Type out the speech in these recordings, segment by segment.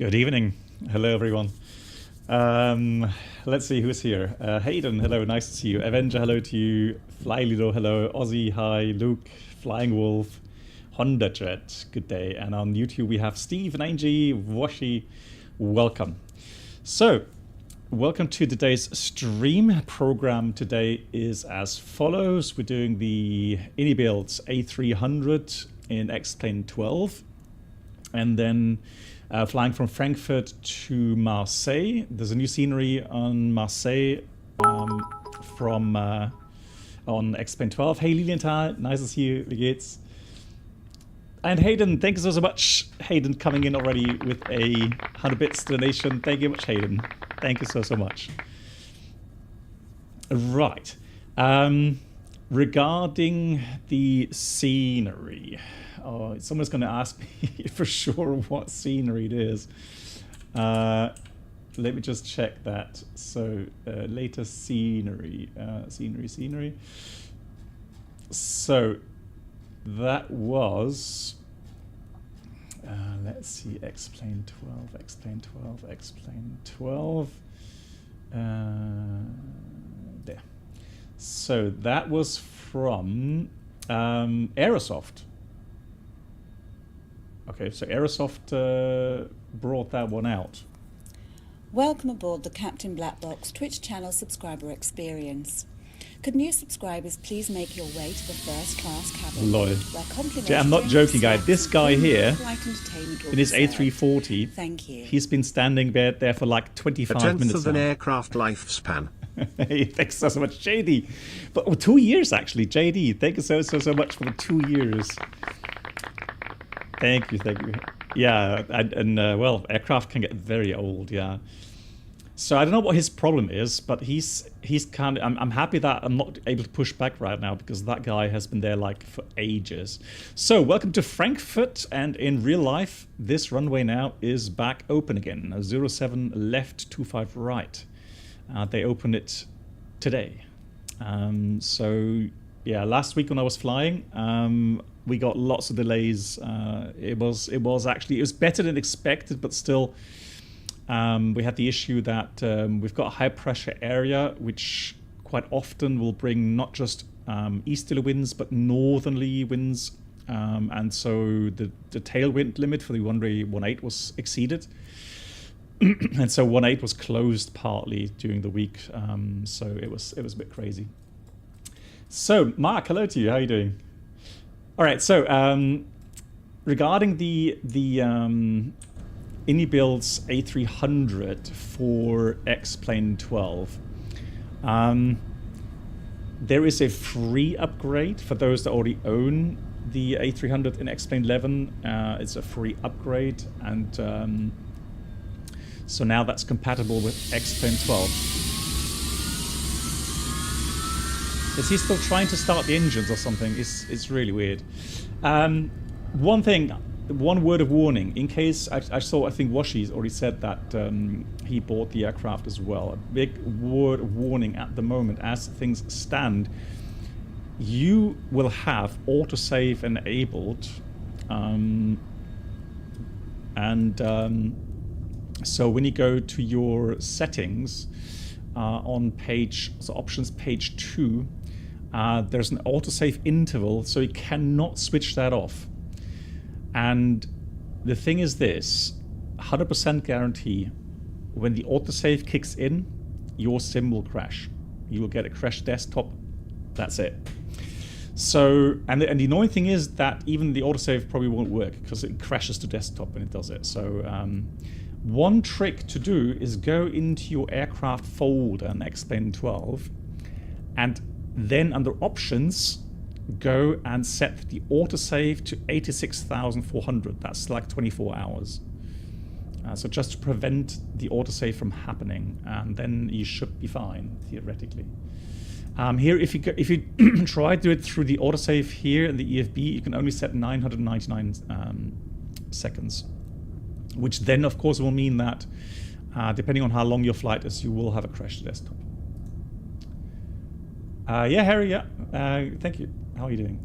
Good evening. Hello, everyone. Let's see who's here. Hayden, hello, nice to see you. Avenger, hello to you. Flylido, hello. Ozzy, hi. Luke, Flying Wolf, Honda Jet, good day. And on YouTube we have Steve, Angie, Washi, welcome. So, welcome to today's stream. Program today is as follows. We're doing the iniBuilds A300 in XP12, and then flying from Frankfurt to Marseille. There's a new scenery on Marseille from on XP12. Hey Lilienthal, nice to see you. Wie geht's? And Hayden, thank you so much. Hayden coming in already with a 100 bits donation. Thank you much, Hayden. Thank you so much. Right. Regarding the scenery, someone's going to ask me for sure what scenery it is. Let me just check that. So, latest scenery, scenery. So, that was, let's see, X-Plane 12. There. So that was from Aerosoft. Okay, so Aerosoft brought that one out. Welcome aboard the Captain Black Box Twitch channel subscriber experience. Could new subscribers please make your way to the first class cabin? Lol. Yeah, I'm not joking, guys. This guy here, in his A340, thank you. He's been standing there for like 25 minutes. A tenth of an aircraft lifespan. Hey, thanks so much, JD. But 2 years actually, JD. Thank you so much for the 2 years. Thank you. Yeah, and well, aircraft can get very old. Yeah. So I don't know what his problem is, but he's kind of. I'm happy that I'm not able to push back right now because that guy has been there like for ages. So welcome to Frankfurt, and in real life, this runway now is back open again. 07 left, 25 right. They opened it today. So yeah, last week when I was flying, we got lots of delays. It was better than expected, but still. We had the issue that we've got a high pressure area, which quite often will bring not just easterly winds, but northerly winds. And so the tailwind limit for the runway 18 was exceeded. And so 18 was closed partly during the week. So it was a bit crazy. So Mark, hello to you. How are you doing? All right. So regarding the iniBuilds A300 for X-Plane 12. There is a free upgrade for those that already own the A300 in X-Plane 11. It's a free upgrade, and so now that's compatible with X-Plane 12. Is he still trying to start the engines or something? It's really weird. One word of warning, in case, I think Washi's already said that he bought the aircraft as well. A big word of warning at the moment, as things stand, you will have autosave enabled. So when you go to your settings on options page 2, there's an autosave interval, so you cannot switch that off. And the thing is this, 100% guarantee, when the autosave kicks in, your sim will crash. You will get a crashed desktop, that's it. So, and the annoying thing is that even the autosave probably won't work because it crashes to desktop when it does it. So one trick to do is go into your aircraft folder in X-Plane 12, and then under options, go and set the autosave to 86,400. That's like 24 hours. So just to prevent the autosave from happening, and then you should be fine theoretically. Here, if you try to do it through the autosave here in the EFB, you can only set 999 seconds, which then of course will mean that depending on how long your flight is, you will have a crashed desktop. Yeah, Harry. Yeah, thank you. How are you doing?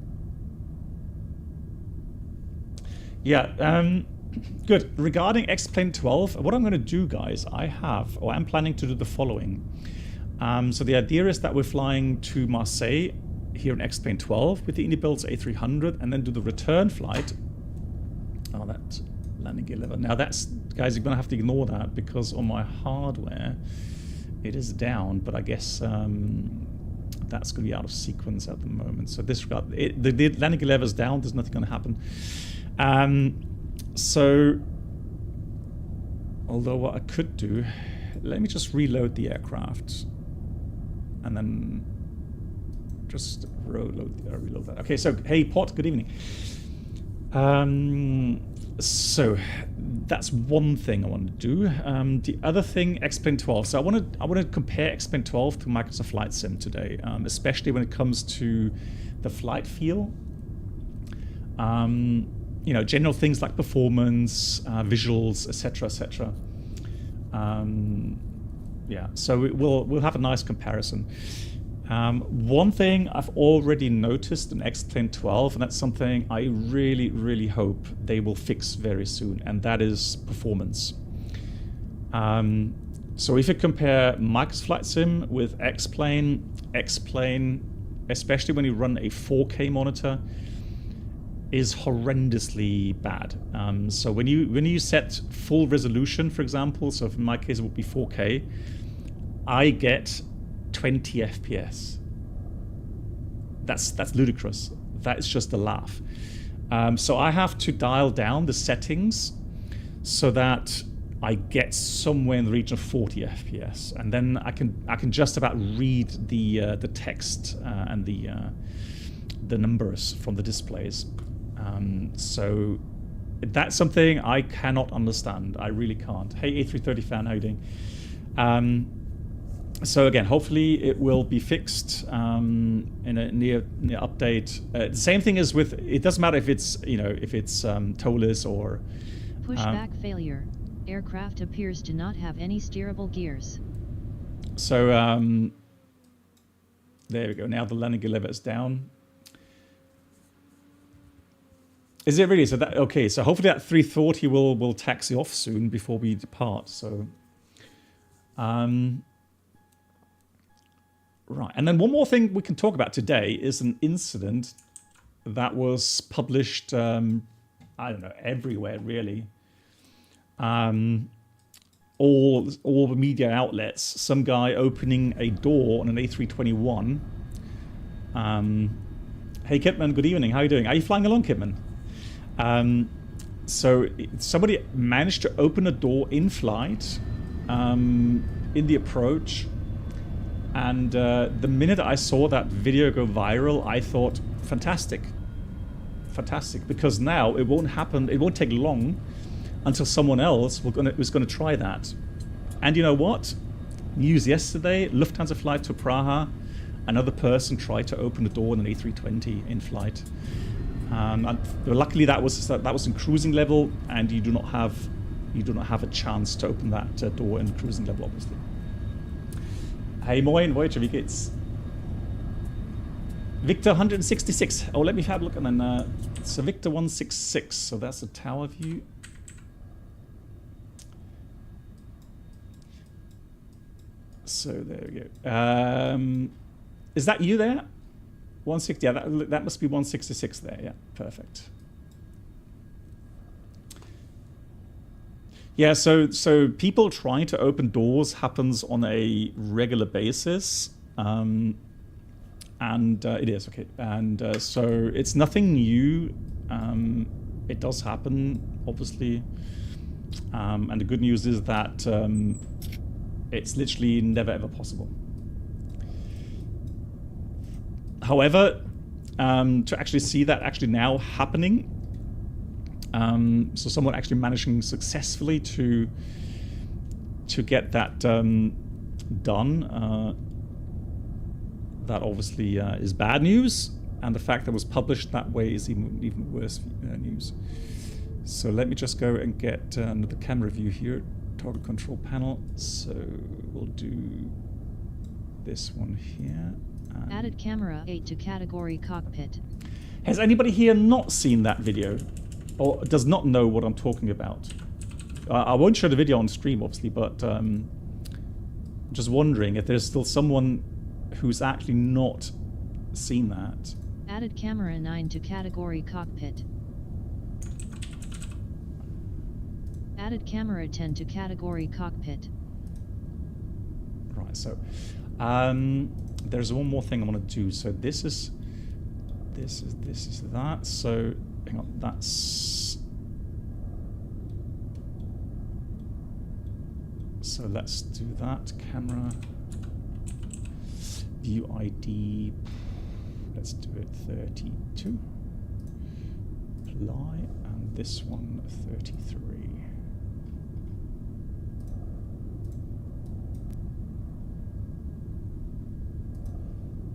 Yeah, Good. Regarding XP12, what I'm going to do, guys, I'm planning to do the following. So the idea is that we're flying to Marseille here in XP12 with the iniBuilds A300 and then do the return flight. Oh, that landing gear lever. Now that's, guys, you're going to have to ignore that because on my hardware it is down, but I guess that's going to be out of sequence at the moment. So disregard it. The landing gear lever is down. There's nothing going to happen. So, although what I could do, let me just reload the aircraft and then just reload that. Okay, so hey Pot, good evening. So that's one thing I want to do. The other thing, XP12. So I want to compare XP12 to Microsoft Flight Sim today, especially when it comes to the flight feel. You know, general things like performance, visuals, etc., etc. Yeah, so we'll have a nice comparison. One thing I've already noticed in XP12, and that's something I really, really hope they will fix very soon, and that is performance. So if you compare Microsoft Flight Sim with X-Plane, especially when you run a 4K monitor, is horrendously bad. So when you set full resolution, for example, so in my case it would be 4K, I get 20 FPS. That's ludicrous. That is just a laugh. So I have to dial down the settings so that I get somewhere in the region of 40 FPS, and then I can just about read the text and the numbers from the displays. So that's something I cannot understand. I really can't. Hey, A330 fan, how you doing? So again, hopefully it will be fixed in a near update. The same thing is with, it doesn't matter if it's, you know, if it's towless or pushback failure. Aircraft appears to not have any steerable gears. So there we go. Now the landing gear lever is down. Is it really? So that, okay, so hopefully that 340 will taxi off soon before we depart. So right, and then one more thing we can talk about today is an incident that was published, I don't know, everywhere really. All the media outlets. Some guy opening a door on an A321. Hey Kipman, good evening. How are you doing? Are you flying along, Kipman? So somebody managed to open a door in flight, in the approach. And the minute I saw that video go viral, I thought, fantastic. Fantastic. Because now it won't happen, it won't take long until someone else was going to try that. And you know what? News yesterday, Lufthansa flight to Praha, another person tried to open the door in an A320 in flight. And luckily that was in cruising level, and you do not have a chance to open that door in cruising level, obviously. Hey, moin, Voyager, wie geht's? Victor 166. Oh, let me have a look, and then so Victor 166. So that's the tower view. So there we go. Is that you there? 160. Yeah, that must be 166 there. Yeah, perfect. Yeah, so people trying to open doors happens on a regular basis, and it is okay. And so it's nothing new. It does happen, obviously. And the good news is that it's literally never ever possible. However, to actually see that actually now happening, so someone actually managing successfully to get that done, that obviously is bad news, and the fact that it was published that way is even worse news. So let me just go and get another camera view here, target control panel. So we'll do this one here. Added camera 8 to category cockpit. Has anybody here not seen that video? or does not know what I'm talking about. I won't show the video on stream, obviously, but just wondering if there's still someone who's actually not seen that. Added camera 9 to category cockpit. Added camera 10 to category cockpit. Right, so there's one more thing I want to do. So this is that. So hang on, that's. So let's do that. Camera view ID. Let's do it 32. Apply, and this one 33.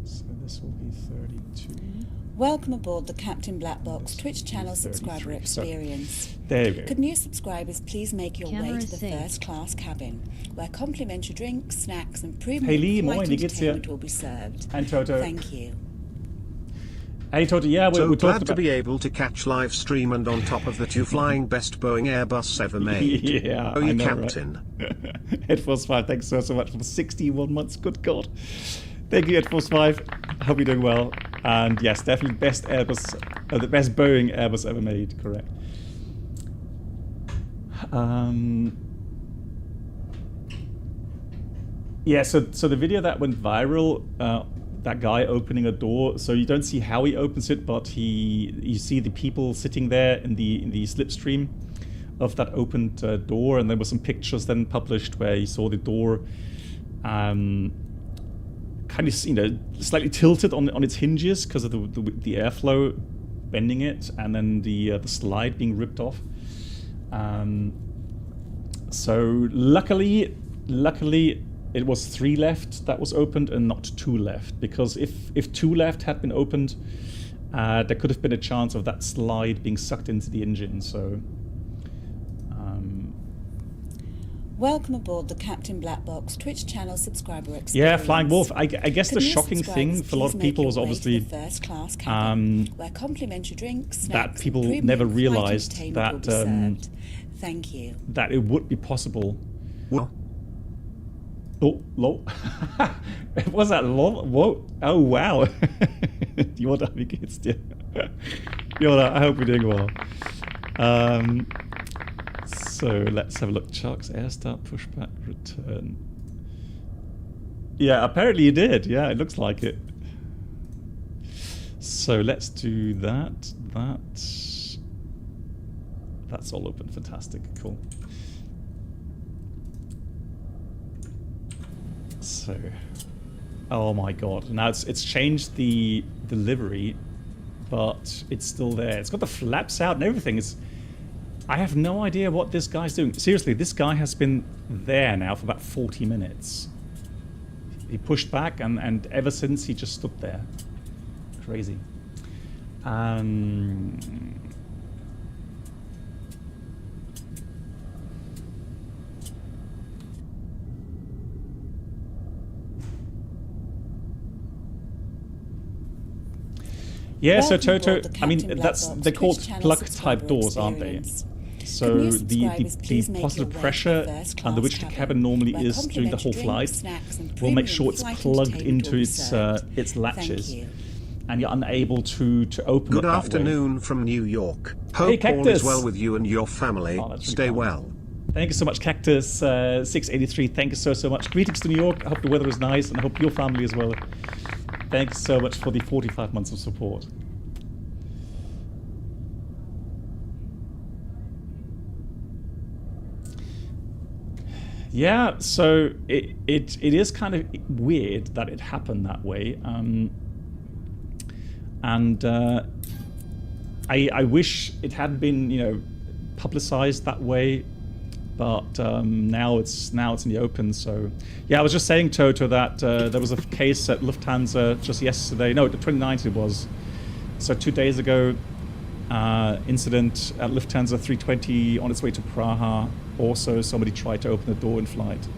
So this will be 32. Welcome aboard the Captain Black Box Twitch channel subscriber 33. experience. So, there you go. Could new subscribers please make your way Camera to the sync. first class cabin, where complimentary drinks, snacks and premium Hey Lee, flight moin, wie geht's dir? entertainment will be served. And Toto. Thank you. Hey Toto, yeah, So we glad talked to about... be able to catch live stream, and on top of that, you flying best Boeing Airbus ever made. Yeah, Oh, I you know, Captain. Right? Headforce 5, thanks so much for 61 months. Good God. Thank you, Headforce 5. I hope you're doing well. And yes, definitely best Airbus, the best Boeing Airbus ever made, correct. Yeah, so the video that went viral, that guy opening a door, so you don't see how he opens it, but you see the people sitting there in the slipstream of that opened door, and there were some pictures then published where you saw the door kind of, slightly tilted on its hinges because of the airflow bending it, and then the slide being ripped off. So luckily it was 3 left that was opened and not 2 left, because if 2 left had been opened, there could have been a chance of that slide being sucked into the engine. So Welcome aboard the Captain Black Box Twitch channel subscriber experience. yeah, Flying Wolf. I guess Could the new shocking thing subscribers for a lot of please make people was your way to obviously the first class cabin, where complimentary drinks, snacks, that and people premium never flight realized entertainment that will be served. Thank you. that it would be possible. Well, Oh, lol. Was that lol? Whoa. Oh, wow. Yoda, wie geht's dir? Yoda, I hope you're doing well. So let's have a look. Chuck's air start, pushback, return. Yeah, apparently you did. Yeah, it looks like it. So let's do that. That's all open. Fantastic. Cool. So, oh my god! Now it's changed the livery, but it's still there. It's got the flaps out and everything. I have no idea what this guy's doing. Seriously, this guy has been there now for about 40 minutes. He pushed back, and ever since he just stood there. Crazy. Yeah, so Welcome Toto, aboard the I mean, Captain they're Black called Box Twitch channel plug type subscriber doors, aren't they? experience. So Could new the subscribers please make positive your way to pressure the first under class which the cabin normally where is during the whole complimentary flight drinks, snacks, and will make premium sure it's flight plugged entertainment into will be its served. latches, Thank you. and you're unable to open good it that way. afternoon from New York. Hey, Hope all Cactus. is well with you and your family. Oh, that's really Stay kind. well. Thank you so much, Cactus 683. Thank you so much. Greetings to New York. I hope the weather is nice, and I hope your family as well. Thank you so much for the 45 months of support. Yeah, so it is kind of weird that it happened that way, and I wish it hadn't been publicized that way, but now it's in the open. So yeah, I was just saying, Toto, that there was a case at Lufthansa just yesterday. No, the 29th it was. So 2 days ago, incident at Lufthansa 320 on its way to Praha. Also, somebody tried to open the door in flight.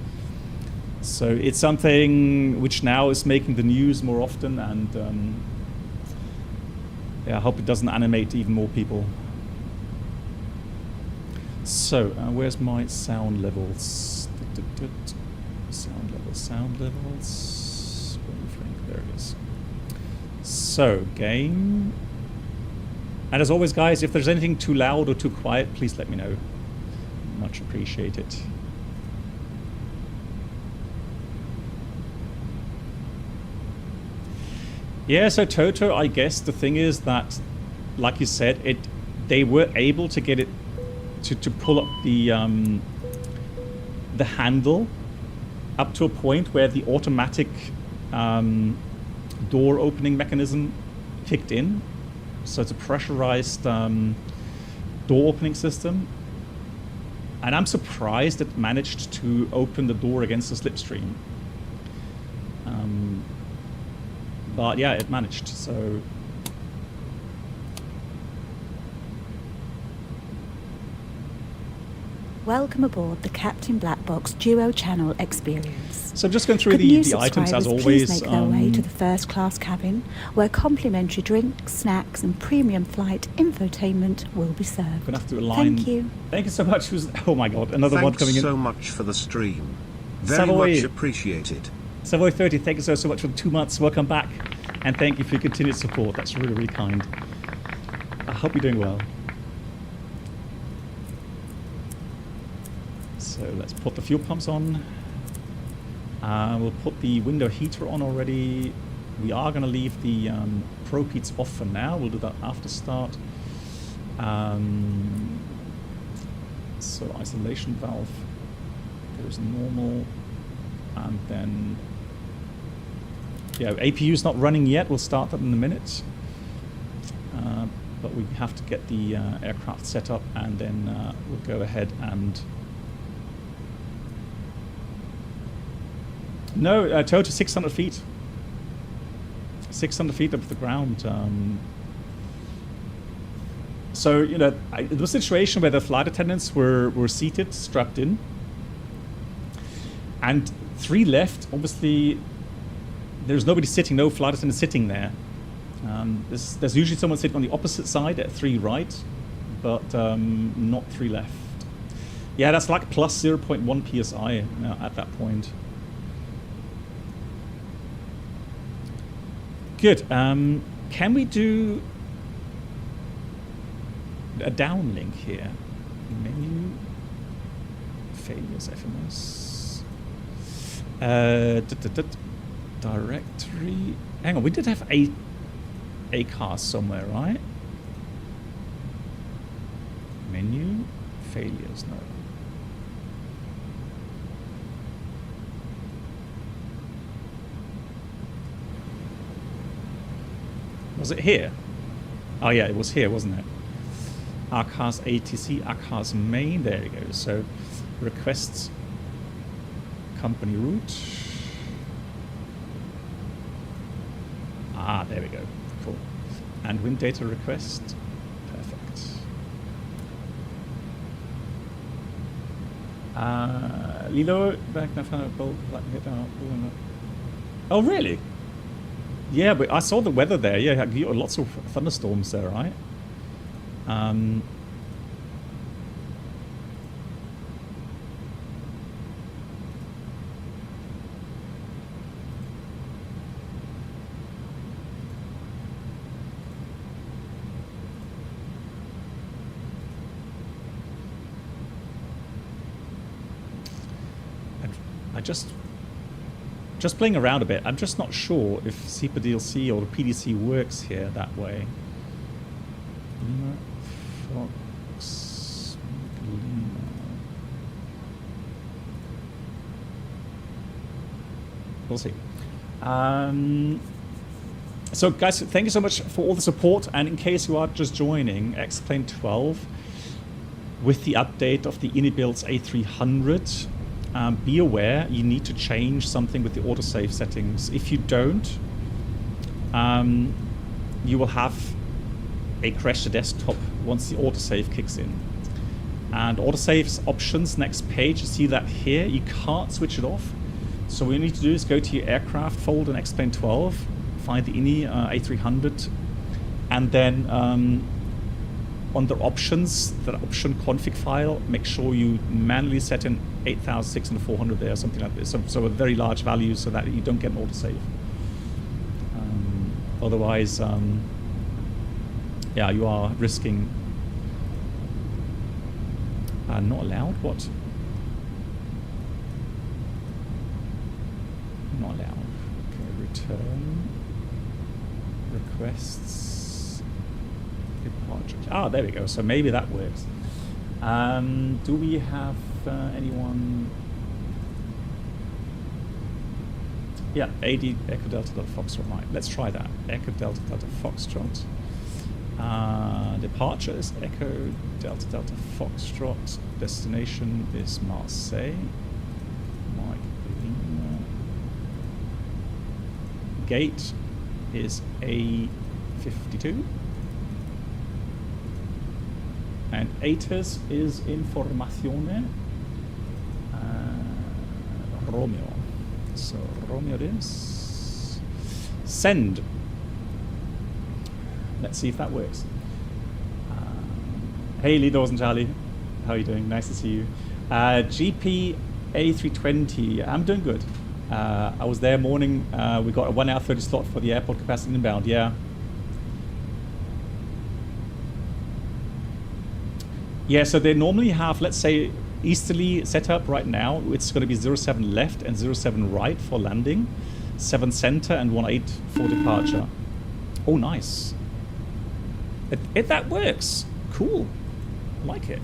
So it's something which now is making the news more often, and yeah, I hope it doesn't animate even more people. So, where's my sound levels? Sound levels. Where do you think? There it is. So, game. And as always, guys, if there's anything too loud or too quiet, please let me know. Much appreciated. Yeah, so Toto, I guess the thing is that, like you said, they were able to get it to pull up the handle up to a point where the automatic door opening mechanism kicked in. So it's a pressurized door opening system. And I'm surprised it managed to open the door against the slipstream. But yeah, it managed, so... Welcome aboard the Captain Black Box Duo Channel Experience. So I'm just going through Could the new items as subscribers always. Please make their way to the first class cabin, where complimentary drinks, snacks, and premium flight infotainment will be served. Gonna have to align. Thank you. Thank you so much. Oh my god, another one coming in. Thanks so much for the stream. Very Savoy. much appreciated. Savoy 30, thank you so much for the 2 months. Welcome back, and thank you for your continued support. That's really, really kind. I hope you're doing well. So let's put the fuel pumps on. We'll put the window heater on already. We are going to leave the probe heats off for now. We'll do that after start. So isolation valve goes normal, and then yeah, APU is not running yet. We'll start that in a minute. But we have to get the aircraft set up, and then we'll go ahead and... No, total 600 feet. 600 feet off the ground. So, you know, it was a situation where the flight attendants were seated, strapped in. And 3 left, obviously, there's nobody sitting, no flight attendant sitting there. There's usually someone sitting on the opposite side at 3 right, but not 3 left. Yeah, that's like plus 0.1 psi at that point. Good. Can we do a downlink here? Menu, failures, FMS, directory. Hang on, we did have a cast somewhere, right? Menu, failures, no. Was it here? Oh yeah, it was here, wasn't it? ACAS ATC, ACAS main, there it goes. So requests company route. Ah, there we go. Cool. And wind data request. Perfect. Lilo, back now, oh really? Yeah, but I saw the weather there. Yeah, you got lots of thunderstorms there, right? I just playing around a bit. I'm just not sure if SEPA DLC or the PDC works here that way. Fox, we'll see. So guys, thank you so much for all the support. And in case you are just joining, XP12 with the update of the iniBuilds A300. Be aware you need to change something with the autosave settings. If you don't, you will have a crash to desktop once the autosave kicks in. And autosave's options, next page, you see that here. You can't switch it off. So what you need to do is go to your aircraft folder in XP12, find the ini A300, and then under options, the option config file, make sure you manually set in 8,600 there, something like this. So a very large value so that you don't get an autosave. Otherwise, yeah, you are risking not allowed. What? Not allowed. Okay, return requests departure. Ah, there we go. So maybe that works. Do we have anyone? Yeah, AD Echo Delta Delta Foxtrot. Right, let's try that. Echo Delta Delta Foxtrot. Departure is Echo Delta Delta Foxtrot. Destination is Marseille. Mike Lima. Gate is A52. And ATIS is Informazione Romeo. So Romeo it is. Send. Let's see if that works. Hey Lidos and Charlie, how are you doing? Nice to see you. GP A320, I'm doing good. I was there morning, we got a 1 hour 30 slot for the airport capacity inbound, yeah. Yeah, so they normally have, let's say, easterly setup right now. It's going to be 07 left and 07 right for landing, 7 center and 18 for departure. Oh, nice. That works. Cool. I like it.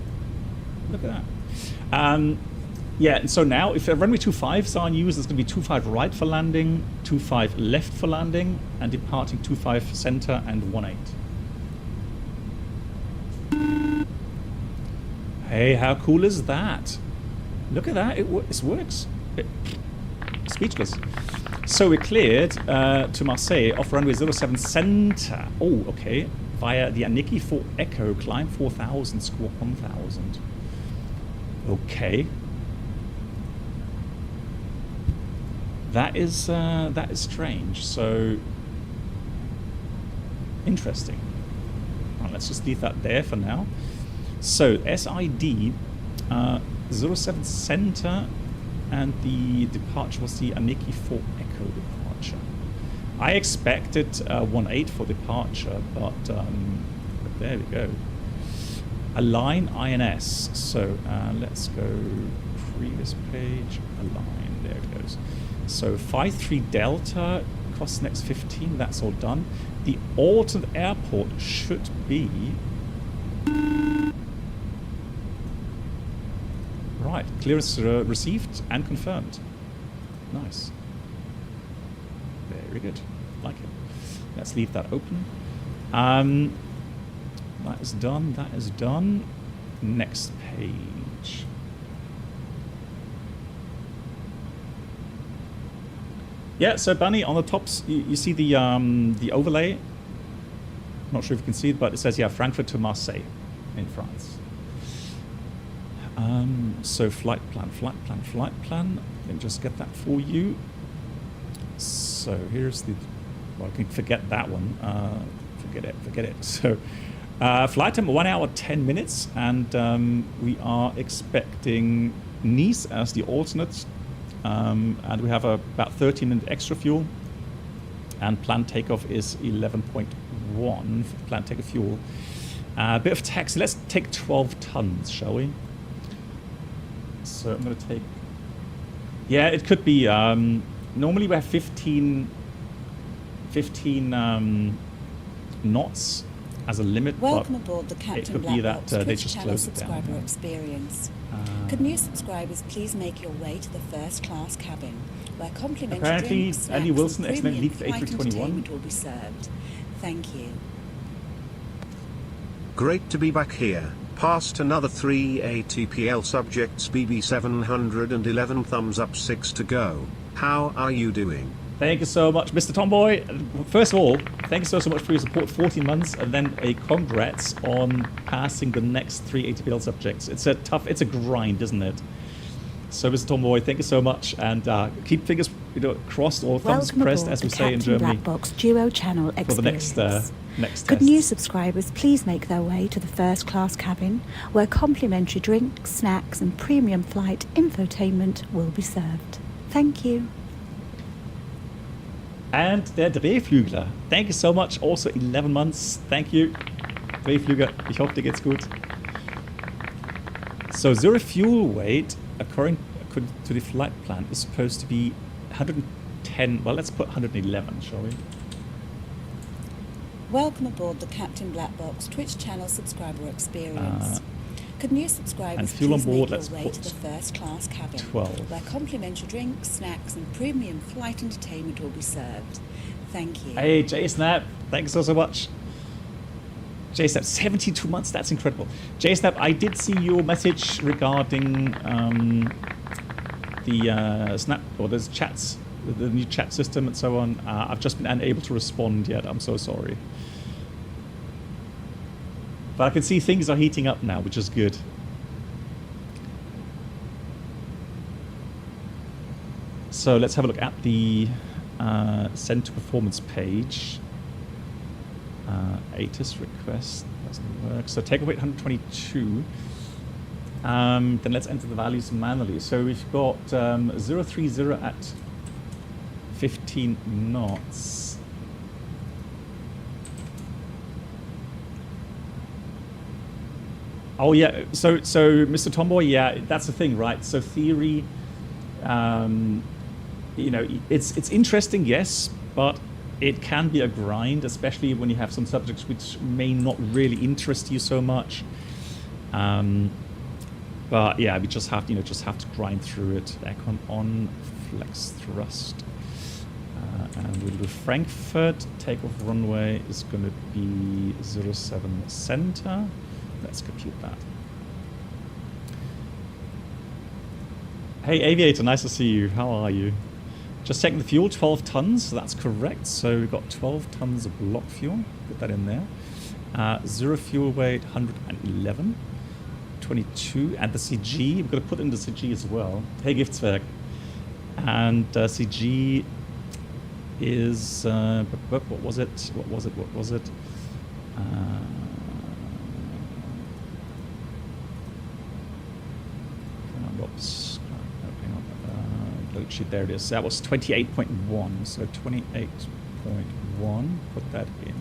Look at that. Yeah, and so now if runway 25s are in use, it's going to be 25 right for landing, 25 left for landing, and departing 25 center and 18. Hey, how cool is that? Look at that, it works. Speechless. So we're cleared to Marseille off runway 07 center. Oh, okay. Via the Aniki for Echo, climb 4,000, score 1,000. Okay. That is strange. So interesting. Right, let's just leave that there for now. So SID 07 center, and the departure was the Aniki for Echo departure. I expected 18 for departure, but there we go. Align INS. So let's go previous page. Align. There it goes. So 53 Delta, cost next 15. That's all done. The alternate airport should be. Right, clearance received and confirmed. Nice. Very good. Like it. Let's leave that open. That is done. That is done. Next page. Yeah, so Bunny, on the tops, you see the overlay. Not sure if you can see it, but it says, yeah, Frankfurt to Marseille in France. So flight plan. Let me just get that for you. So here's the, well, I can forget that one. Forget it. So flight time 1 hour 10 minutes, and we are expecting Nice as the alternate, and we have about 13 minute extra fuel, and planned takeoff is 11.1 for planned takeoff fuel. A bit of taxi. Let's take 12 tons, shall we? So I'm going to take. Yeah, it could be. Normally we have 15 knots as a limit. Welcome aboard the Captain Black Box they Twitch just channel close it down. subscriber experience. Could new subscribers please make your way to the first class cabin, where complimentary Apparently, drinks, snacks, Andy Wilson and accidentally premium leaked the flight A321. entertainment will be served. Thank you. Great to be back here. Past another 3 ATPL subjects, BB 711 thumbs up, 6 to go. How are you doing? Thank you so much, Mr. Tomboy. First of all, thank you so much for your support, 14 months, and then a congrats on passing the next 3 ATPL subjects. It's a grind, isn't it? So, Mr. Tomboy, thank you so much, and keep fingers crossed or thumbs Welcome pressed, aboard as we the say in Captain Germany, Black Box Duo Channel for the next experience. Could test. new subscribers please make their way to the first class cabin, where complimentary drinks, snacks, and premium flight infotainment will be served. Thank you. And der Drehflügler, thank you so much. Also 11 months, thank you. Drehflüger, ich hoffe, dir geht's gut. So zero fuel weight, according to the flight plan, is supposed to be 110. Well, let's put 111, shall we? Welcome aboard the Captain Black Box Twitch channel subscriber experience. Could new subscribers and fuel on please board, make let's your way put to the first class cabin, 12. where complimentary drinks, snacks, and premium flight entertainment will be served. Thank you. Hey, JSnap, thanks so much. JSnap, 72 months, that's incredible. JSnap, I did see your message regarding the Snap, or there's chats, the new chat system and so on. I've just been unable to respond yet, I'm so sorry. But I can see things are heating up now, which is good. So let's have a look at the send to performance page. ATIS request doesn't work. So takeoff weight 122. Then let's enter the values manually. So we've got 030 at 15 knots. Oh yeah, so Mr. Tomboy, yeah, that's the thing, right? So theory, you know, it's interesting, yes, but it can be a grind, especially when you have some subjects which may not really interest you so much. But yeah, we just have to grind through it. Aircon on, flex thrust, and we'll do Frankfurt. Takeoff runway is going to be 07 center. Let's compute that. Hey Aviator, nice to see you. How are you? Just checking the fuel, 12 tons, so that's correct. So we've got 12 tons of block fuel. Put that in there. Zero fuel weight, 111. 22. And the CG, we've got to put in the CG as well. Hey Giftswerk. And CG is, what was it? Whoops. Hang on. Load sheet, there it is. That was 28.1. So 28.1. Put that in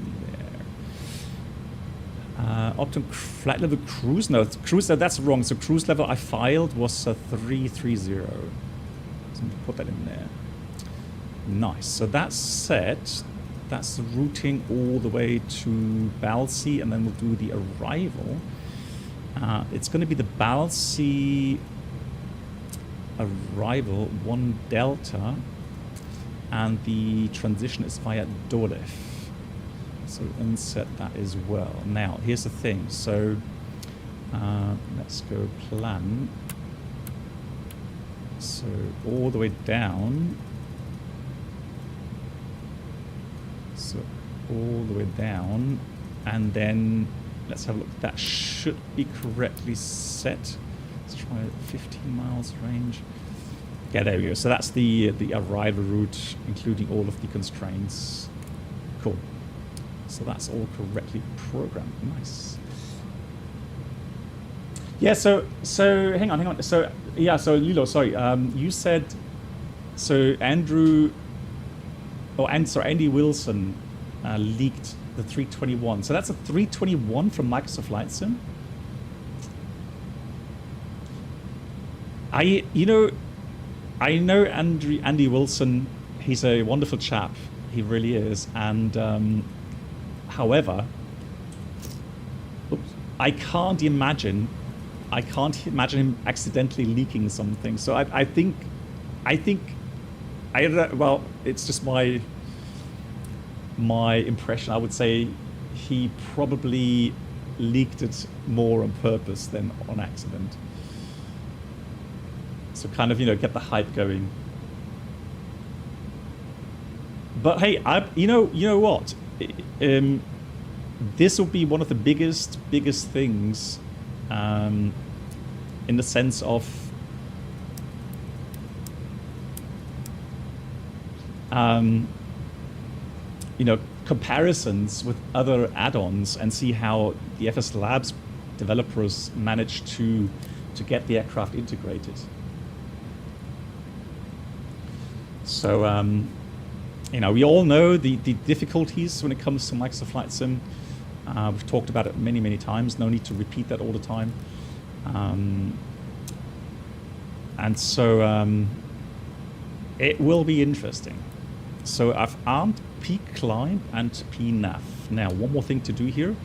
there. Optimum flight level cruise. No, cruise. That's wrong. So cruise level I filed was 330. So put that in there. Nice. So that's set. That's the routing all the way to Balsy, and then we'll do the arrival. It's going to be the Balsy arrival 1 Delta, and the transition is via Dolev. So insert that as well. Now here's the thing. So let's go plan. So all the way down. So all the way down, and then let's have a look. That should be correctly set. Let's try 15 miles range. Yeah, there we go. So that's the arrival route, including all of the constraints. Cool. So that's all correctly programmed. Nice. Yeah. So hang on. So yeah. So Lilo, sorry. You said so Andy Wilson leaked the 321. So that's a 321 from Microsoft Flight Sim. I know Andy Wilson. He's a wonderful chap. He really is. And however, I can't imagine him accidentally leaking something. So I think well, it's just my impression. I would say he probably leaked it more on purpose than on accident. So kind of, get the hype going. But hey, you know what? This will be one of the biggest things, in the sense of you know, comparisons with other add-ons and see how the FS Labs developers managed to get the aircraft integrated. So, you know, we all know the difficulties when it comes to Microsoft Flight Sim. We've talked about it many, many times. No need to repeat that all the time. And so it will be interesting. So I've armed pclimb and pnav. Now, one more thing to do here.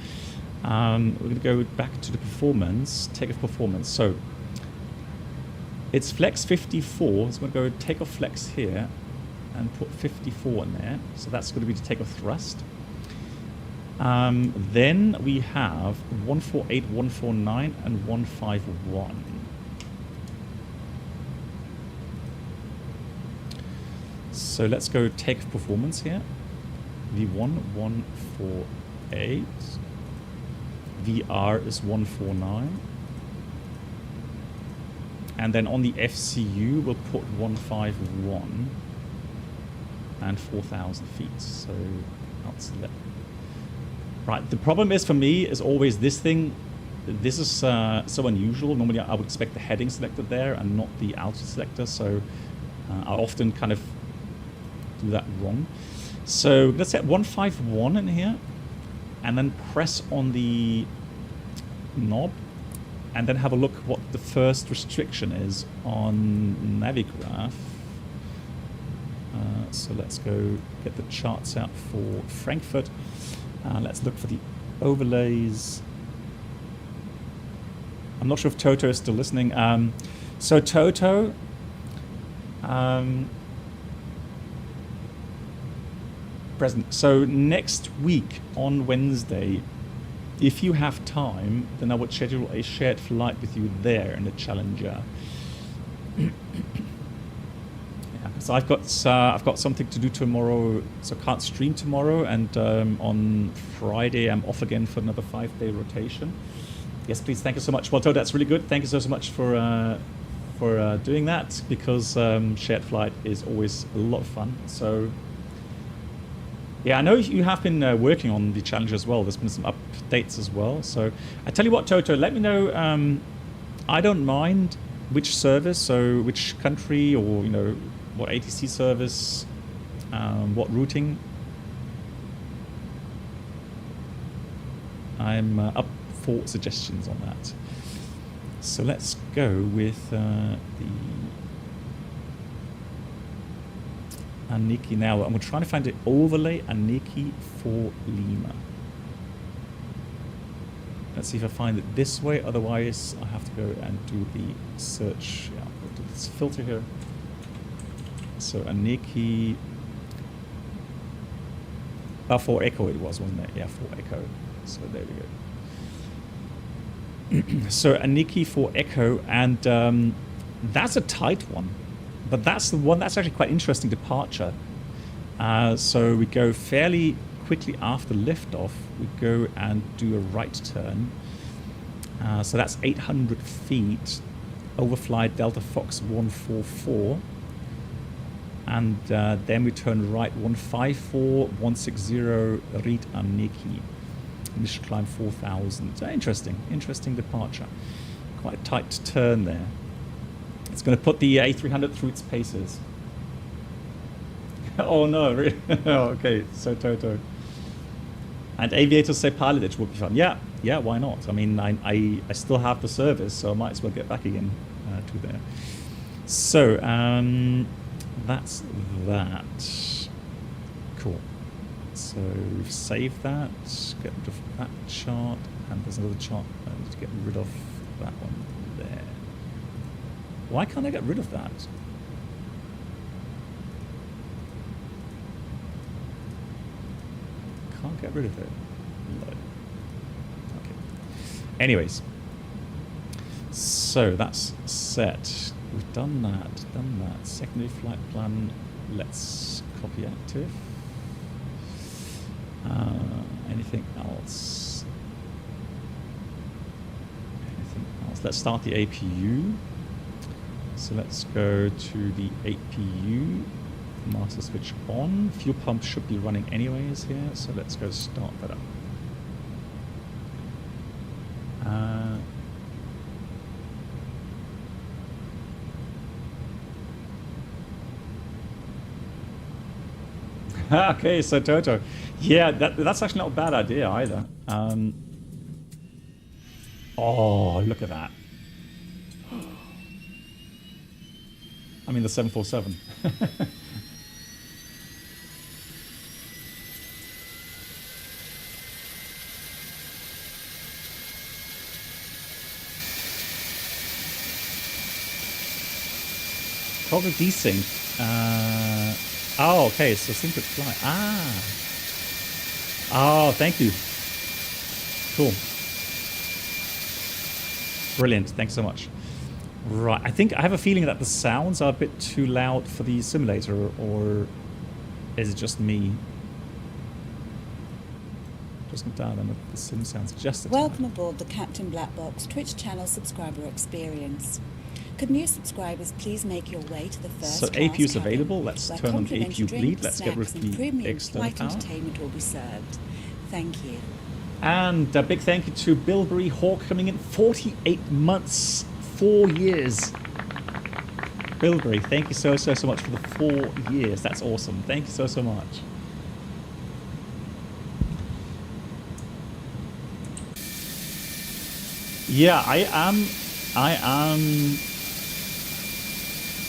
We're going to go back to the performance, takeoff performance. So it's flex 54. So I'm going to go takeoff flex here and put 54 in there. So that's going to be the takeoff thrust. Then we have 148, 149, and 151. So let's go takeoff performance here. V1, 148. VR is 149. And then on the FCU, we'll put 151 and 4,000 feet. So that's that. Right, the problem is for me is always this thing. This is so unusual. Normally I would expect the heading selected there and not the altitude selector. So I often kind of do that wrong. So let's set 151 in here and then press on the knob and then have a look what the first restriction is on Navigraph. So let's go get the charts out for Frankfurt. Let's look for the overlays. I'm not sure if Toto is still listening. So Toto, present. So next week on Wednesday, if you have time, then I would schedule a shared flight with you there in the Challenger. So I've got something to do tomorrow, so I can't stream tomorrow, and on Friday I'm off again for another 5-day rotation. Yes, please, thank you so much. Well, Todd, that's really good. Thank you so much for doing that, because shared flight is always a lot of fun. So yeah, I know you have been working on the challenge as well. There's been some updates as well. So I tell you what, Toto, let me know. I don't mind which service, so which country, or you know, what ATC service, what routing. I'm up for suggestions on that. So let's go with the Aniki now. I'm trying to find the overlay Aniki for Lima. Let's see if I find it this way. Otherwise, I have to go and do the search. Yeah, I'll do this filter here. So Aniki, for Echo it was, wasn't it? Yeah, for Echo. So there we go. So Aniki for Echo, and that's a tight one, but that's the one that's actually quite interesting departure. So we go fairly quickly after liftoff. We go and do a right turn. So that's 800 feet. Overfly Delta Fox 144. And then we turn right 154, 160, Reed Aniki. Initial climb 4,000. So interesting departure. Quite a tight turn there. It's going to put the A300 through its paces. Oh no, really? Okay, so Toto. And aviators say pilotage will be fun. Yeah, why not? I mean, I still have the service, so I might as well get back again to there. So, that's that. Cool. So we've saved that, get rid of that chart, and there's another chart I need to get rid of that one there. Why can't I get rid of that? Can't get rid of it. No. Okay. Anyways, so that's set. We've done that. Secondary flight plan. Let's copy active. Anything else? Let's start the APU. So let's go to the APU. Master switch on. Fuel pump should be running anyways here, so let's go start that up. Okay, so Toto. Yeah, that's actually not a bad idea either. Oh, look at that. I mean the 747. Toggle desync. Oh, okay, so sync with fly. Oh, thank you. Cool. Brilliant, thanks so much. Right, I think I have a feeling that the sounds are a bit too loud for the simulator, or is it just me? Just look down and the sim sounds just a tad. Welcome aboard the Captain Black Box Twitch channel subscriber experience. Could new subscribers please make your way to the first So class APU's cabin, available. Let's where turn on complimentary APU bleed. drinks, Let's get rid snacks of and the premium external flight power. entertainment will be served. Thank you. And a big thank you to Bilberry Hawk coming in 48 months, 4 years. Bilberry, thank you so much for the 4 years. That's awesome. Thank you so much. Yeah, I am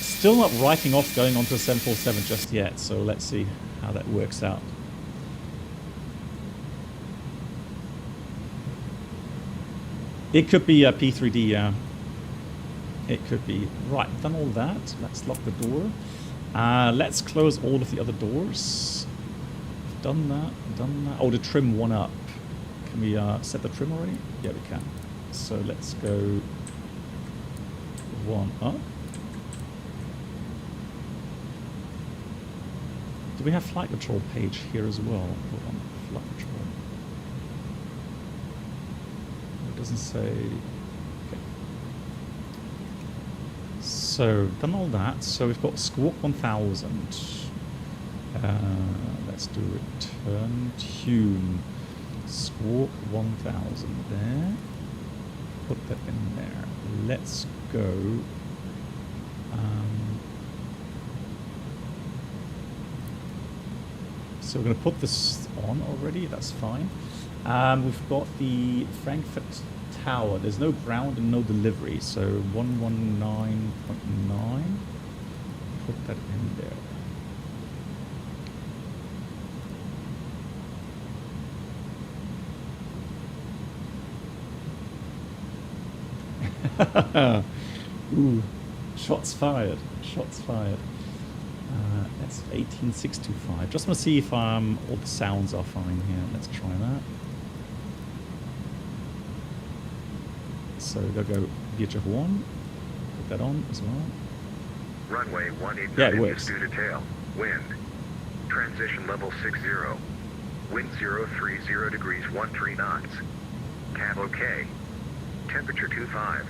still not writing off going onto a 747 just yet, so let's see how that works out. It could be a P3D, yeah. It could be. Right, done all that. Let's lock the door. Let's close all of the other doors. Done that, done that. Oh, the trim one up. Can we set the trim already? Yeah, we can. So let's go one up. Do we have flight control page here as well? Hold on, flight control. It doesn't say. Okay. So done all that. So we've got Squawk 1000. Let's do return tune. Squawk 1000 there. Put that in there. Let's go. So we're going to put this on already. That's fine. We've got the Frankfurt Tower. There's no ground and no delivery. So 119.9. Put that in there. Ooh, shots fired. Shots fired. That's 18625. Just want to see if all the sounds are fine here. Let's try that. So they'll go VH1. Put that on as well. Runway 18 yeah, it works. Due to tail. Wind. Transition level 60. Wind 030 degrees 13 knots. Cab OK. Temperature 2.8.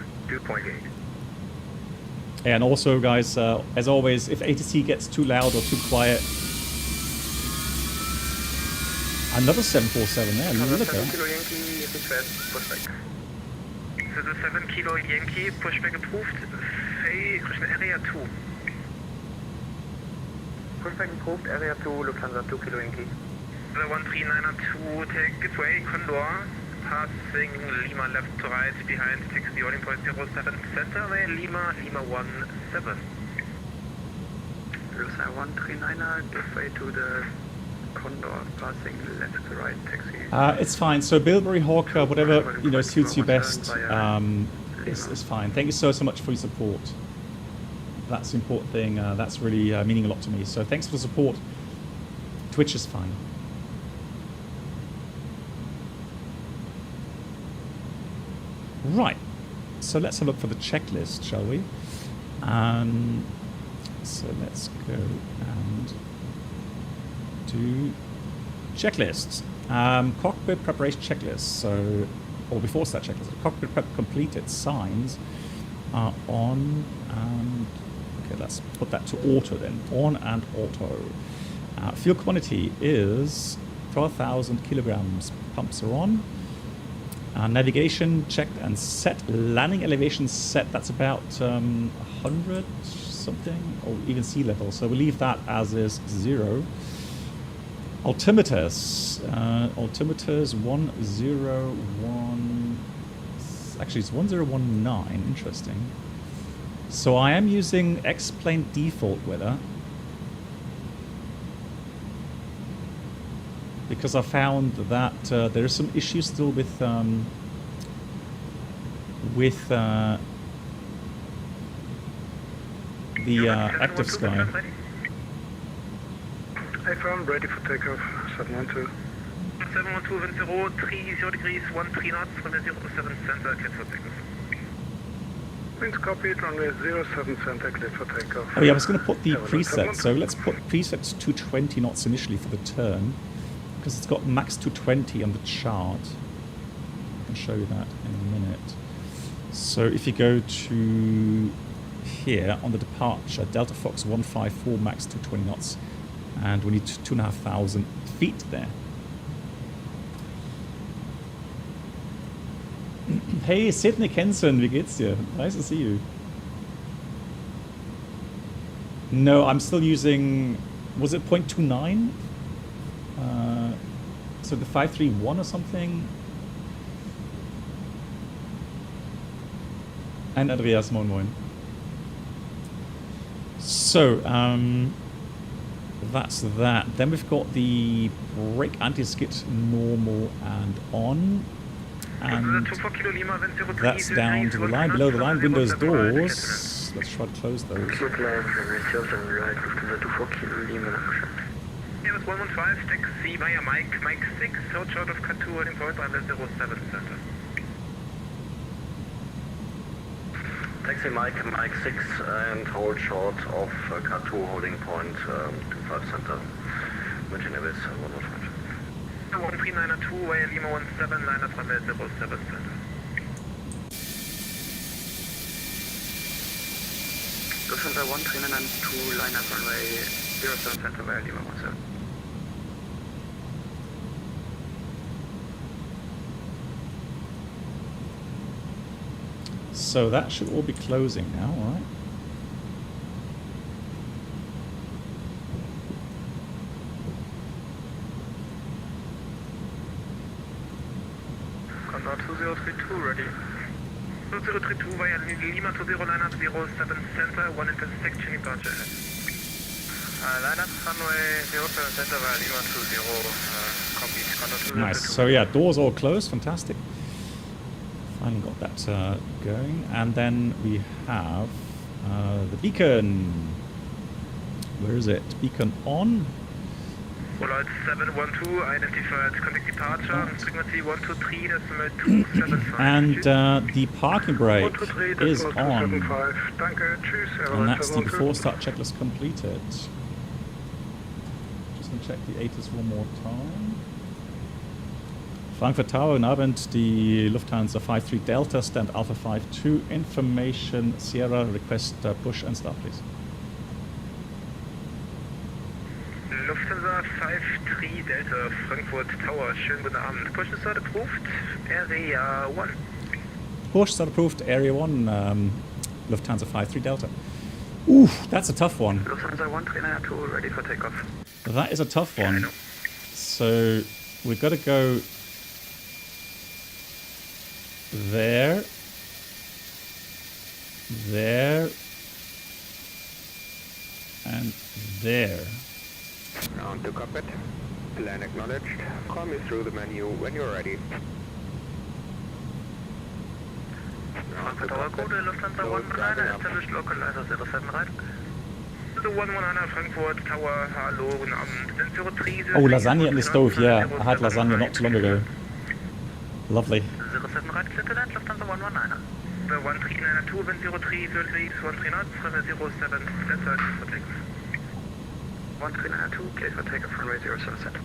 And also, guys, as always, if ATC gets too loud or too quiet, another 747 there. Look at that. Kilo Yankee, request pushback. So the 7 Kilo Yankee pushback approved. Area 2. Pushback approved, area 2, Lufthansa 2 Kilo Yankee. The 13902, take its way, Condor. Passing Lima left to right behind taxi boarding point 07 center way, Lima 17. Lufthansa 139er, give way to the Condor, passing left to right taxi. It's fine. So Bilberry Hawk, whatever suits you best, is fine. Thank you so much for your support. That's the important thing. That's really meaning a lot to me. So thanks for the support. Twitch is fine. Right, so let's have a look for the checklist, shall we? So let's go and do checklists. Cockpit preparation checklist. So, or before that checklist, cockpit prep completed. Signs are on, and Okay, let's put that to auto then. On and auto. Fuel quantity is 12,000 kilograms. Pumps are on. Navigation checked and set. Landing elevation set. That's about 100 something, or even sea level. So we'll leave that as is 0. Altimeters. Altimeters 101. Actually, it's 1019. Interesting. So I am using X-plane default weather because I found that there are some issues still with the active sky. I found ready for takeoff, 712. 712, wind 0, 30 degrees, 13 knots, runway 07 center, clear for takeoff. Wind copied, runway 07 center, clear for takeoff. Oh yeah, I was going to put the preset, so let's put preset to 220 knots initially for the turn, because it's got max 220 on the chart. I can show you that in a minute. So if you go to here on the departure, Delta Fox 154 max 220 knots, and we need 2,500 feet there. Hey Sidney Kenson, wie geht's dir? Nice to see you. No, I'm still using, was it 0.29? So the 531 or something? And Andreas, moin moin. So, that's that. Then we've got the brake anti-skid normal and on. And that's down to the line. Below the line, windows, doors. Let's try to close those. Yeah, with 115, taxi via Mike 6, hold short of Cat 2, holding point, runway 07 center. Taxi Mike 6 and hold short of Cat 2, holding point 25 center. Virgin Airways 115. 13902 via Lima 17, line up runway 07 center. Lufthansa 13992, line up runway 07 center via Lima 17. So that should all be closing now, all right? Condor 2032 ready. 2032 via Lima 20 line up 07 center, 1 intersection departure ahead. Line up runway 07 center via Lima 20, copied. Condor 2032. Nice. So yeah, doors all closed, fantastic. Finally got that going. And then we have the beacon. Where is it? Beacon on. Flight 712, identified contact departure, frequency 123.275. And the parking brake is on. And that's the before start checklist completed. Just going to check the ATIS one more time. Frankfurt Tower, guten Abend, die Lufthansa 53 Delta, stand Alpha 52, information Sierra, request push and start please. Lufthansa 53 Delta, Frankfurt Tower, schönen guten Abend. Push and start approved, Area 1. Push start approved, Area 1, Lufthansa 53 Delta. Ooh, that's a tough one. Lufthansa 13992, ready for takeoff. That is a tough one. So we've got to go there, there, and there. On to cockpit. Plan acknowledged. Call me through the menu when you're ready. Frankfurt Tower Code, Lufthansa 119, established localizer 07 right. The 119 Frankfurt Tower, hello, guten Abend. Oh, lasagna in the stove, yeah. I had lasagna not too long ago. Lovely. 07 right, clear to land, Lufthansa 119. The 13992, wind 03, 30 13 knots, runway 07 center, for takeoff. 13992, clear for takeoff, runway 07 center.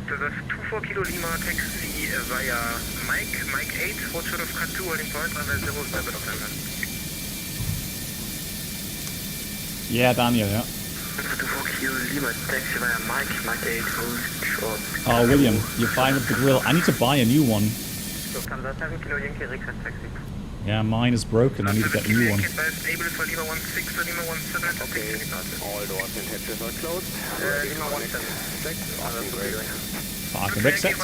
Joseph 24 Kilo Lima, taxi via Mike 8, hold short of Cat 2, holding point, runway 07 center. Yeah, Daniel, yeah. Oh, William, you're fine with the grill. I need to buy a new one. Yeah, mine is broken. I need to get a new one. Okay, all doors and hatches are closed. Parking brake set.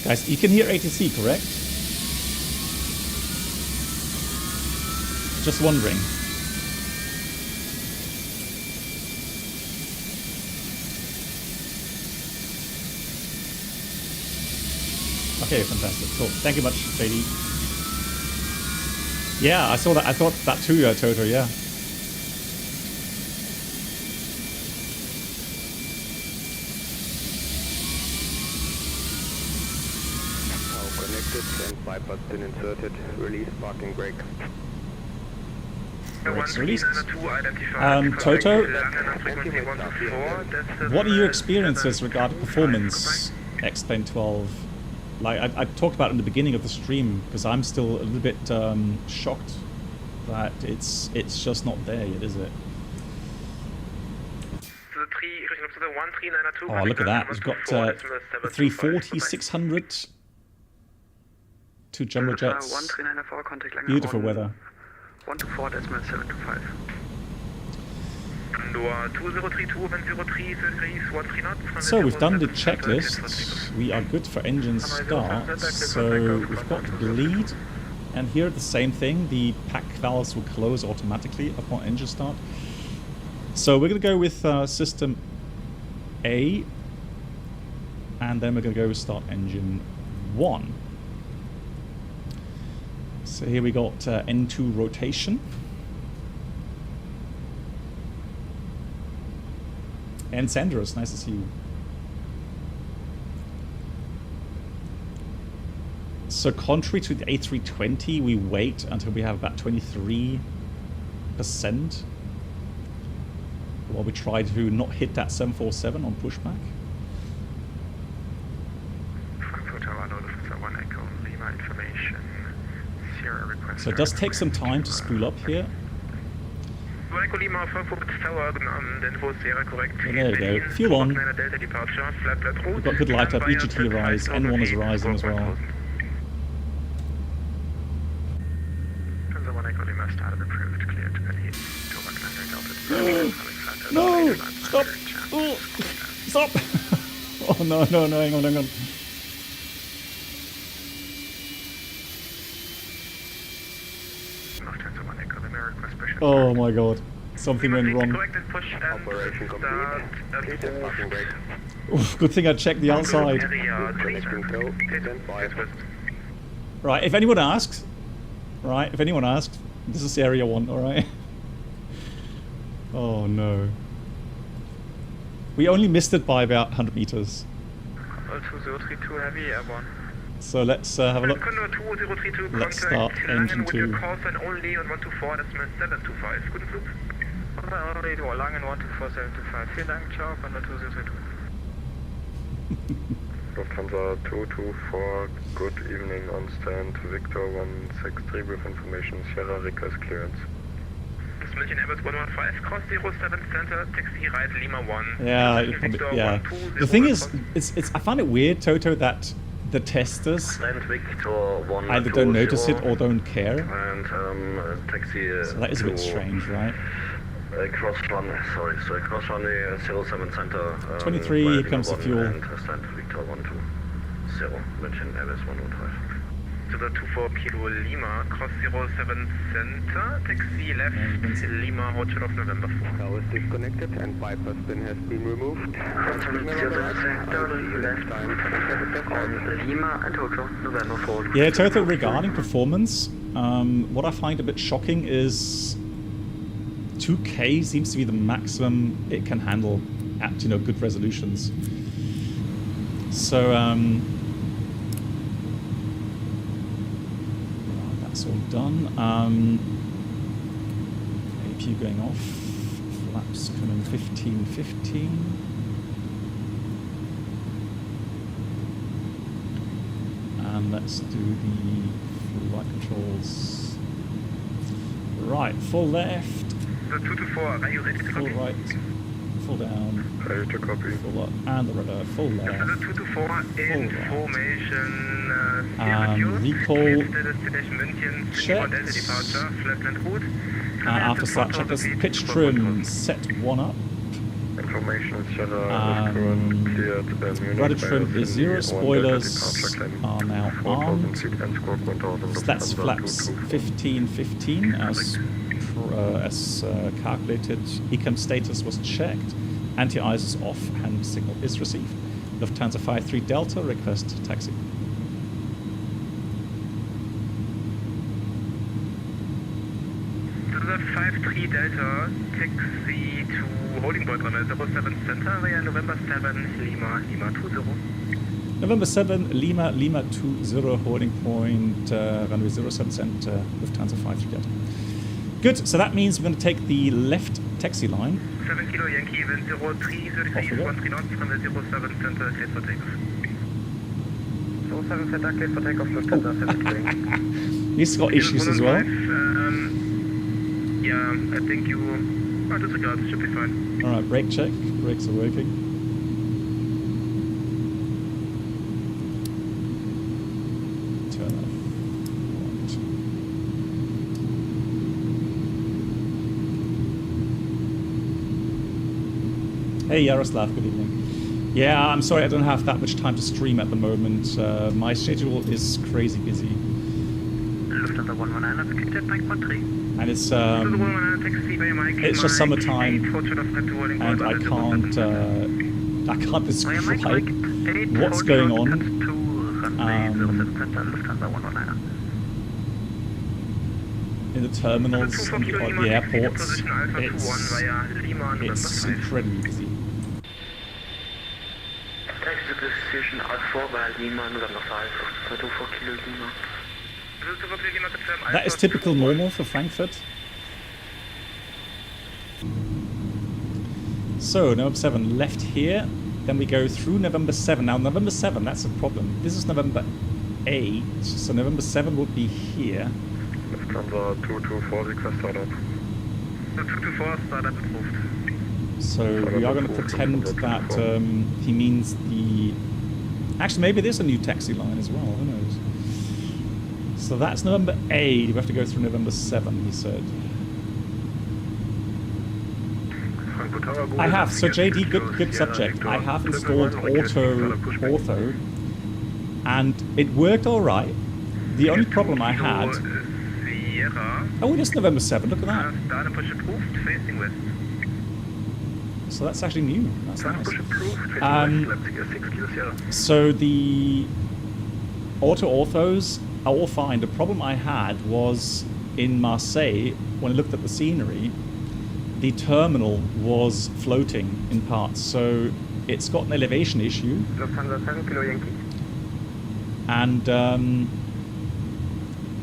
Guys, you can hear ATC, correct? Just wondering. Okay, fantastic. Cool. Thank you much, JD. Yeah, I saw that. I thought that too, Toto, yeah. And bypass pin inserted. Release parking brake. Brakes released. Toto, what are your experiences regarding performance, XP12? Like I talked about in the beginning of the stream, because I'm still a little bit shocked that it's just not there yet, is it? Oh, look at that. We've got 340, 600. 2 jumbo jets. Beautiful weather. 124, decimal 725. So we've done the checklist. We are good for engine start. So we've got bleed. And here the same thing. The pack valves will close automatically upon engine start. So we're going to go with system A. And then we're going to go with start engine 1. So here we got N2 rotation. And Sandros, nice to see you. So contrary to the A320, we wait until we have about 23%. While we try to not hit that 747 on pushback. Frankfurt Tower, notified 1 Echo, Lima information. So it does take some time to spool up here. There you go. Fuel on. We've got good light up. EGT rise. N1 is rising as well. No! Stop! Oh, stop! Oh no, no, no, hang on, hang on. Oh my god. Something went wrong. Operation complete. Please have parking brake. Oof, good thing I checked the outside. Connecting tow. Stand by. Right, if anyone asks, this is area 1, alright? Oh no. We only missed it by about 100 meters. Heavy airborne. So let's have a look. Let's start engine 2. Lufthansa 224, good evening, on stand Victor 163 with information, Sierra request clearance. Yeah, yeah. The thing is, I find it weird, Toto, that the testers either don't notice it or don't care. And taxi. So that is a bit strange, right? Cross run, sorry, so cross run the 07 center. 23, here comes the fuel. And stand Victor 120, München Airbus 105. To the 24 Kilo Lima, cross 07 center, taxi left, Lima, Hotel of November 4. Now is disconnected and bypass pin has been removed. Lima and Hotel November 4. Yeah, Toto, regarding performance, what I find a bit shocking is 2K seems to be the maximum it can handle at, you know, good resolutions. So, that's all done. APU going off. Flaps coming 1515. And let's do the flight controls. Right, full left. The 2 to 4, are you ready to Full copy? right, full down, Ready to copy. full up, and the rudder, full left. The 2 to 4, information, recall destination München, checked. Delta departure, flatland route. After that, check this pitch trim, set 1 up. Information Sierra is currently cleared. Rudder trim is 0, spoilers are now armed. So that's flaps 1515 as calculated. Ecam status was checked. Anti-ice is off and signal is received. Lufthansa 53 Delta, request taxi. To the 53 Delta, taxi to holding point runway 07 center via November 7 Lima, Lima 20. November 7 Lima, Lima 20, holding point runway 07 center, Lufthansa 53 Delta. Good, so that means we're going to take the left taxi line. 7 Kilo Yankee, wind 03, 33, 13 knots, runway 07 center, cleared for takeoff. 07 center, cleared for takeoff, Lufthansa 73. He's got issues as well. Yeah, I think you... Oh, disregard, should be fine. Alright, brake check. Brakes are working. Turn off. Right. Hey Yaroslav, good evening. Yeah, I'm sorry I don't have that much time to stream at the moment. My schedule is crazy busy. Lufthansa 119, jet 9.3. And it's just summertime, and I can't describe what's going on. In the terminals and the airports, it's incredibly busy. Taxi to destination R4 via Lima, November 5, 24 Kilo Lima. That is typical normal for Frankfurt. So, November 7 left here, then we go through November 7. Now, November 7, that's a problem. This is November 8, so November 7 would be here. Lufthansa 224 request startup. The 224 startup approved. So, we are going to pretend that he means the... Actually, maybe there's a new taxi line as well, who knows? So that's November 8, we have to go through November 7, he said. I have, so JD, good subject. I have installed Ortho, and it worked alright. The only problem I had... Oh, it is November 7, look at that. So that's actually new, that's nice. So the Orthos are all fine. The problem I had was in Marseille, when I looked at the scenery, the terminal was floating in parts, so it's got an elevation issue. Lufthansa 7 Kilo Yankee. And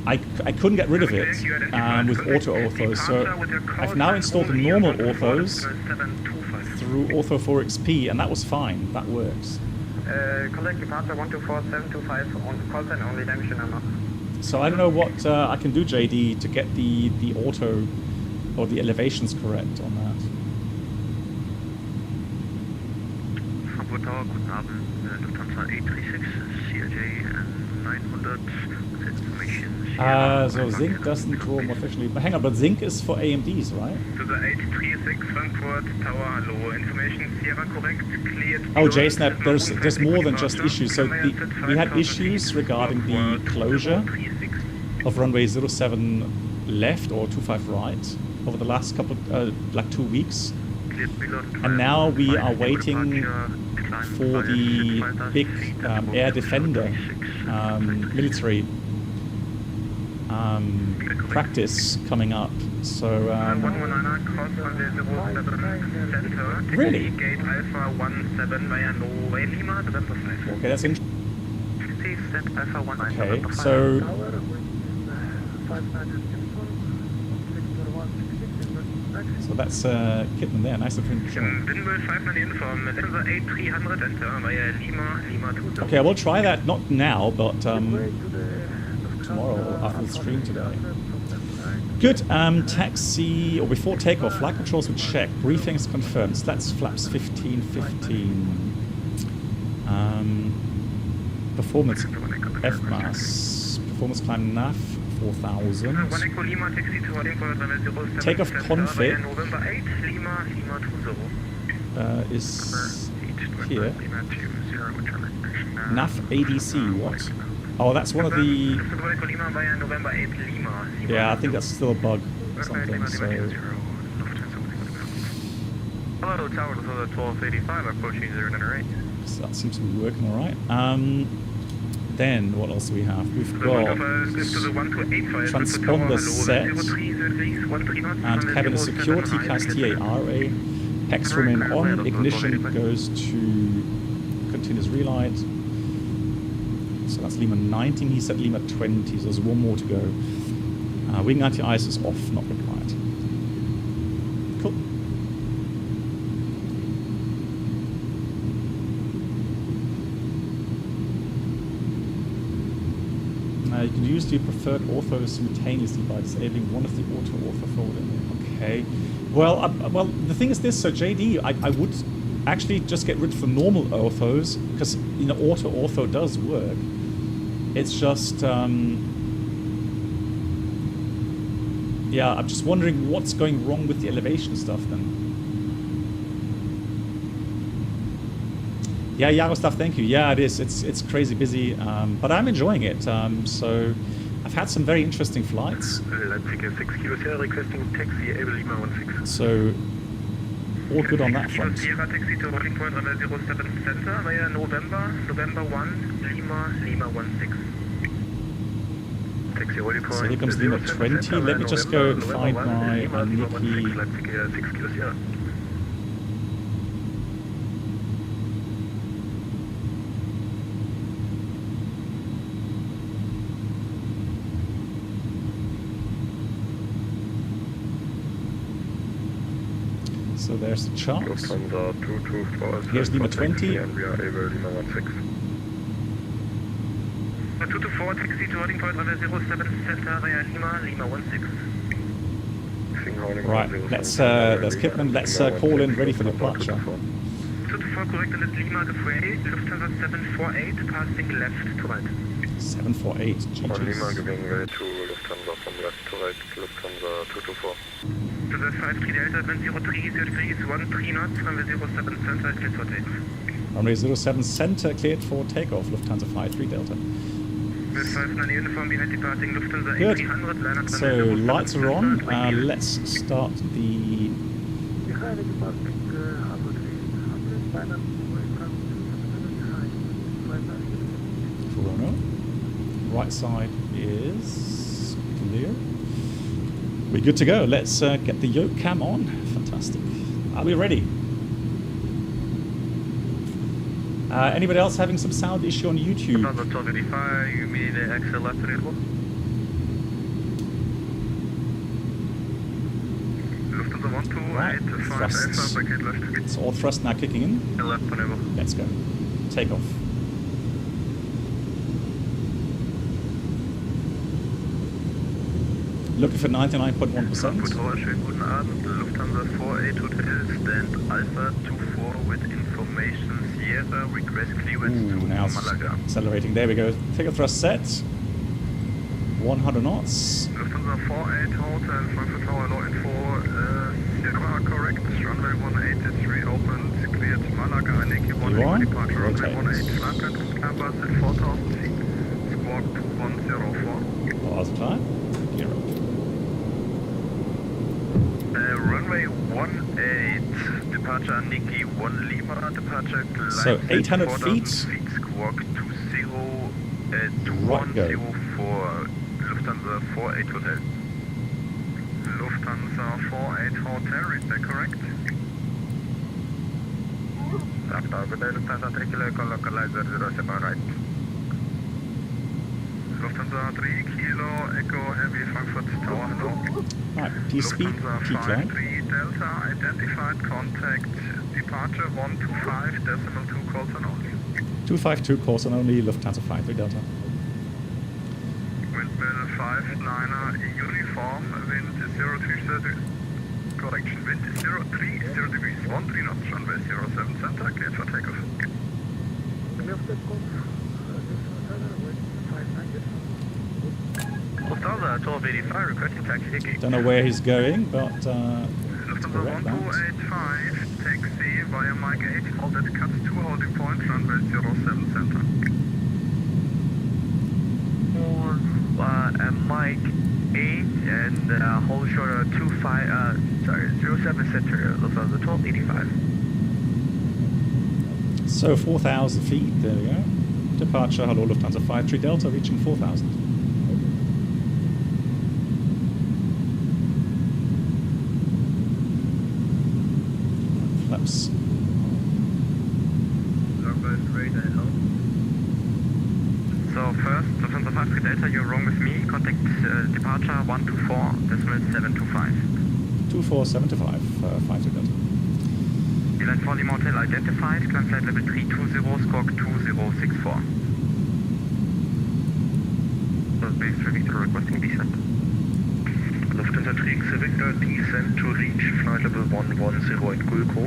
I couldn't get rid of it with auto orthos, so I've now installed the normal orthos through Ortho 4 XP, and that was fine, that works. Contact departure 124725 on call sign only, damage number. So I don't know what I can do, JD, to get the auto or the elevations correct on that. Frankfurt Tower, guten Abend, Lufthansa A36, CRJ 900, information. So Zinc doesn't roam officially, but hang on, but Zinc is for AMDs, right? To the 836 Frankfurt Tower, hello, information Sierra correct, cleared. Oh, JSNAP, there's more than just issues. So we had issues regarding the closure of runway 07 left or 25 right over the last couple, like 2 weeks. And now we are waiting for the big air defender military practice coming up. So really? Okay, that's interesting. Okay, so So that's Kitten there. Nice to print. Windmill 5 uniform, Lufthansa A300 enter via Lima 20. Okay, I will try that, not now, but tomorrow after the stream today. Good, taxi, or before takeoff, flight controls will check. Briefing is confirmed. So that's flaps 1515. Performance FMAS. Performance climb NAV 4000. Takeoff config is here. NAV ADC, what? Oh, that's one of the... Yeah, I think that's still a bug or something, so... Hello, tower, this is 1285, approaching 098. So that seems to be working alright. Then, what else do we have? We've got transponder set, and cabin is security, class TARA, PEX remain on, ignition goes to continuous relight. So that's Lima 19, he said Lima 20, so there's one more to go. Wing anti-ice is off, not required. Cool. You can use the preferred orthos simultaneously by disabling one of the auto-ortho forwarding. Okay. Well, well, the thing is this, so JD, I would actually just get rid of the normal orthos, because, you know, auto-ortho does work. It's just, yeah, I'm just wondering what's going wrong with the elevation stuff then. Yeah, Yaroslav, thank you. Yeah, it is. It's crazy busy, but I'm enjoying it. So I've had some very interesting flights. Requesting taxi able Lima 16. So all good on that front. Sierra taxi to holding point on the 07 center via November 1, Lima 16. Taxi holding point. So here comes Lima 20. Let me just go and find my Nikki. So there's the chart. Here's Lima 20. And we are able Lima 16. 224 taxi to holding point on the 07 center via Lima 16. Right, let's Kipman, let's call in ready for departure. 224 correct on the Lima Gefray, Lufthansa 748 passing left to right. 748, On Lima GG's. giving way to Lufthansa from left to right, Lufthansa 224. To the 53 Delta, wind 03, 33 is 13 knots from the 07 center, cleared for takeoff. Runway 07 center cleared for takeoff, Lufthansa 53 Delta. With 59 uniform behind departing Lufthansa Good. A300, line up So lights are on. Let's start the... Corona. Right side is clear. We're good to go. Let's get the yoke cam on. Fantastic. Are we ready? Anybody else having some sound issue on YouTube? Lufthansa 1285, you mean exit left to Lufthansa 128, 5 Thrusts. Alpha, left. It's all thrust now kicking in. Left maneuver. Let's go. Take off. Looking for 99.1%. Frankfurt Tower, schönen guten Abend. Lufthansa 48 Hotel, stand Alpha 24 with information Sierra, request clearance to Now it's Malaga. accelerating. There we go. Take a thrust set. 100 knots. Lufthansa 48 Hotel, Frankfurt Tower, low info, Sierra, correct. Runway 183 open, cleared Malaga, Niki 18 departure. Runway 18 flight at Airbus at 4,000 feet. Squawk 104. Last time. Clear up. Runway 18, departure Niki 1 Lima, departure glide So 800 feet. squawk 20 at Right, go. 104, Lufthansa 48 Hotel. Lufthansa 48 Hotel, is that correct? After good day, Lufthansa 3 kilo, localizer 07 right. Lufthansa 3 Kilo Echo Heavy Frankfurt Tower, hello. Right, please speed, Lufthansa decline. 53 Delta, identified contact, departure 125, decimal 2 calls and only. 252 course and only, Lufthansa 53 Delta. Windmill 59er, uniform, wind 0330. Correction, wind 030 degrees, 13 knots, runway 07 center, cleared for takeoff. Lufthansa 1285, requesting taxi Hickey. Don't know where he's going, but Lufthansa correct that. 1285, taxi via Mike 8, all that cuts 2 holding points, runway 07 center. Mike 8 and hold short 07 center, Lufthansa 1285. So 4,000 feet, there we go. Departure, hello Lufthansa 53 Delta, reaching 4,000. Flaps. So first, Lufthansa 53 Delta, you're wrong with me. Contact departure 124, decimal 725. 24725, 53 Delta. Airline for the motel identified, climb flight level 320, squawk 2064. Base 3 Victor requesting descent. Lufthansa 3 Victor, descent to reach flight level 110 at Gulko.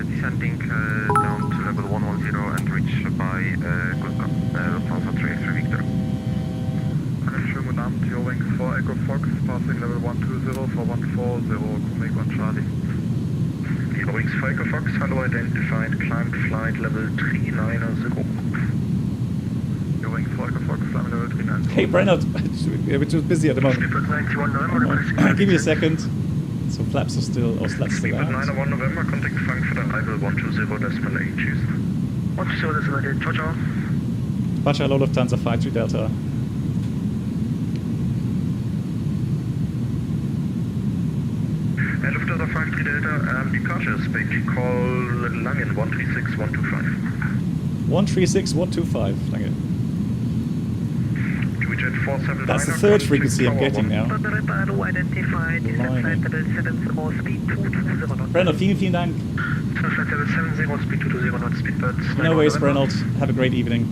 Descending down to level 110 and reach by Gulko. Lufthansa 3 Victor. Einen schönen guten Abend, your wings 4 Echo Fox, passing level 120 for 140, make 1 Charlie. Your wings 4 Echo Fox, hello identified, climbed flight level 390. Your wings 4 Echo Fox, climbing level 390. Hey, Brennert, we're too busy at the moment. Give me a second. So flaps are still, or slats still out. 91 November, contact Frankfurt arrival 120 decimal 8, choose. 120 decimal 8, ciao ciao. Departure, hello Lufthansa 53 Delta. Lufthansa 53 Delta, departure speak, call Langen 136125. 136125, danke. Jet 479. That's the third frequency I'm getting now. Brennert, vielen Dank. No worries, Brennert. Have a great evening.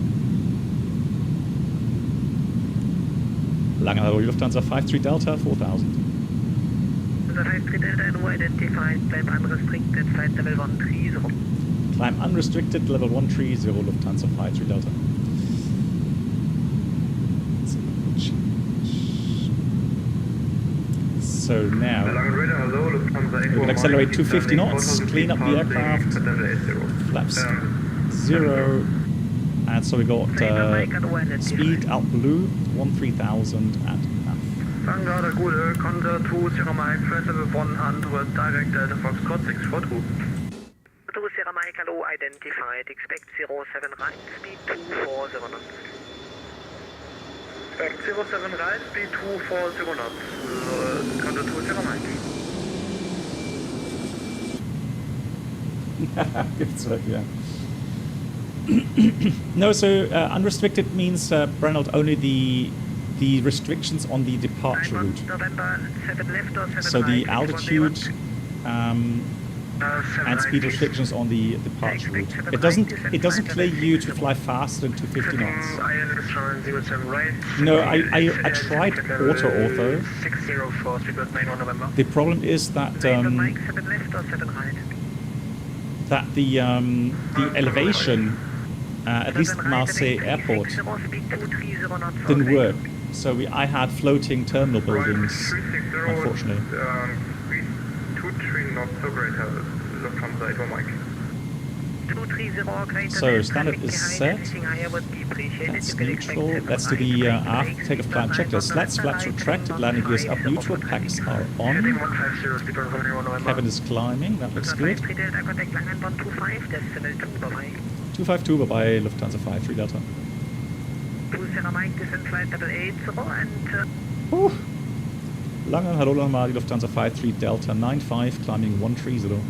Lange Hallo, Lufthansa 53 Delta, 4000. Lufthansa 53 Delta, no identified, climb unrestricted, flight level 130. Climb unrestricted, level 130, Lufthansa 53 Delta. So now we will accelerate 250 knots, clean up the aircraft, flaps 0, and so we got speed out blue 13,000 and half. Vanguard, good, Conda 2, Sierra Mike, flight level 100, direct Delta Foxtrot 642. 2 Sierra Mike, hello, identified, expect 07 right, speed 240 knots. Expect 07 right, speed 240 knots. Conda 2, Sierra Mike. Gibt's weg, yeah. No, so unrestricted means, Brennert, only the restrictions on the departure route. So the altitude and speed restrictions on the departure route. It doesn't clear you to fly faster than 250 knots. No, I tried auto. The problem is that the elevation, at least at Marseille airport, didn't work. So I had floating terminal buildings, unfortunately. So standard is set. That's neutral. Let's do the after takeoff climb checklist. Slats, flaps retracted, landing gears up neutral, packs are on. Cabin is climbing, that looks good. 252 bye Lufthansa 53 Delta. Lange, hallo nochmal, die Lufthansa 53 Delta 95, climbing 130.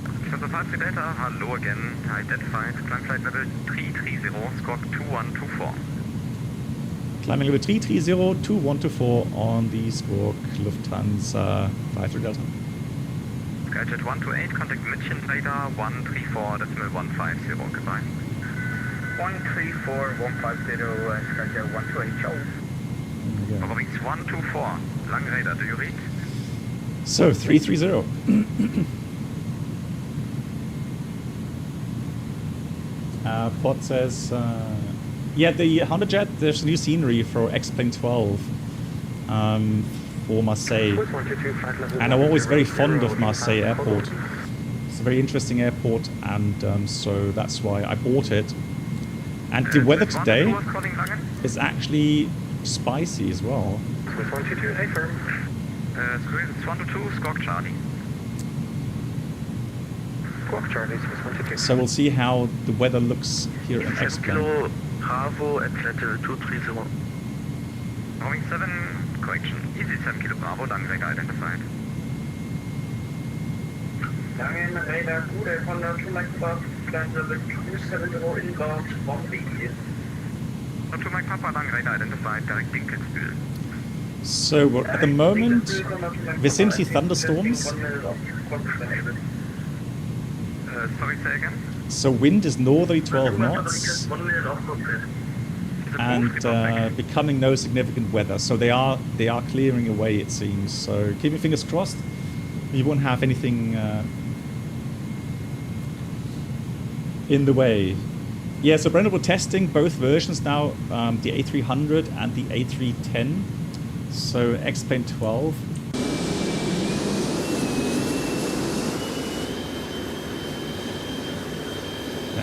Lufthansa Facilitator, hello again, identified, climb flight level 330, squawk 2124. Climbing level 330, 2124 on the Squawk Lufthansa 53 Delta. Skyjet 128, contact München radar 134.150, goodbye. 134.150, Skyjet 128, ciao. Wings 124, Lang radar, do you read? So, 330. Pod says, yeah, the Honda Jet, there's new scenery for XP12 for Marseille. And I'm always very fond of Marseille Airport. It's a very interesting airport, and so that's why I bought it. And the weather today is actually spicy as well. Swiss 122, hey firm. Swiss 122, Squawk Charlie. Squawk Charlie, Swiss 122. So we'll see how the weather looks here in XP. Bravo at letter 230. Roaming 7, correction, easy 7 Kilo Bravo, Lang radar identified. Langen radar, good, Honda to Mike climb level 270 inbound, 1B. To Mike Papa, Lang radar identified, direct Dinkelsbühl. So we're at the moment, vicinity thunderstorms. Sorry, say again? So wind is northerly 12 knots. And becoming no significant weather. So they are clearing away, it seems. So keep your fingers crossed. You won't have anything in the way. Yeah, so Brendan, we're testing both versions now, the A300 and the A310. So XP12.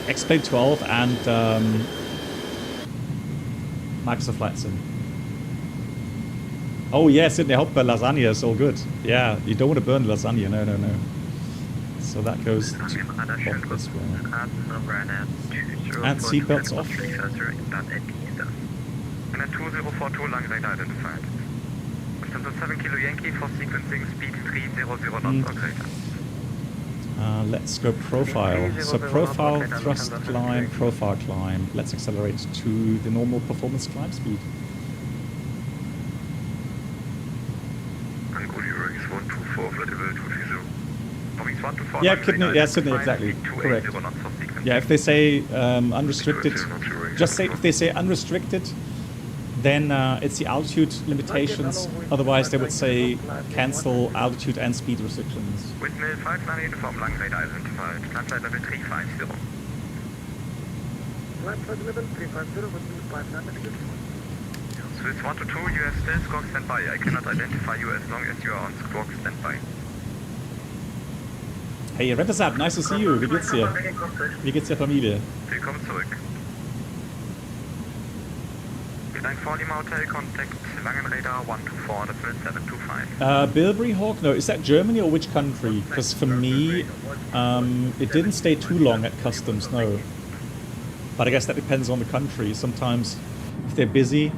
XP12 and Microsoft Flight Sim. Oh yeah, Sydney, I hope lasagna is all good. Yeah, you don't want to burn the lasagna, no. So that goes to off as well. And seatbelts off. And a 2042 Lang radar identified. Lufthansa 7 Kilo Yankee for sequencing speed 300 knots or greater. Let's go profile. So profile, thrust climb, profile climb. Let's accelerate to the normal performance climb speed. Yeah, Sydney, exactly. Correct. Yeah, if they say unrestricted, just say if they say unrestricted, then it's the altitude limitations. Otherwise, they would say cancel altitude and speed restrictions. Windmill 59 uniform, Lang radar identified. Climb flight level 350. Climb flight level 350, windmill 59. Swiss 122, you have still squawk standby. I cannot identify you as long as you are on squawk standby. Hey, Rettersab, nice to see you. Wie geht's dir? Wie geht's der Familie? Willkommen zurück. Line 4 Lima Hotel, contact Langen radar 124, that's 725. Bilberry Hawk? No, is that Germany or which country? Because for me, it didn't stay too long at customs, no. But I guess that depends on the country. Sometimes, if they're busy.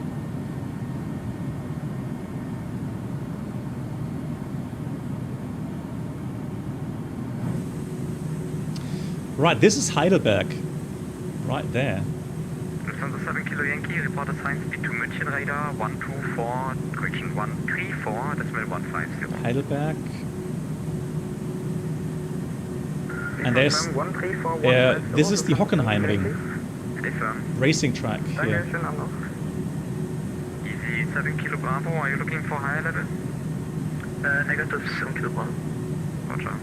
Right, this is Heidelberg. Right there. Lufthansa 7 Kilo Yankee, report assigned speed to München radar 124, correction 134, decimal 150. Heidelberg. And there's, this is the Hockenheimring racing track here. Easy 7 Kilo Bravo, are you looking for higher level? Negative 7 Kilo Bravo. Roger.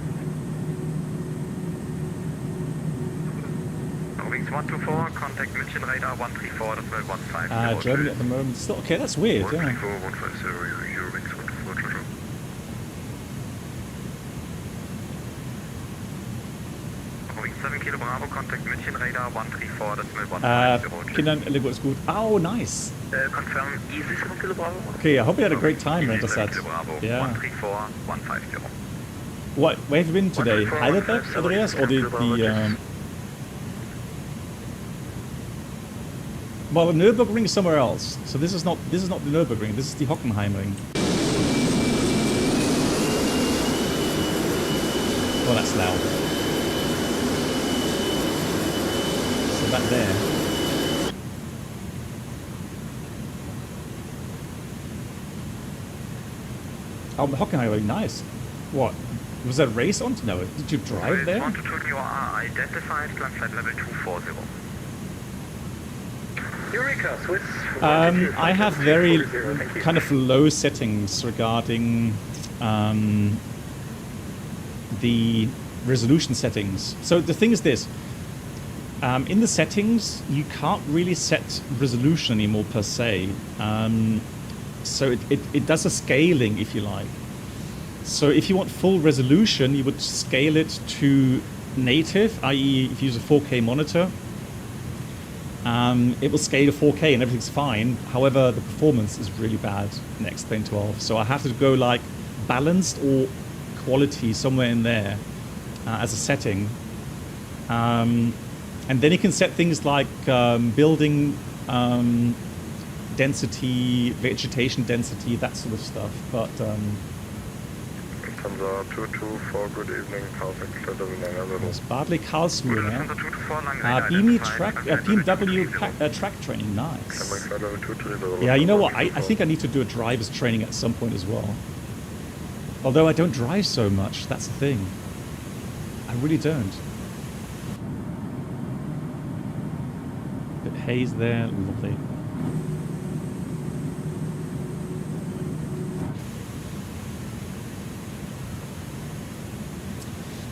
Wings 124, contact München radar 134, that's 150. Germany at the moment. Still, okay, that's weird, yeah. 134, 150, your wings 124, Wings 7 Kilo Bravo, contact München radar 134, that's 150. Kindern, Lego is good. Oh, nice. Confirm easy 7 Kilo Bravo. Okay, I hope you had a great time, Rentersat. Yeah. 134, 150. What, where have you been today? Heidelberg, Andreas, or the well, the Nürburgring is somewhere else. So this is not the Nürburgring. This is the Hockenheimring. Well, that's loud. there. Oh, Hockenheim, nice. What? Was that a race on? No, did you drive there? 122, you are identified, climb flight level 240. Eureka, Swiss. I have very kind of low settings regarding the resolution settings. So the thing is this. In the settings, you can't really set resolution anymore per se. So it does a scaling, if you like. So if you want full resolution, you would scale it to native, i.e. if you use a 4K monitor, it will scale to 4K and everything's fine. However, the performance is really bad in XP12. So I have to go like balanced or quality somewhere in there as a setting. And then you can set things like building density, vegetation density, that sort of stuff. But Lufthansa 224, good evening, it's Bartley Karlsruhe, BMW track training, nice. Yeah, you know what, I think I need to do a driver's training at some point as well. Although I don't drive so much, that's the thing. I really don't. Bit haze there, lovely.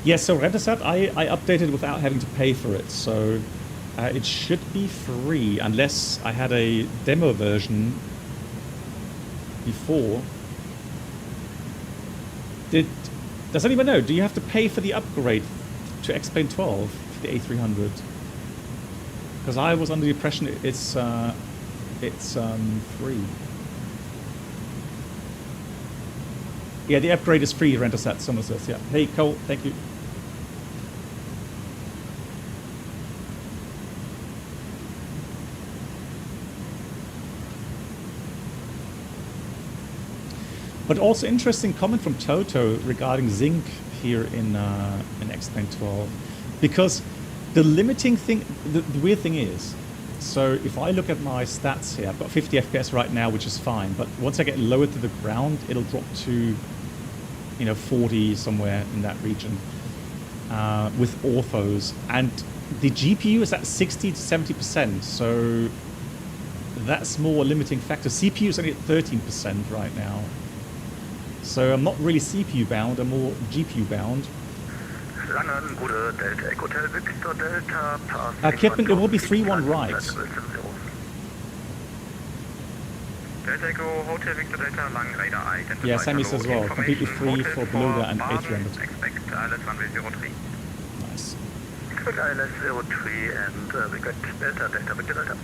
Yes, so Reddesat, I updated without having to pay for it, so it should be free, unless I had a demo version before. Does anyone know, do you have to pay for the upgrade to XP12 for the A300? Because I was under the impression it's free. Yeah, the upgrade is free, Reddesat, someone says, yeah. Hey, Cole, thank you. But also interesting comment from Toto regarding zinc here in XP12, because the limiting thing, the weird thing is, so if I look at my stats here, I've got 50 FPS right now, which is fine, but once I get lower to the ground, it'll drop to, 40 somewhere in that region with orthos, and the GPU is at 60 to 70%, so that's more a limiting factor. CPU is only at 13% right now. So I'm not really CPU bound, I'm more GPU bound. Kipman, it will be 3-1 right. Yeah, Sammy says as well, completely free for Beluga and A300. Nice. Good ILS 03 and we got Delta, Victor Delta.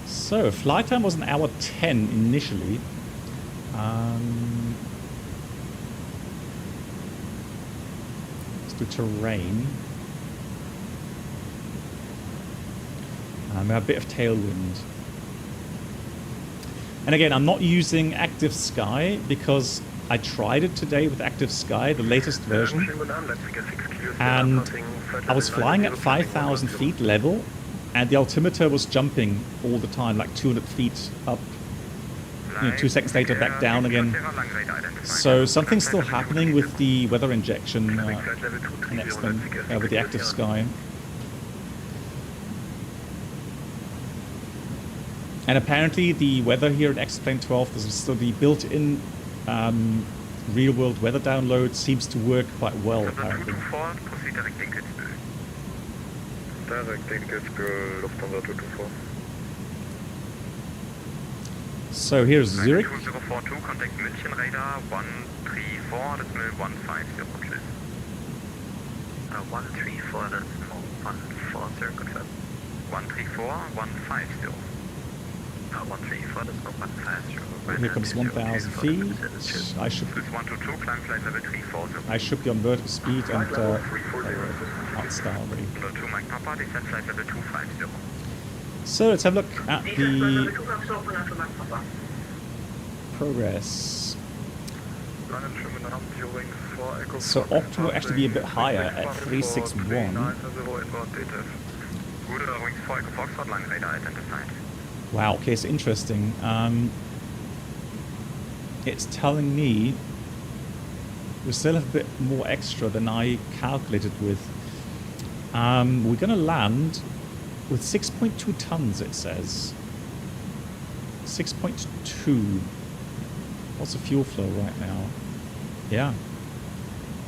So, flight time was an hour 10 initially. Let's do terrain. We have a bit of tailwind. And again, I'm not using Active Sky because I tried it today with Active Sky, the latest version. And I was flying at 5,000 feet level. And the altimeter was jumping all the time, like 200 feet up, 2 seconds later back down again. So something's still happening with the weather injection next thing, with the Active Sky. And apparently the weather here at XP12, there's still the built-in real-world weather download seems to work quite well, apparently. Direct Kitzbühel, Lufthansa 224. So here's Zurich. 2042, contact München radar 134, that's 150, please. 134, that's 140, confirm. 134, 150. 134, that's 150. Here comes 1,000 feet. I should be on vertical speed and out style already. So let's have a look at the progress. So Opt will actually be a bit higher at 361. Wow, okay, it's interesting. It's telling me we still have a bit more extra than I calculated with. We're going to land with 6.2 tons, it says. 6.2. What's the fuel flow right now? Yeah.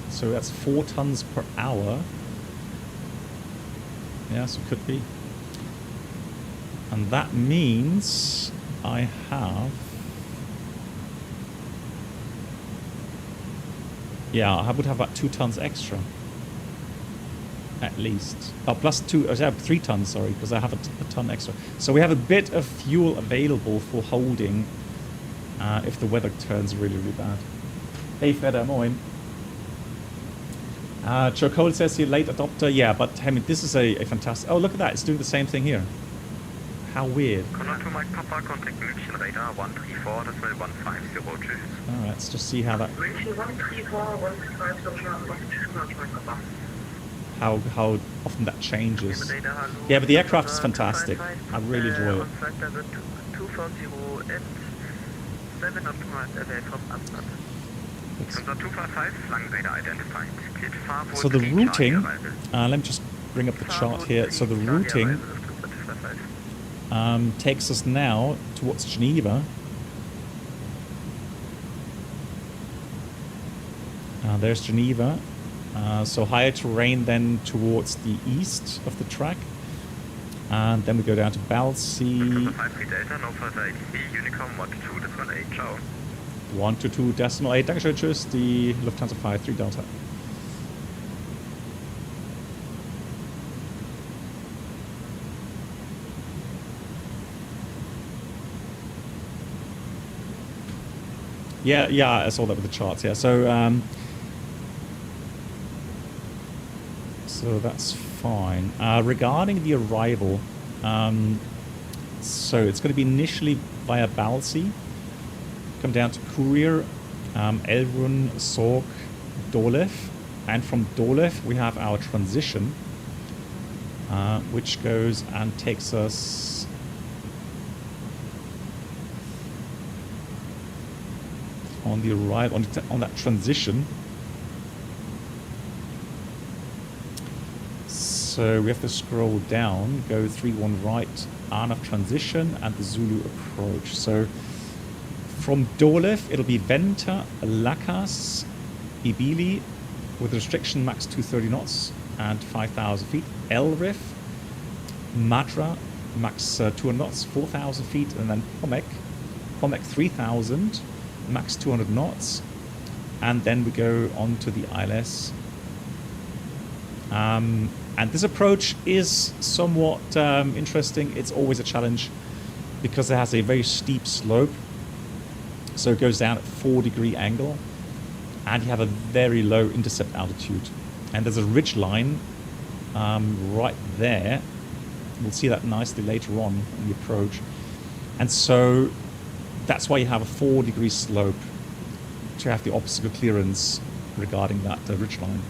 So that's 4 tons per hour. Yeah, so it could be. And that means I have... Yeah, I would have about 2 tons extra. At least. Oh, plus 2, I have 3 tons, sorry, because I have a ton extra. So we have a bit of fuel available for holding if the weather turns really, really bad. Hey, Feder, moin. Joe Cole says here, late adopter. Yeah, but I mean, this is a fantastic... Oh, look at that. It's doing the same thing here. How weird. Alright, let's just see how that... How often that changes. Yeah, but the aircraft is fantastic. I really enjoy it. So the routing, let me just bring up the chart here. So the routing takes us now towards Geneva. There's Geneva. So higher terrain then towards the east of the track. And then we go down to Balsea. 122.8. Dankeschön, tschüss. Die Lufthansa 53 Delta. Yeah, I saw that with the charts. Yeah, so that's fine. Regarding the arrival, so it's going to be initially via Balsea, come down to Courier, Elrun, Sorg, Dolev, and from Dolev we have our transition, which goes and takes us on the arrival on that transition. So we have to scroll down, go 31 right, Arnav transition, and the Zulu approach. So from Dolev, it'll be Venta, Lakas, Ibili, with restriction max 230 knots and 5,000 feet. Elrif, Matra, max 200 knots, 4,000 feet, and then Pomek 3,000, max 200 knots, and then we go on to the ILS. And this approach is somewhat interesting. It's always a challenge because it has a very steep slope. So it goes down at 4-degree angle, and you have a very low intercept altitude. And there's a ridge line right there. We'll see that nicely later on in the approach. And so that's why you have a 4-degree slope to have the obstacle clearance regarding that ridge line.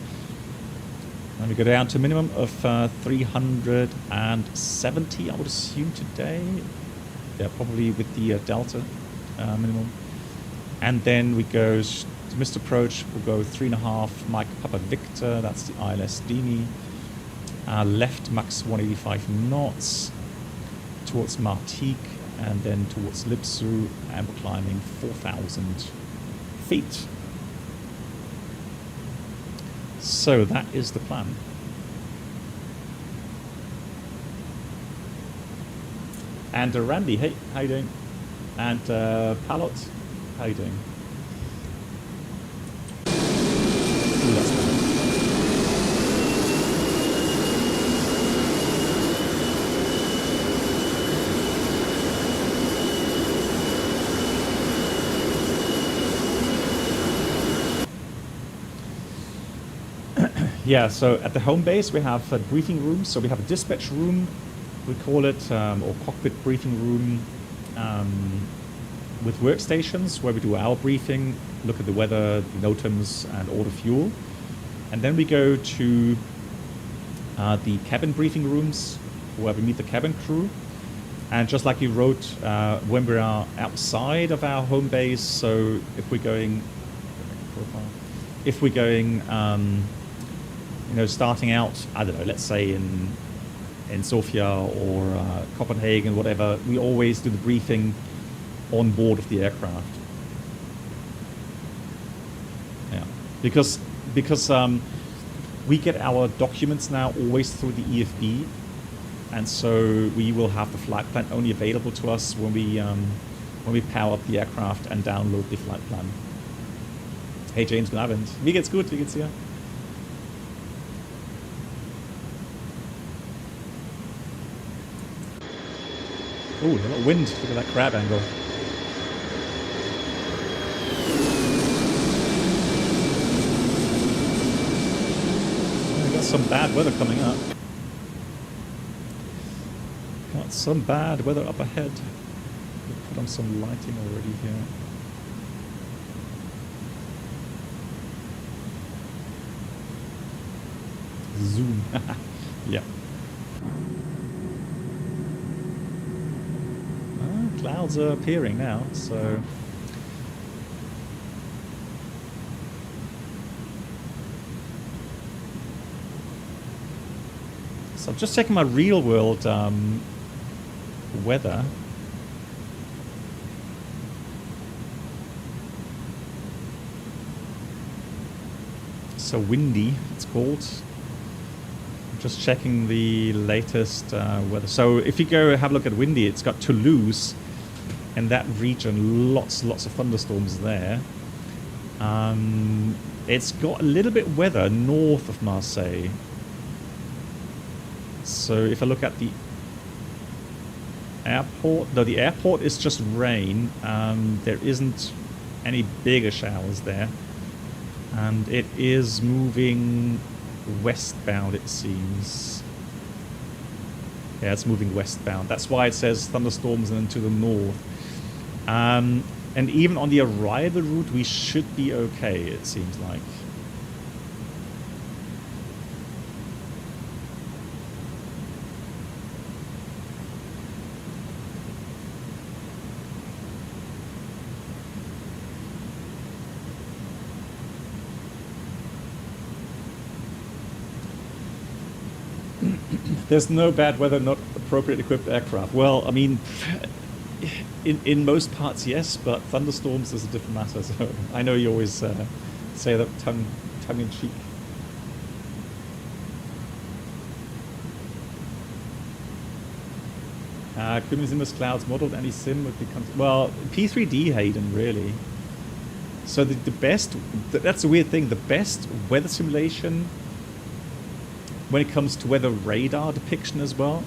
And we go down to a minimum of 370, I would assume, today. Yeah, probably with the Delta minimum. And then we go to missed approach. We'll go 3.5 Mike Papa Victor. That's the ILS Dini. Left max 185 knots towards Martigues, and then towards Lipsu, and we're climbing 4,000 feet. So that is the plan. And Randy, hey, how you doing? And Palot, how you doing? Ooh, that's good. Yeah, so at the home base we have briefing rooms. So we have a dispatch room we call it, or cockpit briefing room, with workstations where we do our briefing, look at the weather, the NOTAMs, and order fuel. And then we go to the cabin briefing rooms where we meet the cabin crew. And just like you wrote, when we are outside of our home base, so if we're going, you know, starting out, I don't know, let's say in Sofia or Copenhagen, whatever, we always do the briefing on board of the aircraft. Yeah, because we get our documents now always through the EFB, and so we will have the flight plan only available to us when we power up the aircraft and download the flight plan. Hey James, guten Abend. Wie geht's gut? Wie geht's dir? Ooh, a lot of wind. Look at that crab angle. We got some bad weather coming up. Got some bad weather up ahead. We'll put on some lighting already here. Zoom. Yeah. Clouds are appearing now, so I'm just checking my real world weather. So windy, it's called. Just checking the latest weather. So if you go have a look at windy, it's got Toulouse and that region, lots of thunderstorms there. It's got a little bit weather north of Marseille. So if I look at the airport, no, the airport is just rain. There isn't any bigger showers there. And it is moving westbound, it seems. Yeah, it's moving westbound. That's why it says thunderstorms and then to the north. And even on the arrival route, we should be okay, it seems like. There's no bad weather, not appropriate equipped aircraft. Well, I mean, in most parts, yes, but thunderstorms is a different matter. So I know you always say that tongue in cheek. Cumulonimbus clouds modeled any sim would become, well, P3D, Hayden, really. So the best, that's a weird thing, the best weather simulation when it comes to weather radar depiction as well,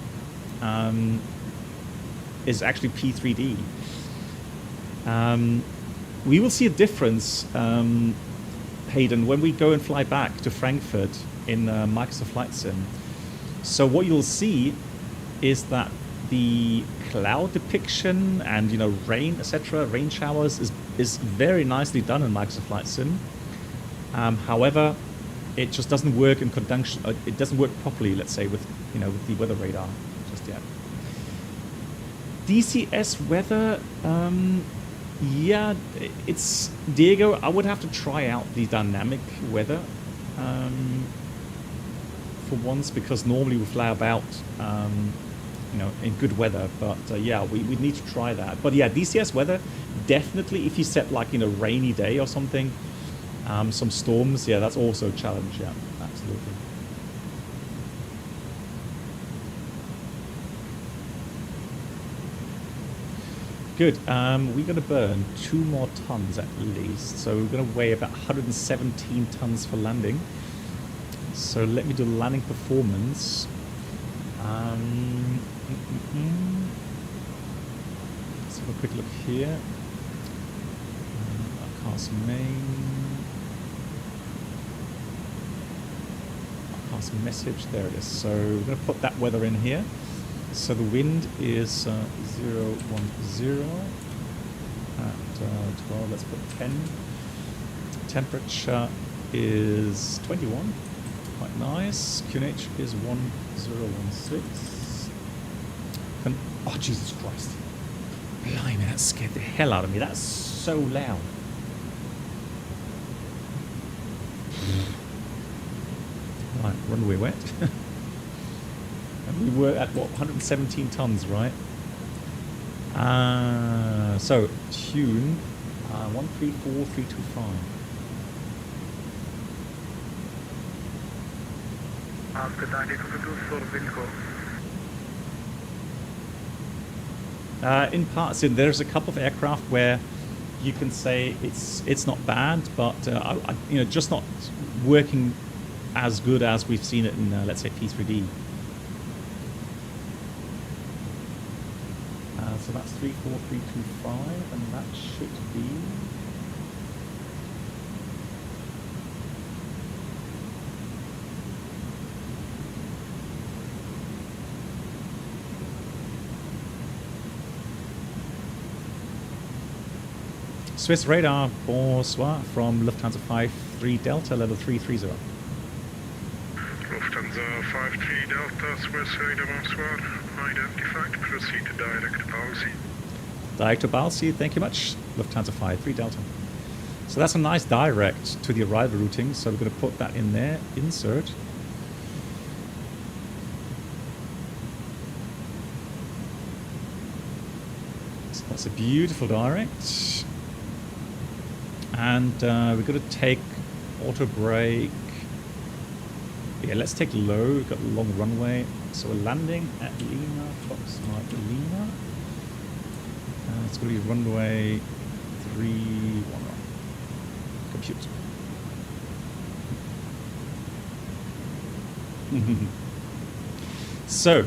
is actually P3D. We will see a difference, Hayden, when we go and fly back to Frankfurt in Microsoft Flight Sim. So what you'll see is that the cloud depiction and, you know, rain, etc., rain showers is very nicely done in Microsoft Flight Sim. However, it just doesn't work in conjunction. It doesn't work properly, let's say, with, you know, with the weather radar just yet. DCS weather, yeah, it's Diego. I would have to try out the dynamic weather for once, because normally we fly about, you know, in good weather. But yeah, we need to try that. But yeah, DCS weather definitely. If you set like, you know, rainy day or something. Some storms, yeah, that's also a challenge, yeah, absolutely. Good, we're going to burn 2 more tons at least, so we're going to weigh about 117 tons for landing. So let me do landing performance. Let's have a quick look here. Cast main. Cast message. There it is. So we're going to put that weather in here. So the wind is 010 at 12, let's put 10. Temperature is 21, quite nice. QNH is 1016. And, oh, Jesus Christ. Blimey, that scared the hell out of me. That's so loud. Right, runway wet. And we were at, what, 117 tons, right? So, tune 134325. In parts, there's a couple of aircraft where you can say it's not bad, but you know, just not working as good as we've seen it in, let's say, P3D. So that's 34325, and that should be. Swiss radar, bonsoir, from Lufthansa 53 Delta, level 330. Lufthansa 53 Delta, Swiss radar, bonsoir. Identified, proceed to direct to Balsi. Direct to Balsi, thank you much. Lufthansa 53 Delta. So that's a nice direct to the arrival routing, so we're going to put that in there, insert. So that's a beautiful direct. And we're going to take auto brake. Yeah, let's take low. We've got a long runway. So we're landing at Lima, Foxtrot Lima. It's going to be runway 31. Compute. So,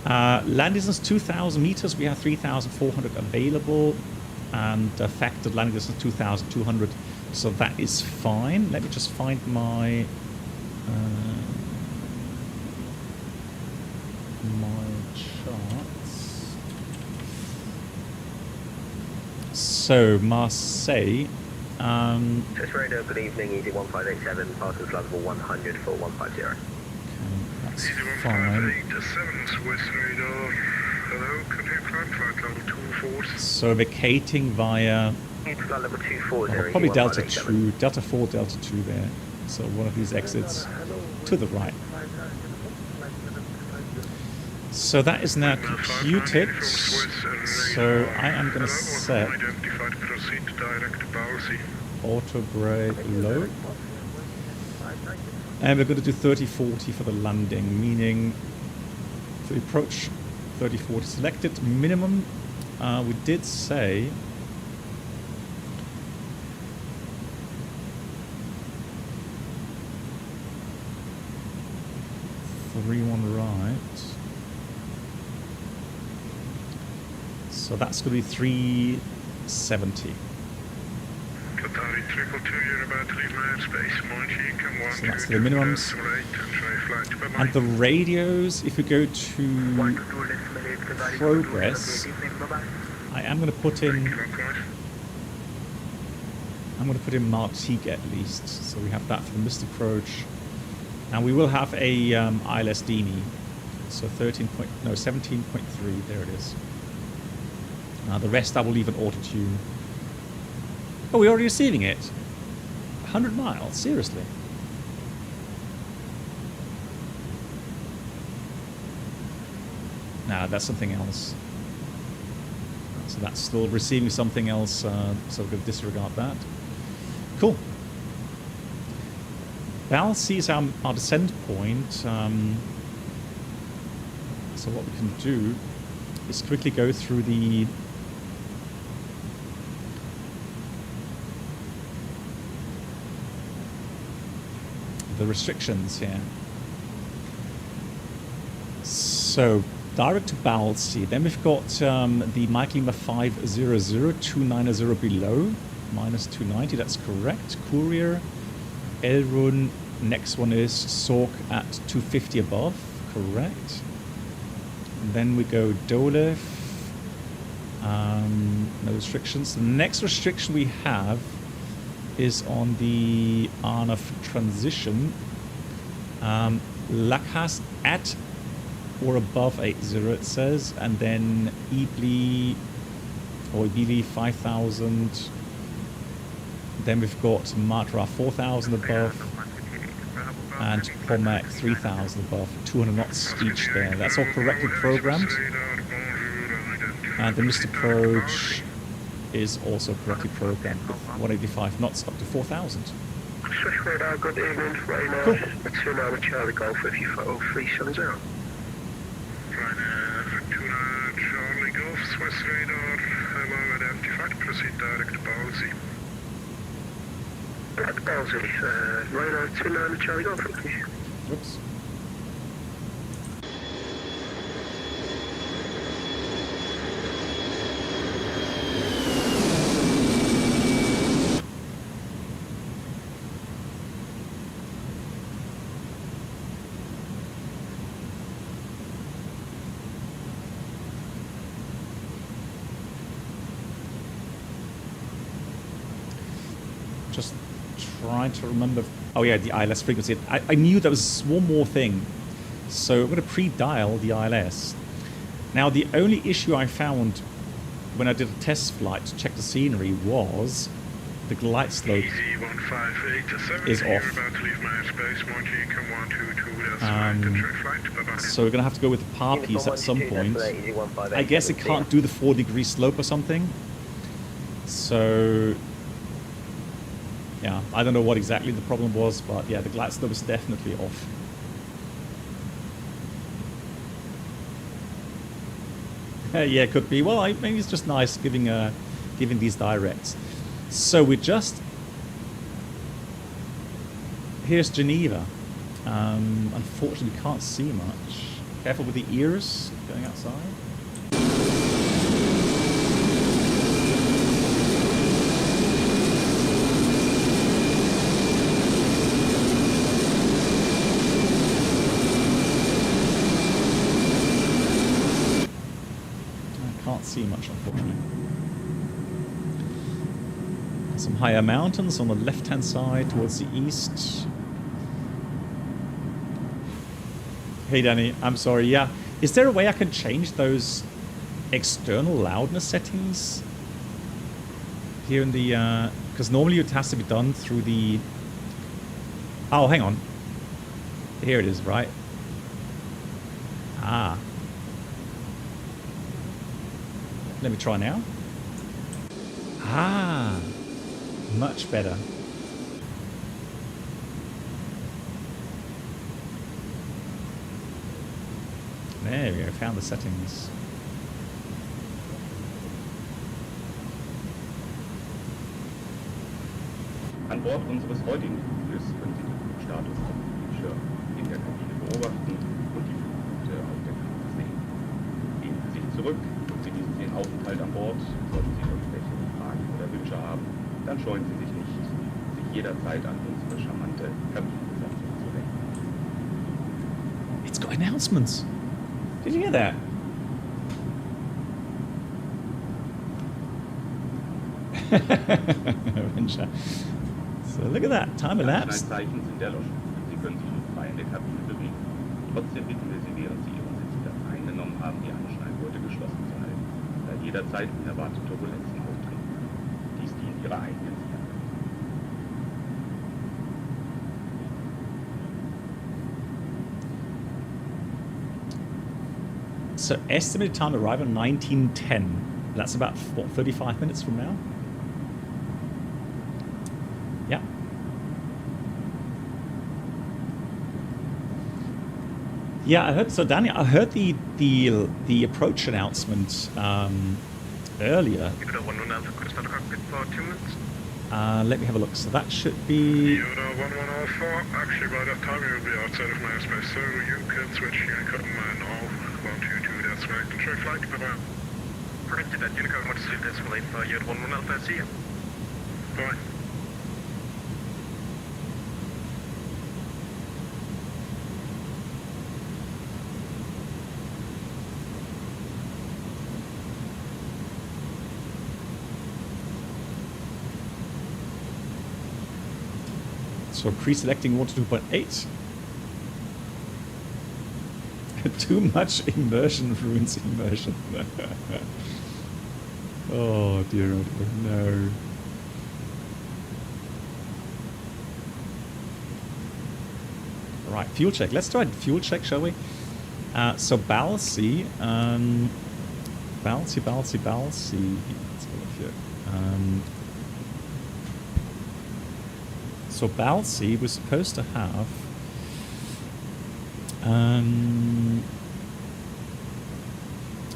land distance 2,000 meters. We have 3,400 available. And factored landing distance 2,200, so that is fine. Let me just find my charts. So Marseille. Swiss radar, good evening. Easy 1587, passes level 100 for 150. Okay, that's Easy fine. 1587, Swiss radar. Hello, can you climb flight level 240? So vacating via Flight level 240. probably Delta 2, Delta 4, Delta 2 there. So one of these exits to the right. So that is now computed. So I am going to set auto brake low. And we're going to do 30-40 for the landing, meaning for the approach 30-40 selected. Minimum, we did say 31 right. So that's going to be 370. Qatari 222, you're about to leave my airspace. Mind you, you can So that's the minimums. And the radios, if we go to progress, I am going to put in. I'm going to put in Martigues at least, so we have that for the missed approach, and we will have a ILS DME, so 17.3. There it is. The rest I will leave an auto tune. Oh, we're already receiving it. 100 miles, seriously. Nah, that's something else. So that's still receiving something else, so we're going to disregard that. Cool. Balsi is our descent point. So what we can do is quickly go through the restrictions here. So direct to Balsi. Then we've got the Mike Lima 500, 290 below, minus 290, that's correct. Courier, Elrun, next one is Sork at 250 above, correct. And then we go Dolev. No restrictions. The next restriction we have is on the RNF transition. Lakas at or above 80 it says, and then Ibli or Ibili 5000. Then we've got Matra 4000 above and Pomac 3000 above, 200 knots each there. That's all correctly programmed. And the missed approach is also correctly programmed with 185 knots up to 4000. Swiss radar, good evening. Ryanair, Cool. 29 Charlie Golf with you for 03 Suns out. Ryanair, 29 Charlie Golf, Swiss radar, hello, identified, proceed direct to Ballsy. Direct Ballsy, Ryanair, 29 Charlie Golf with you. Whoops. Just trying to remember. Oh yeah, the ILS frequency. I knew there was one more thing. So I'm going to pre-dial the ILS. Now the only issue I found when I did a test flight to check the scenery was the glide slope is off. So we're going to have to go with the PAR piece at some point. I guess it can't do the 4-degree slope or something. So yeah, I don't know what exactly the problem was, but yeah, the glide slope is definitely off. Yeah, it could be. Well, maybe it's just nice giving these directs. So we just... Here's Geneva. Unfortunately, we can't see much. Careful with the ears going outside. See much, unfortunately. Some higher mountains on the left-hand side towards the east. Hey Danny, I'm sorry. Yeah, is there a way I can change those external loudness settings here in the? Because normally it has to be done through the. Oh, hang on. Here it is, right? Ah. Let me try now. Ah, much better. There we go, found the settings. An Bord unseres heutigen Fluges können Sie den Status auf dem Bildschirm in der Kabine beobachten und die Flugroute auf der Karte sehen. Lehnen Sie sich zurück. Genießen Sie den Aufenthalt an Bord. Sollten Sie irgendwelche Fragen oder Wünsche haben, dann scheuen Sie sich nicht, sich jederzeit an unsere charmante Kabinenbesatzung zu wenden. It's got announcements. Did you hear that? So look at that, time elapsed. Zeichen sind erloschen. Sie können sich nun frei in der Kabine bewegen. Trotzdem bitten wir Sie, während Sie Ihren Sitzplatz eingenommen haben, die Anschnallgurte geschlossen zu halten, da jederzeit unerwartete Turbulenzen auftreten. Dies dient Ihrer eigenen Sicherheit. So estimated time to arrive at 1910. That's about, what, 35 minutes from now? Yeah. Yeah, I heard. So, Danny, I heard the approach announcement earlier. Let me have a look. So that should be. Yoda 1104. Actually, by that time you will be outside of my airspace, so you can switch Unicode now. 122, that's right. Control flight. Bye bye. Corrected that Unicode. What's the display for Yoda 1104? See you. Bye. So pre-selecting 1 to 2.8. Too much immersion ruins immersion. Oh dear, oh dear, no. Right, fuel check. Let's try fuel check, shall we? So Balsi, Balsi. Let's go look here. So Balsi was supposed to have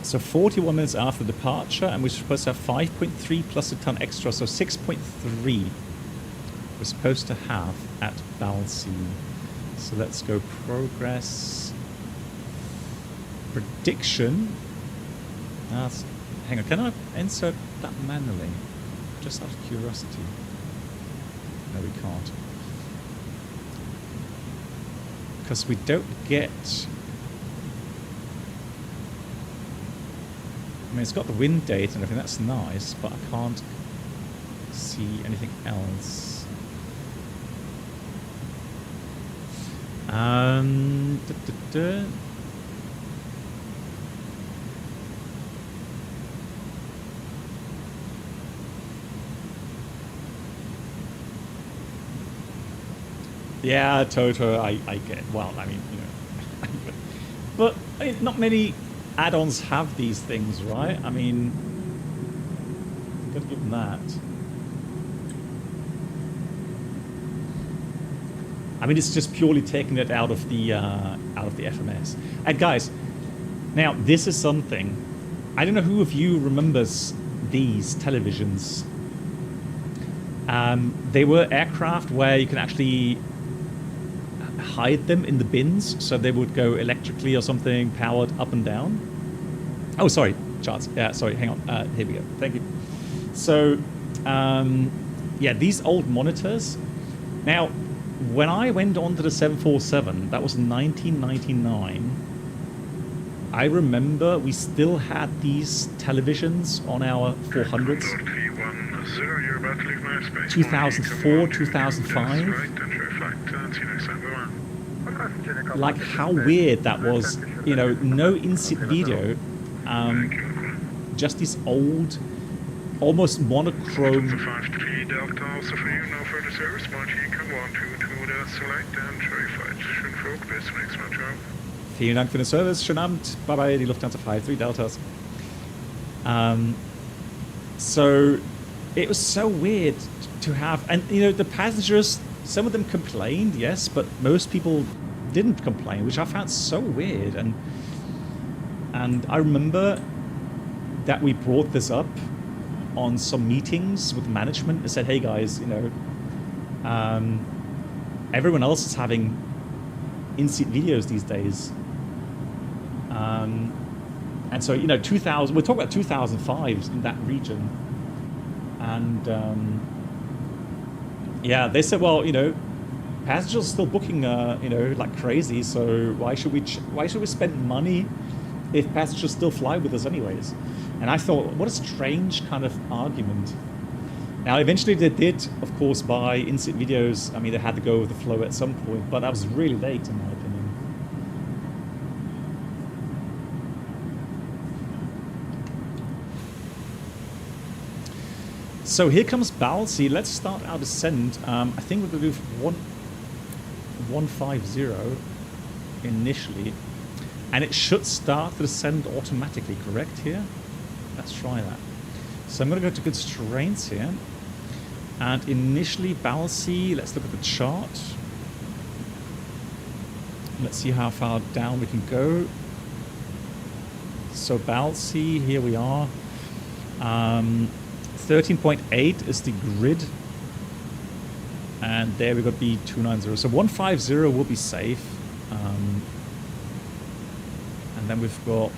so 41 minutes after departure, and we're supposed to have 5.3 plus a ton extra, so 6.3 we're supposed to have at Balsi. So let's go progress. Prediction. Hang on, can I insert that manually? Just out of curiosity. No, we can't. Because we don't get... I mean, it's got the wind date and everything, that's nice, but I can't see anything else. Yeah, Toto, I get it. Well, I mean, you know. But not many add-ons have these things, right? I mean, gotta give them that. I mean, it's just purely taking it out of the FMS. And guys, now this is something. I don't know who of you remembers these televisions. They were aircraft where you can actually hide them in the bins, so they would go electrically or something, powered up and down. Oh, sorry, charts. Yeah, sorry, hang on. Here we go. Thank you. So, yeah, these old monitors. Now, when I went on to the 747, that was 1999, I remember we still had these televisions on our 400s. 2004, 2005. Like how weird that was, you know, no in-seat video, just these old, almost monochrome. Vielen Dank für den Service, schönen Abend, bye bye, die Lufthansa 53 Deltas. So it was so weird to have, and you know, the passengers, some of them complained, yes, but most people didn't complain, which I found so weird. And I remember that we brought this up on some meetings with management and said, hey guys, you know, everyone else is having in-seat videos these days. And so, you know, 2000, we're talking about 2005 in that region. And yeah, they said, well, you know, passengers are still booking, you know, like crazy. So why should we spend money if passengers still fly with us anyways? And I thought, what a strange kind of argument. Now, eventually they did, of course, buy in-seat videos. I mean, they had to go with the flow at some point, but that was really late, in my opinion. So here comes Balsi. Let's start our descent. I think we're going to do 150 initially. And it should start the descent automatically, correct here? Let's try that. So I'm going to go to constraints here. And initially Balsi, let's look at the chart. Let's see how far down we can go. So Balsi, here we are. 13.8 is the grid. And there we got B290. So 150 will be safe. And then we've got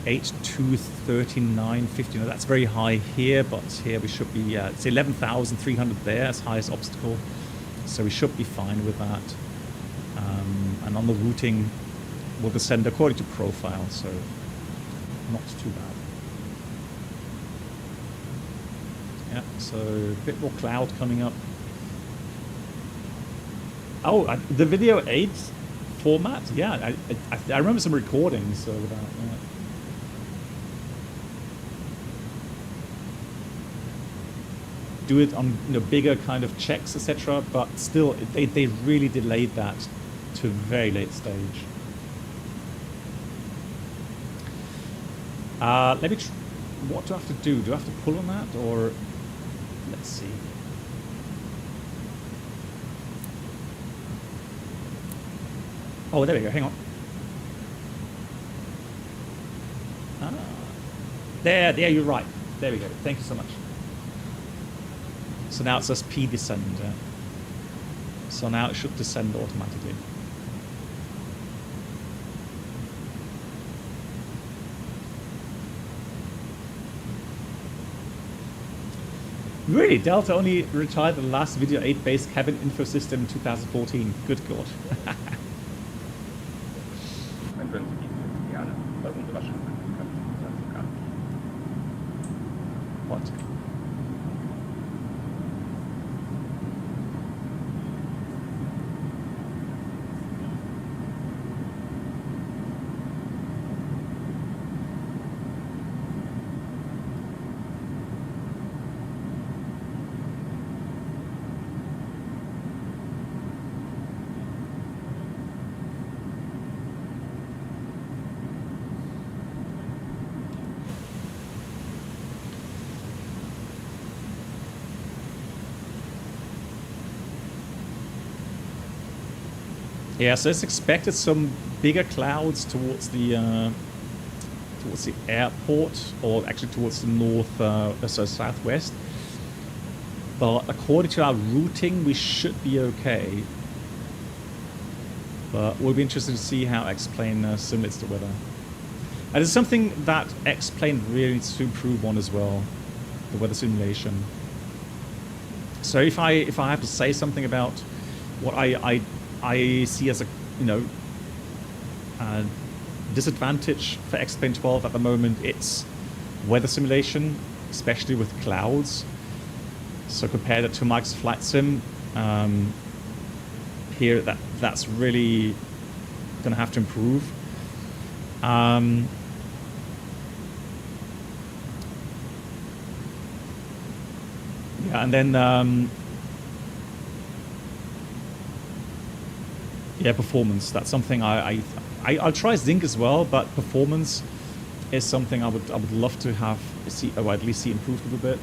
8239.50. Now that's very high here, but here we should be, it's 11,300 there as highest obstacle. So we should be fine with that. And on the routing, we'll descend according to profile, so not too bad. Yeah, so a bit more cloud coming up. Oh, the video 8 format? Yeah, I remember some recordings about that. Do it on bigger kind of checks, etc. But still, they really delayed that to a very late stage. Let me. What do I have to do? Do I have to pull on that, or let's see? Oh, there we go. Hang on. There. You're right. There we go. Thank you so much. So now it says P descend. So now it should descend automatically. Really? Delta only retired the last Video 8 based cabin info system in 2014. Good God. Dann können Sie dies gerne bei unserer Schiffskanzlei. What? Yeah, so it's expected some bigger clouds towards the airport, or actually towards the north, so southwest. But according to our routing, we should be okay. But we'll be interested to see how X-Plane simulates the weather. And it's something that X-Plane really needs to improve on as well, the weather simulation. So if I have to say something about what I see as a disadvantage for X-Plane 12 at the moment, it's weather simulation, especially with clouds. So compared it to Mike's flight sim, here that's really gonna have to improve. Yeah, and then yeah, performance. That's something I'll try Zinc as well, but performance is something I would love to have or at least see improved a little bit.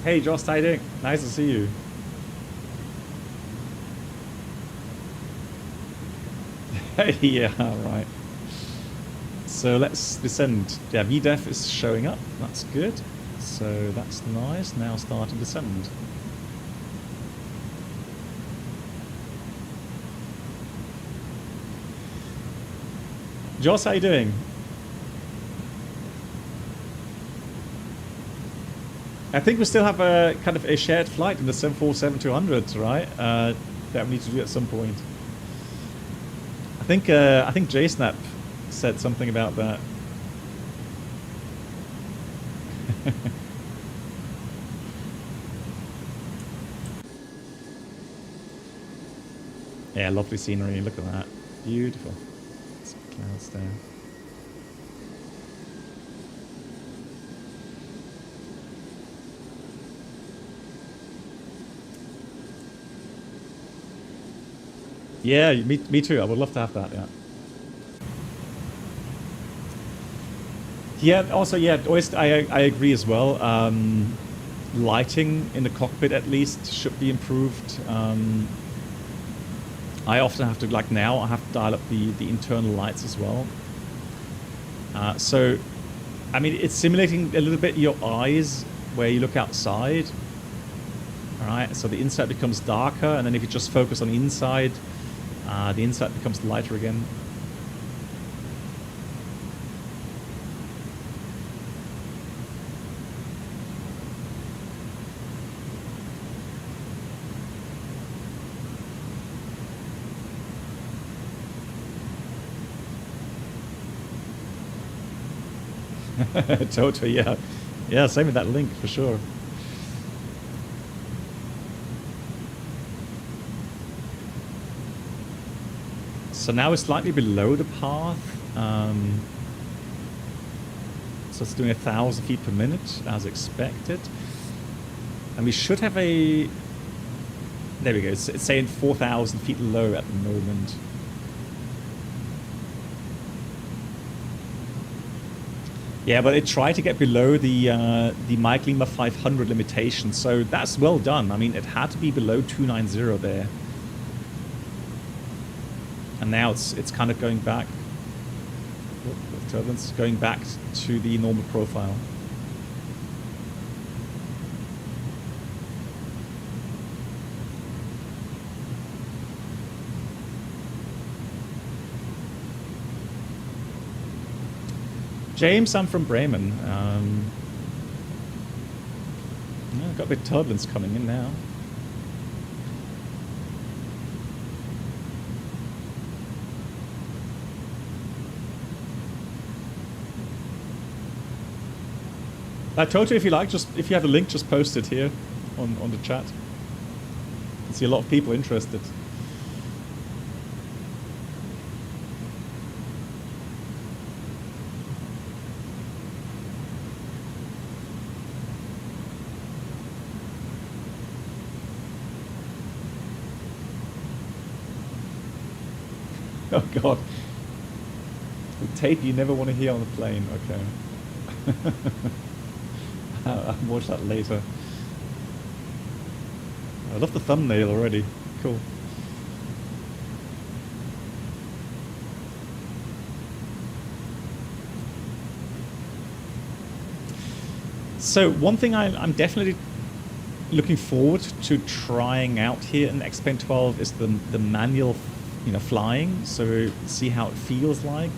Hey Josh, how you doing? Nice to see you. Yeah, right. So let's descend. Yeah, VDEF is showing up. That's good. So that's nice. Now start to descend. Joss, how you doing? I think we still have a kind of a shared flight in the 747-200, right? That we need to do at some point. I think JSnap said something about that. Yeah, lovely scenery. Look at that. Beautiful. Some clouds there. Yeah, me too. I would love to have that, yeah. Yeah, also, yeah, I agree as well. Lighting in the cockpit, at least, should be improved. I often have to, like now, I have to dial up the internal lights as well. So, I mean, it's simulating a little bit your eyes where you look outside. Alright, so the inside becomes darker, and then if you just focus on the inside becomes lighter again. Totally, yeah. Yeah, same with that link for sure. So now it's slightly below the path. So it's doing 1,000 feet per minute as expected. And we should have a... There we go. It's saying 4,000 feet low at the moment. Yeah, but it tried to get below the Mike Lima 500 limitation, so that's well done. I mean, it had to be below 290 there. And now it's kind of going back. The turbulence going back to the normal profile. James, I'm from Bremen. Yeah, got a bit of turbulence coming in now. Toto, if you like, just if you have a link, just post it here on the chat. I see a lot of people interested. Oh God. The tape you never want to hear on the plane. Okay. I'll watch that later. I love the thumbnail already. Cool. So one thing I'm definitely looking forward to trying out here in XP12 is the manual, flying. So see how it feels like.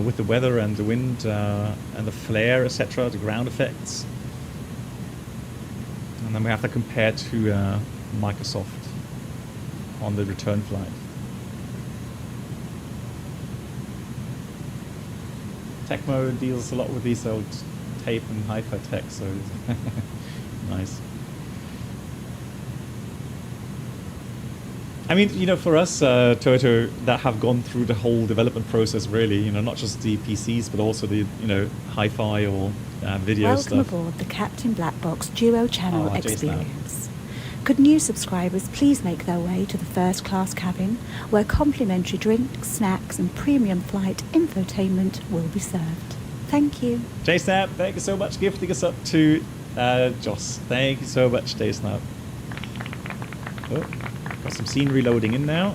With the weather and the wind and the flare, etc., the ground effects. And then we have to compare to Microsoft on the return flight. Tecmo deals a lot with these old tape and hypertext, so nice. I mean, for us, Toto, that have gone through the whole development process, really, not just the PCs, but also the, hi-fi or video stuff. Welcome aboard the Captain Black Box Duo Channel experience. Could new subscribers please make their way to the first class cabin, where complimentary drinks, snacks, and premium flight infotainment will be served. Thank you. JSnap, thank you so much, gifting us up to Joss. Thank you so much, JSnap. Oh. Got some scenery loading in now,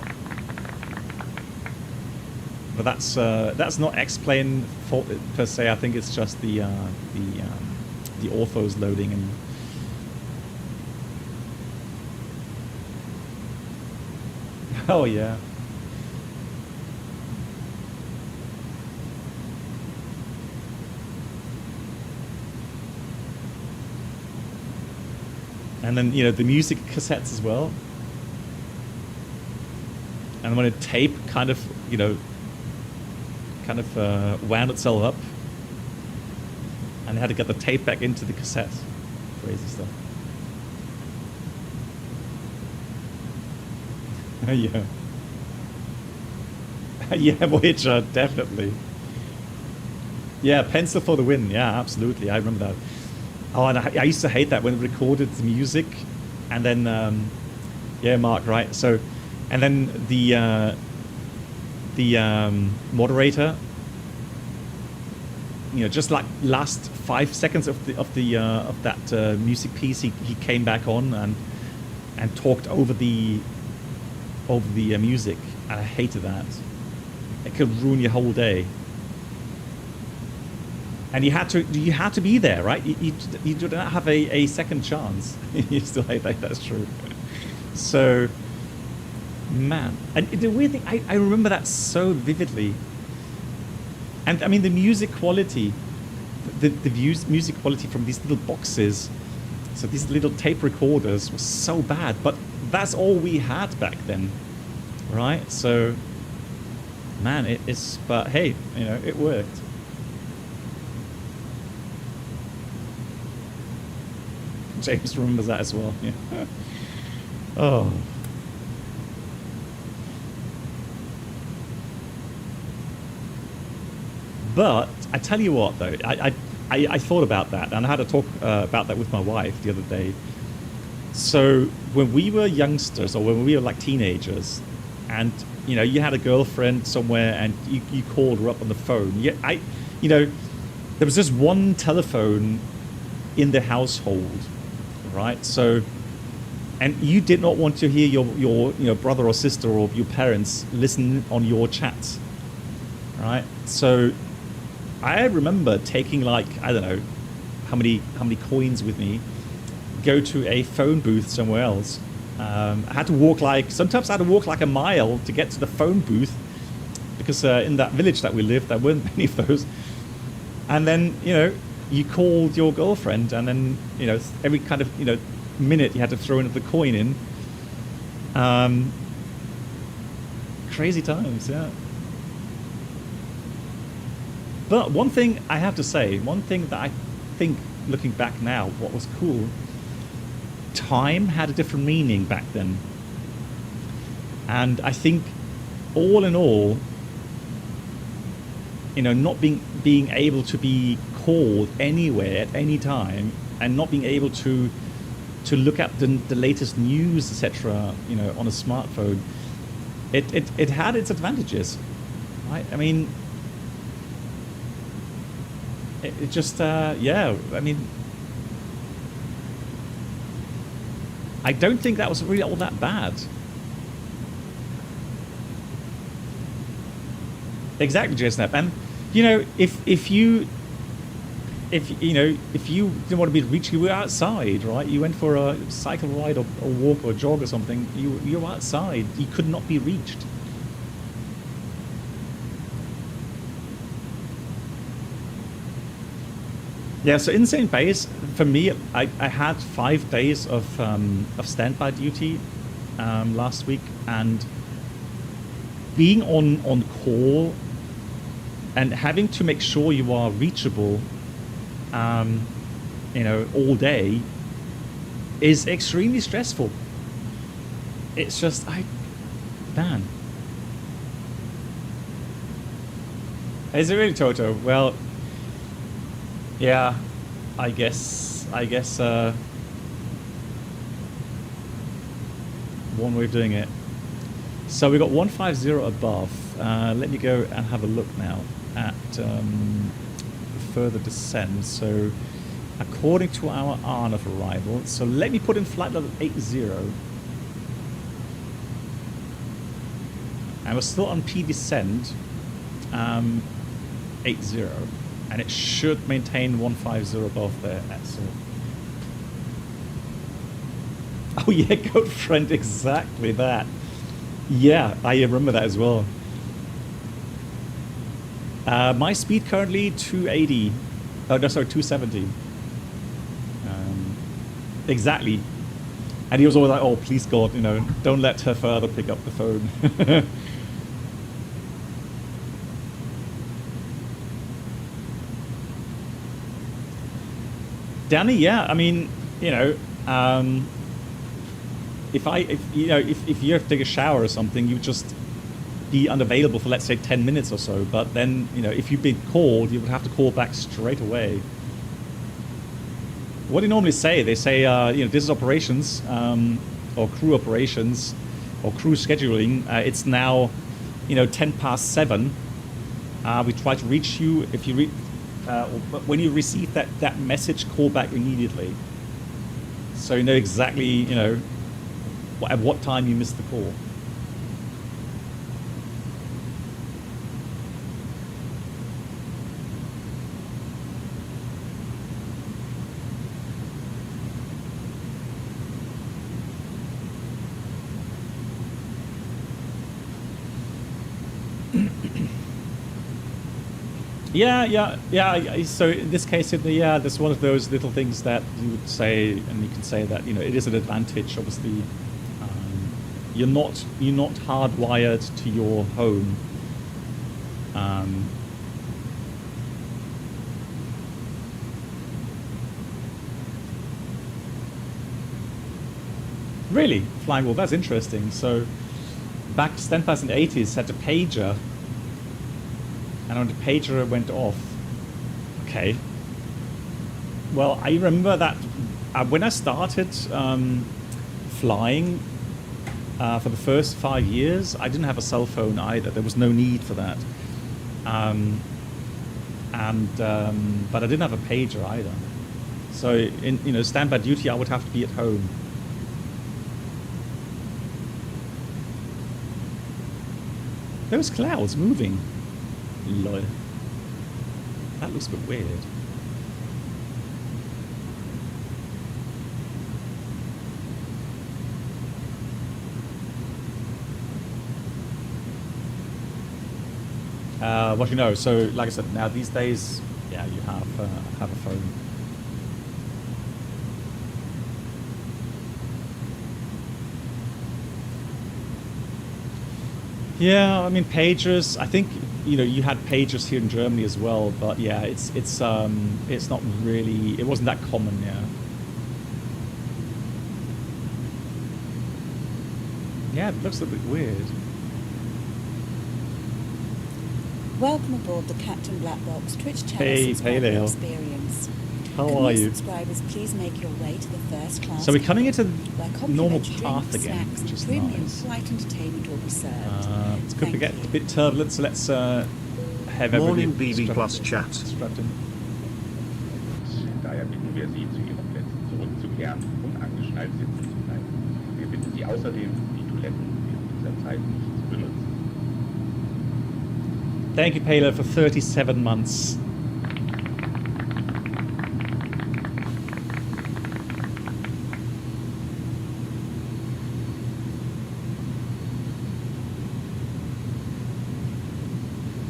but that's not X-Plane fault per se. I think it's just the orthos loading and. Oh yeah. And then the music cassettes as well. And when a tape kind of wound itself up, and they had to get the tape back into the cassette. Crazy stuff. Yeah. Yeah, Voyager, definitely. Yeah, pencil for the win. Yeah, absolutely. I remember that. Oh, and I used to hate that when it recorded the music, and then, yeah, Mark, right? So. And then the moderator, just like last 5 seconds of that music piece, he came back on and talked over the music, and I hated that. It could ruin your whole day. And you had to be there, right? You did not have a second chance. You still hate that. That's true. So. Man, and the weird thing, I remember that so vividly. And I mean, the music quality, the music quality from these little boxes, so these little tape recorders, was so bad. But that's all we had back then, right? So, man, but hey, it worked. James remembers that as well. Yeah. Oh. But I tell you what, though, I thought about that, and I had a talk about that with my wife the other day. So when we were youngsters, or when we were like teenagers, and you know, you had a girlfriend somewhere, and you called her up on the phone. Yeah, you know, there was just one telephone in the household, right? So, and you did not want to hear your brother or sister or your parents listen on your chats, right? So, I remember taking like, I don't know how many coins with me, go to a phone booth somewhere else. I had to walk sometimes I had to walk like a mile to get to the phone booth, because in that village that we lived, there weren't many of those. And then, you know, you called your girlfriend, and then, you know, every kind of, you know, minute you had to throw another coin in. Crazy times, yeah. But one thing I have to say, one thing that I think, looking back now, what was cool, time had a different meaning back then. And I think, all in all, you know, not being able to be called anywhere at any time, and not being able to look at the latest news, etc., you know, on a smartphone, it had its advantages, right? I mean, it just, yeah, I mean, I don't think that was really all that bad. Exactly, JSNAP. And, you know, if you didn't want to be reached, you were outside, right? You went for a cycle ride or walk or jog or something, you were outside. You could not be reached. Yeah, so insane base, for me, I had 5 days of standby duty last week, and being on call and having to make sure you are reachable, you know, all day is extremely stressful. It's just, man. Is it really, Toto? Well, yeah, I guess one way of doing it. So we got 150 above. Let me go and have a look now at further descent. So according to our ARN of arrival, so let me put in flight level 80. And we're still on P descent 80. And it should maintain 150 above there. Excellent. Oh yeah, goat friend, exactly that. Yeah, I remember that as well. My speed currently 280. Oh no, sorry, 270. Exactly. And he was always like, "Oh, please God, you know, don't let her further pick up the phone." Danny, yeah, I mean, you know, if you have to take a shower or something, you just be unavailable for, let's say, 10 minutes or so. But then, you know, if you've been called, you would have to call back straight away. What do you normally say? They say, you know, this is operations, or crew operations, or crew scheduling. It's now, you know, 7:10. We try to reach you. If you when you receive that message, call back immediately. So you know exactly, you know, at what time you missed the call. Yeah. So in this case, yeah, that's one of those little things that you would say, and you can say that, you know, it is an advantage. Obviously, you're not hardwired to your home. Really? Flying wall, that's interesting. So back standbys in the 80s had a pager, and when the pager went off, okay. Well, I remember that when I started flying for the first 5 years, I didn't have a cell phone either. There was no need for that. But I didn't have a pager either. So in standby duty, I would have to be at home. Those clouds moving. Lol. That looks a bit weird. What you know, so like I said, now these days, yeah, you have a phone. Yeah, I mean pagers. I think you had pagers here in Germany as well, but yeah, it's not really. It wasn't that common, yeah. Yeah, it looks a bit weird. Welcome aboard the Captain Black Box Twitch channel experience. How Can are new you? subscribers please make your way to the first class? So we're coming into where normal complimentary path drinks, again, snacks, which and is premium nice. flight entertainment will be served. It's good to Thank get you. a bit turbulent, so let's have Morning everybody BB Plus Chat. strapped in. Daher bitten wir Sie, zu Ihren Plätzen zurückzukehren und angeschnallt sitzen zu bleiben. Wir bitten Sie außerdem, die Toiletten während dieser Zeit nicht zu benutzen. Thank you, Paylo, for 37 months.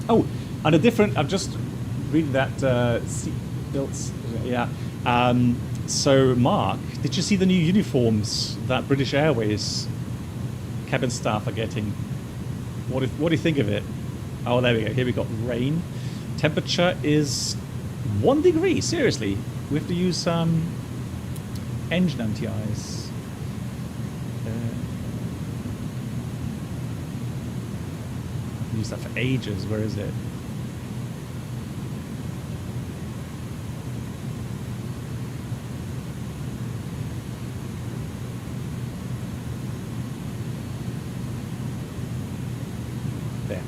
Oh, and a different. I'm just reading that seat belts. Yeah. So, Mark, did you see the new uniforms that British Airways cabin staff are getting? What do you think of it? Oh, there we go. Here we got rain. Temperature is 1 degree. Seriously, we have to use engine anti-ice. Used that for ages. Where is it? There.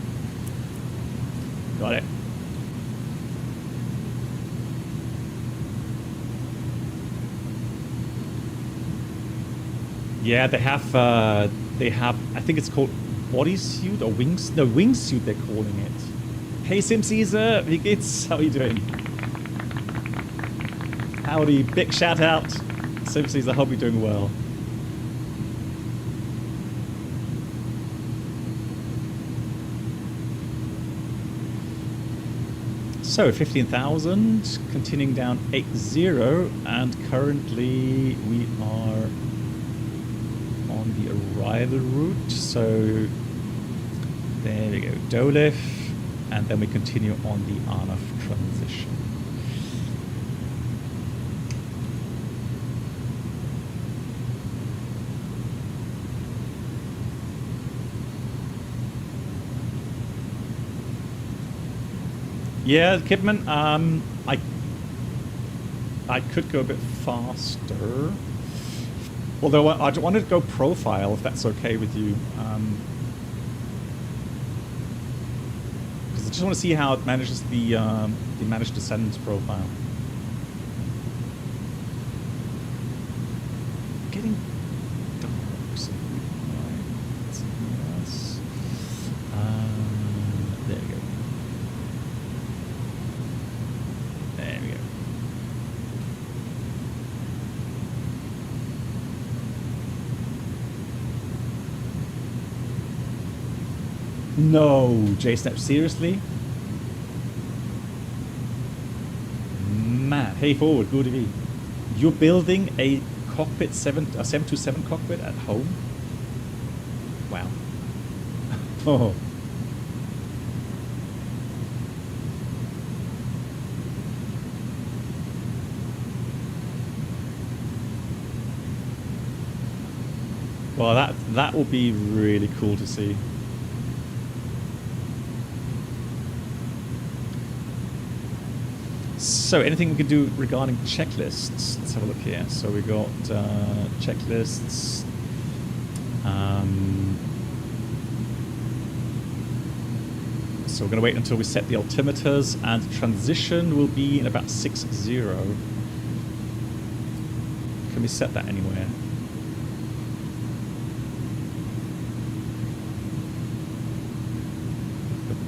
Got it. Yeah, they have. I think it's called bodysuit or wingsuit. They're calling it. Hey, Sim Caesar, wie geht's? How are you doing? Howdy, big shout out, Sim Caesar. Hope you're doing well. So 15,000, continuing down 80, and currently we are on the arrival route. So there we go, Dolef, and then we continue on the Arnaf transition. Yeah, Kidman, I could go a bit faster. Although I wanted to go profile, if that's okay with you. Because I just want to see how it manages the managed descent profile. Getting dark. So, right. Yes. There we go. There we go. No, JSnap, seriously? Man, hey forward, good to be. You're building a cockpit 727 cockpit at home? Wow. Oh. Well, that will be really cool to see. So, anything we can do regarding checklists? Let's have a look here. So we got checklists. So we're going to wait until we set the altimeters, and transition will be in about 6-0. Can we set that anywhere?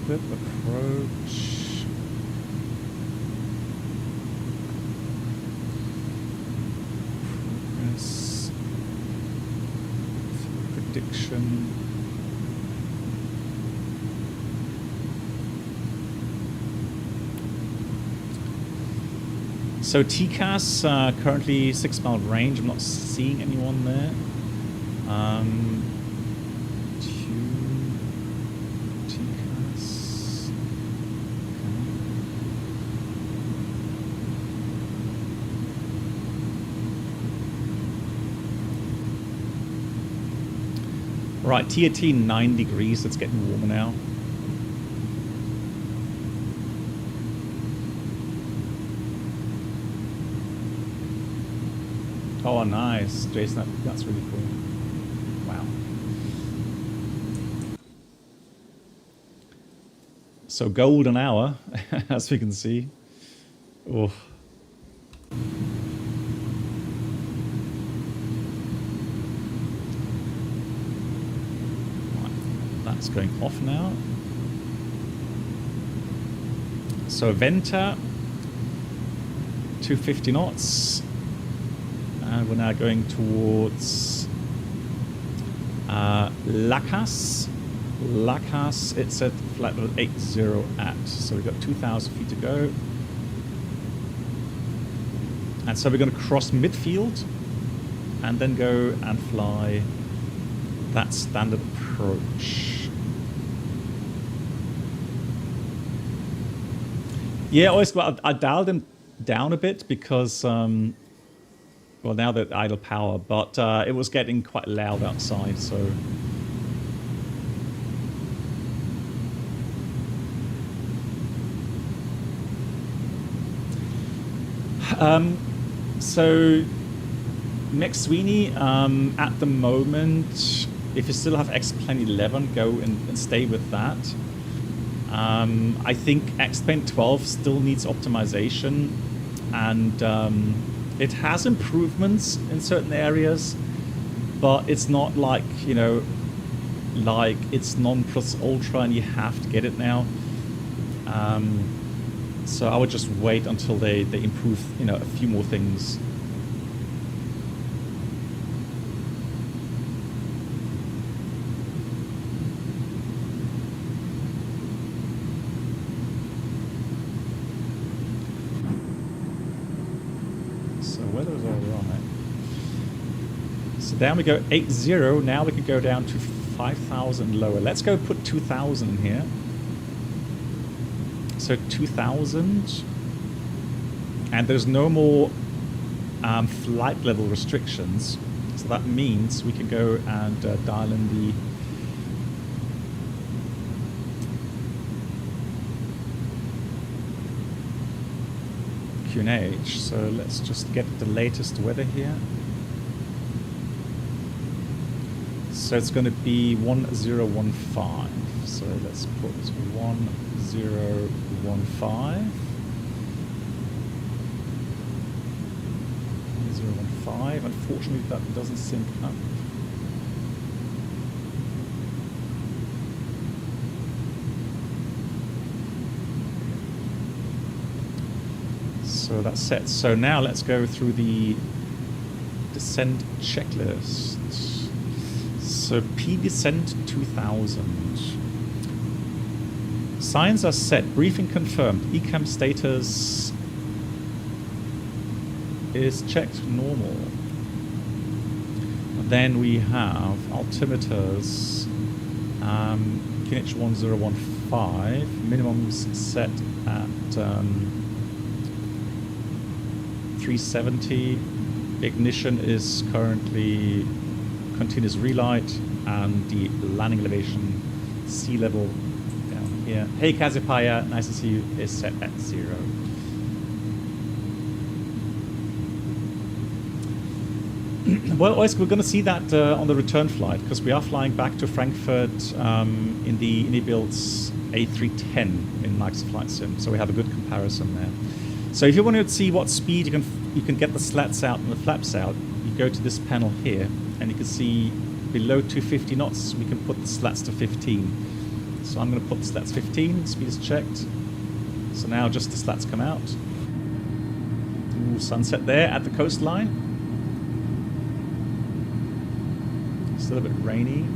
Approach. Progress. Prediction. So TCAS, currently 6-mile range. I'm not seeing anyone there. TCAS. Okay. Right, TAT 9 degrees. It's getting warmer now. Oh, nice, Jason. That's really cool. Wow. So golden hour, as we can see. Oh. Right. That's going off now. So Venta, 250 knots. And we're now going towards Lacas. Lacas, it's at flight level 80 at. So we've got 2,000 feet to go. And so we're going to cross midfield and then go and fly that standard approach. Yeah, always. Well, I dialed him down a bit because. Well, now that idle power, but it was getting quite loud outside, so... So, Mick Sweeney, at the moment, if you still have X-Plane 11, go and stay with that. I think X-Plane 12 still needs optimization, and... it has improvements in certain areas, but it's not like, you know, like it's non-plus ultra and you have to get it now. So I would just wait until they improve, you know, a few more things. Weather's all right. So down we go 80. Now we can go down to 5,000 lower. Let's go put 2,000 in here. So 2,000. And there's no more flight level restrictions. So that means we can go and dial in the QNH. So let's just get the latest weather here. So it's going to be 1015. So let's put 1015. 1015. Unfortunately, that doesn't sync up. So that's set. So now let's go through the descent checklist. So P descent 2000. Signs are set. Briefing confirmed. ECAM status is checked normal. Then we have altimeters. QNH 1015. Minimums set at 370. Ignition is currently continuous relight, and the landing elevation, sea level down here. Hey Cassiopeia, nice to see you, is set at 0. Well, we're going to see that on the return flight, because we are flying back to Frankfurt in the iniBuilds A310 in Microsoft Flight Sim, so we have a good comparison there. So if you want to see what speed you can get the slats out and the flaps out, you go to this panel here, and you can see below 250 knots we can put the slats to 15. So I'm going to put the slats 15, speed is checked. So now just the slats come out. Ooh, sunset there at the coastline. Still a bit rainy.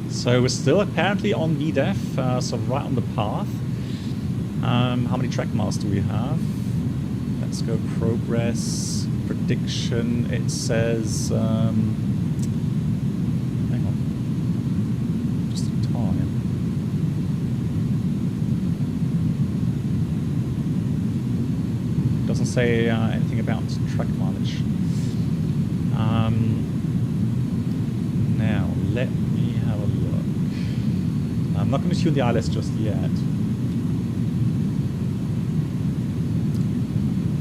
So we're still apparently on EDDF, so right on the path. How many track miles do we have? Let's go progress, prediction. It says, hang on, just a time. Doesn't say anything about track mileage. Now let me have a look. I'm not going to tune the ILS just yet.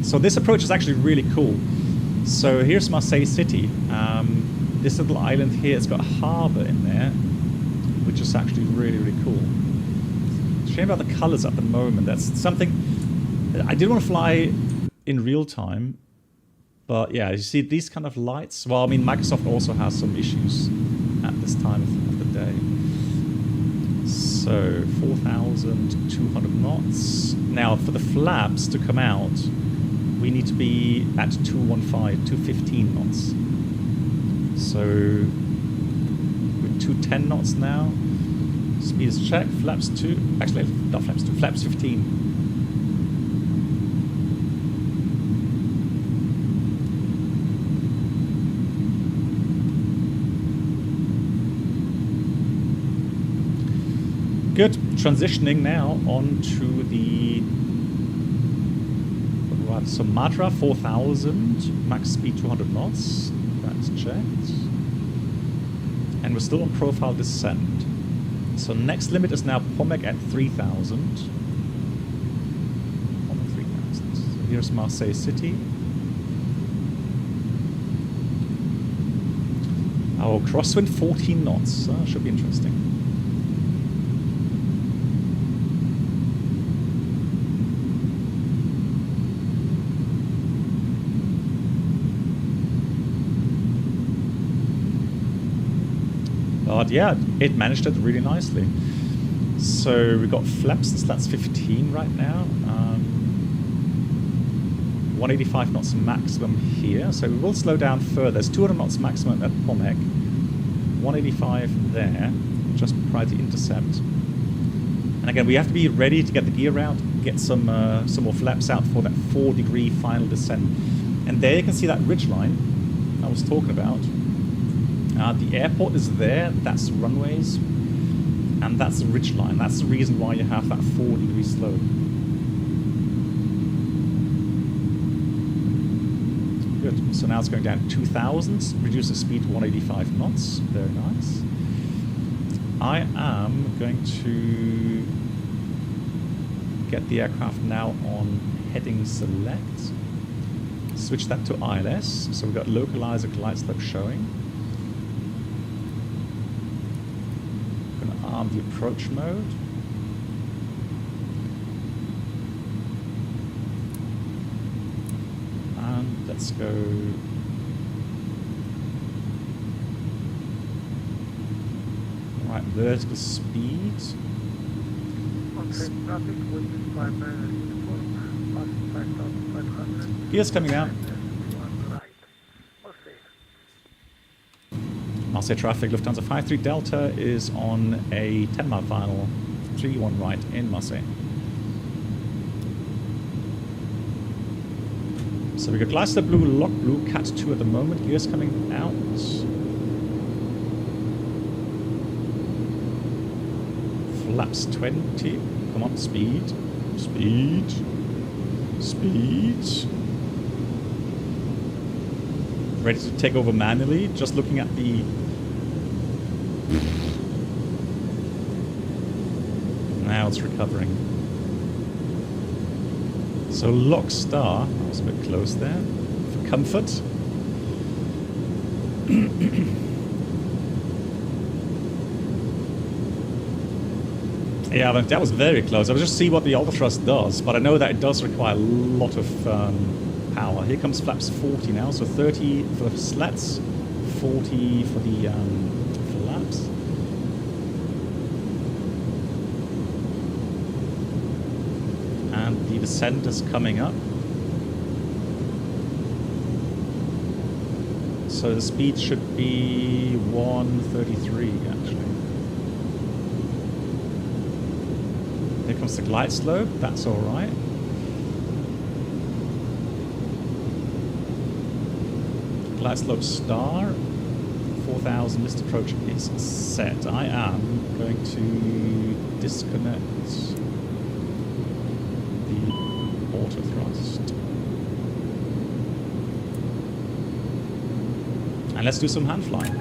So this approach is actually really cool. So here's Marseille city. This little island here, it's got a harbour in there, which is actually really, really cool. Shame about the colours at the moment. That's something I did want to fly in real time, but yeah, you see these kind of lights. Well, I mean, Microsoft also has some issues at this time of the day. So 4,200 knots. Now for the flaps to come out, we need to be at 215 knots. So we're 210 knots now. Speed is checked. Flaps 2. Actually, not flaps 2. Flaps 15. Good. Transitioning now onto the Sumatra 4000, max speed 200 knots. That's checked. And we're still on profile descent. So next limit is now Pomek at 3000. Pomek 3000. So here's Marseille city. Our crosswind 14 knots. Should be interesting. But yeah, it managed it really nicely. So we've got flaps and slats 15 right now. 185 knots maximum here. So we will slow down further. There's 200 knots maximum at Pomek. 185 there, just prior to intercept. And again, we have to be ready to get the gear out, get some more flaps out for that 4-degree final descent. And there you can see that ridge line I was talking about. The airport is there, that's the runways, and that's the ridge line. That's the reason why you have that 4-degree slope. Good, so now it's going down to 2,000, reduce the speed to 185 knots, very nice. I am going to get the aircraft now on heading select, switch that to ILS, so we've got localizer glide slope showing. The approach mode. And let's go. Right, vertical speed. Gears coming out. Marseille traffic, Lufthansa 53 Delta is on a 10-mile final, 3-1 right in Marseille. So we got Gleister Blue, Lock Blue, Cat 2 at the moment, gears coming out. Flaps 20, come on, speed, speed, speed. ready to take over manually. Just looking at the... Now it's recovering. So lock star, that was a bit close there, for comfort. Yeah, that was very close. I was just see what the ultra thrust does, but I know that it does require a lot of power. Here comes flaps 40 now, so 30 for the slats, 40 for the flaps. And the descent is coming up. So the speed should be 133 actually. Here comes the glide slope, that's alright. Glide slope star, 4000 list approach is set. I am going to disconnect the auto thrust. And let's do some hand flying.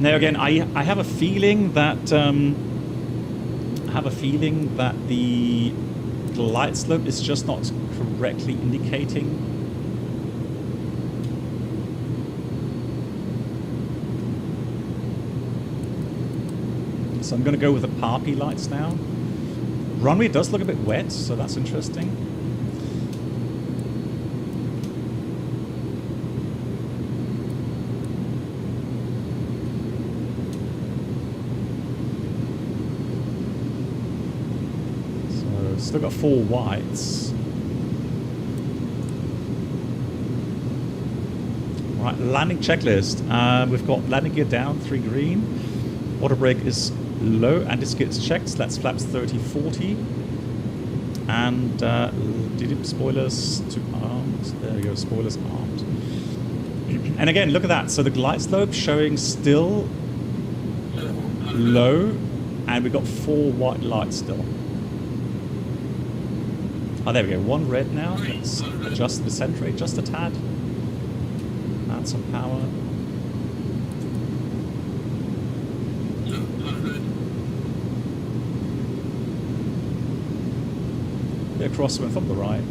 Now again, I have a feeling that the glide slope is just not correctly indicating. So I'm going to go with the Parpy lights now. Runway does look a bit wet, so that's interesting. Still got 4 whites. Right, landing checklist. We've got landing gear down, 3 green. Auto brake is low, and this gets checked. Slats flaps 30-40. And spoilers to arms. There we go, spoilers armed. And again, look at that. So the glide slope showing still low, and we've got 4 white lights still. Oh, there we go. 1 red now. Let's adjust the descent rate just a tad. Add some power. Bit of crosswind from the right.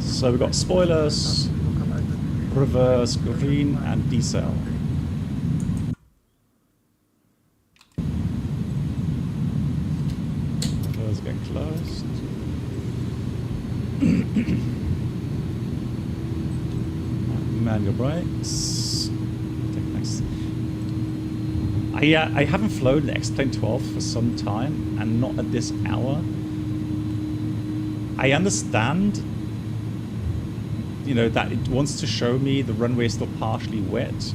So we've got spoilers, reverse, green, and decel. Those get closed. Manual brakes. I haven't flown the XP12 for some time, and not at this hour. I understand, you know, that it wants to show me the runway is still partially wet,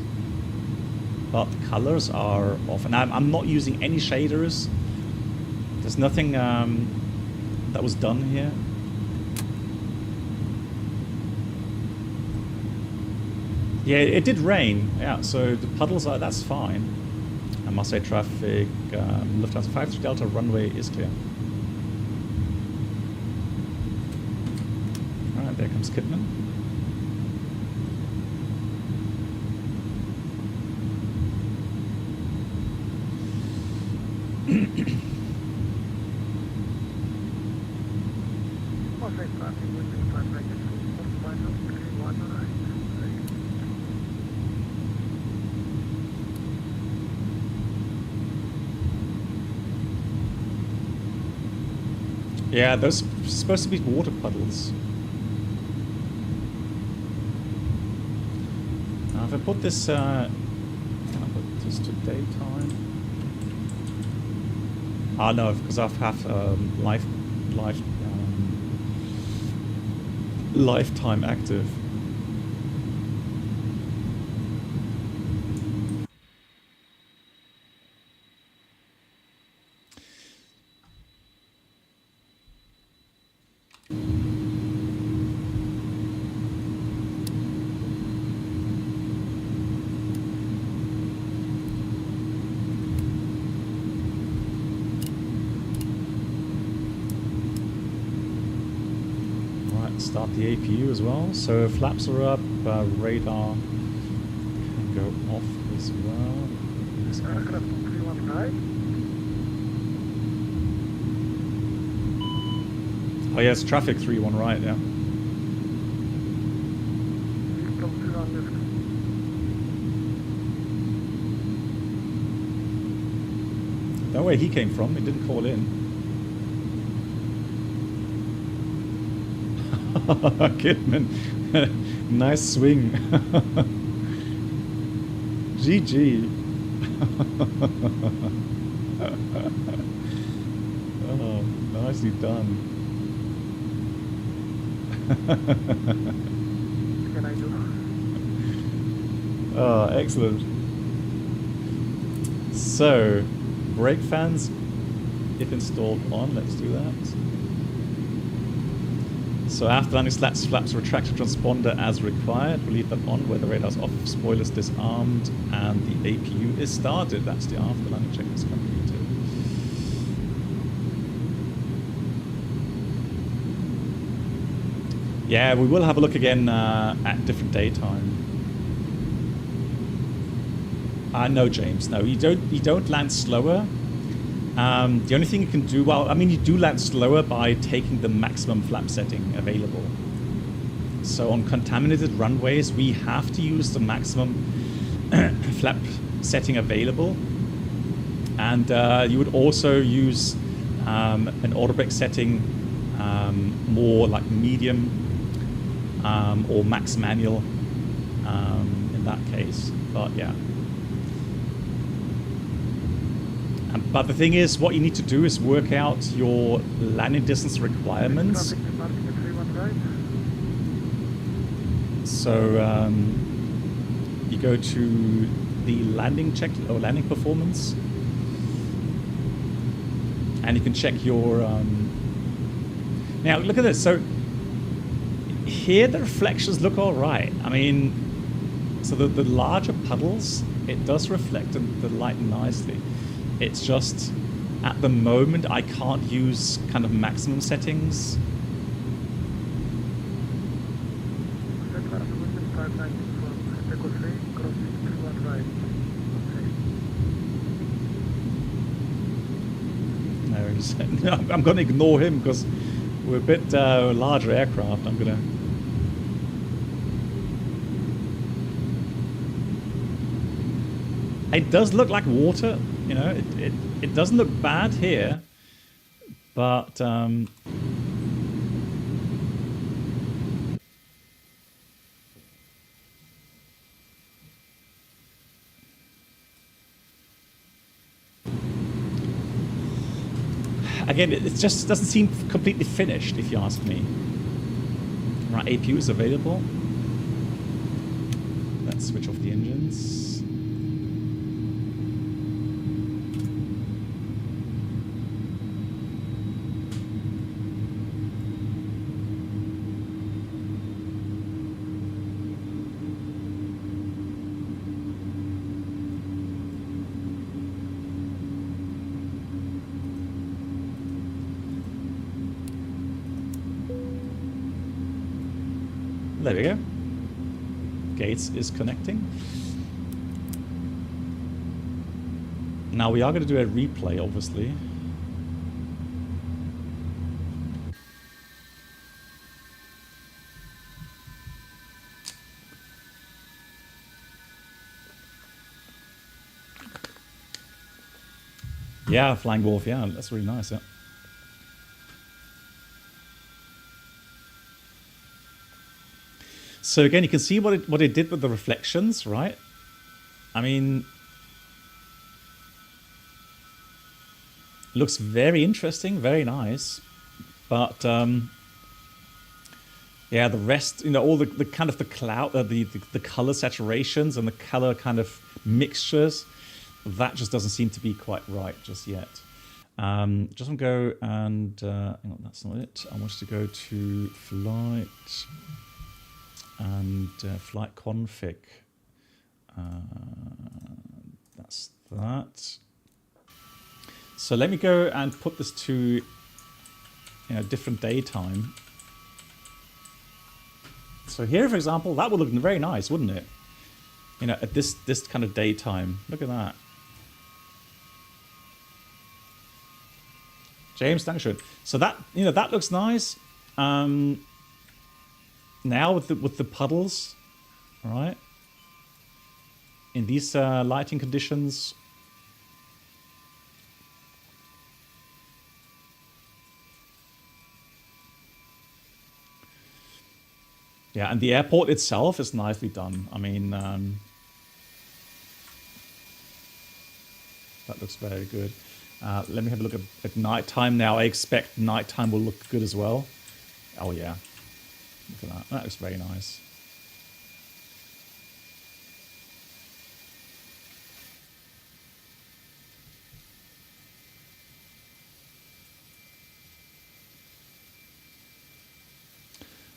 but the colors are off. And I'm not using any shaders. There's nothing that was done here. Yeah, it did rain. Yeah, so the puddles are, that's fine. And Marseille traffic, Lufthansa 53 Delta runway is clear. Alright, there comes Kidman. Yeah, those are supposed to be water puddles. Now if I put this, can I put this to daytime? Ah no, because I have lifetime active. start the APU as well. So flaps are up, radar can go off as well. Aircraft 319. Oh yeah, it's traffic 3-1 right, yeah. That way he came from, he didn't call in. Kidman, nice swing. GG. Oh, nicely done. Can I do? Oh, excellent. So, brake fans, if installed on, let's do that. So after landing flaps retractor transponder as required. We'll leave that on where the radar's off, spoilers disarmed, and the APU is started. That's the after landing check is completed. Yeah, we will have a look again at different daytime. No, James, no, you don't land slower. The only thing you can do, well, I mean, you do land slower by taking the maximum flap setting available. So on contaminated runways, we have to use the maximum flap setting available. And you would also use an auto brake setting more like medium or max manual in that case. But yeah. But the thing is, what you need to do is work out your landing distance requirements. So you go to the landing check or landing performance, and you can check your. Now look at this. So here the reflections look all right. I mean, so the larger puddles, it does reflect the light nicely. It's just, at the moment, I can't use kind of maximum settings. No, I'm going to ignore him because we're a bit larger aircraft. I'm going to... It does look like water. You know, it doesn't look bad here, but again, it just doesn't seem completely finished, if you ask me. Right, APU is available. Let's switch off the engines. There we go. Gates is connecting. Now we are going to do a replay, obviously. Yeah, Flying Wolf, yeah, that's really nice, yeah. So again, you can see what it did with the reflections, right? I mean, looks very interesting, very nice, but yeah, the rest, you know, all the kind of the cloud, the color saturations and the color kind of mixtures, that just doesn't seem to be quite right just yet. Just want to go and hang on, that's not it. I want to go to flight. And flight config, that's that. So let me go and put this to, you know, different daytime. So here, for example, that would look very nice, wouldn't it? You know, at this kind of daytime. Look at that. James, thanks. So that, you know, that looks nice. Now with the puddles, all right? In these lighting conditions. Yeah, and the airport itself is nicely done. I mean, that looks very good. Let me have a look at nighttime now. I expect nighttime will look good as well. Oh yeah, look at that. That looks very nice.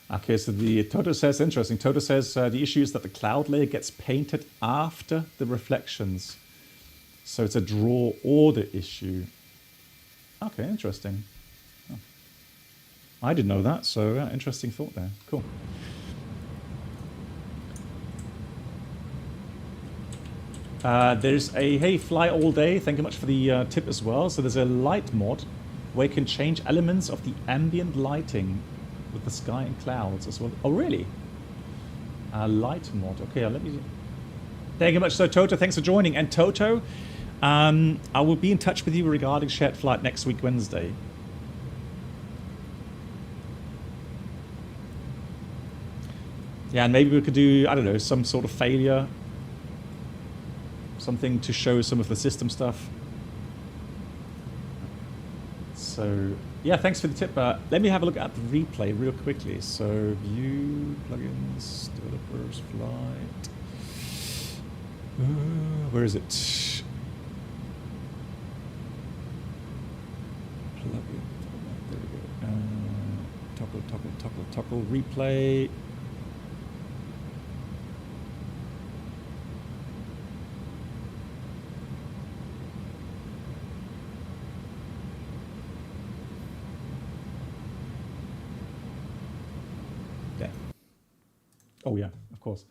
Okay, so the Toto says, interesting. Toto says the issue is that the cloud layer gets painted after the reflections. So it's a draw order issue. Okay, interesting. Oh. I didn't know that, so interesting thought there. Cool. There's a, hey, fly all day. Thank you much for the tip as well. So there's a light mod where you can change elements of the ambient lighting with the sky and clouds as well. Oh, really? Light mod. Okay, let me... Thank you much. So, Toto, thanks for joining. And Toto, I will be in touch with you regarding shared flight next week, Wednesday. Yeah, and maybe we could do, I don't know, some sort of failure. Something to show some of the system stuff. So, yeah, thanks for the tip. Let me have a look at the replay real quickly. So, view, plugins, developers, flight. Where is it? Plugin. There we go. Toggle, replay. Oh yeah, of course.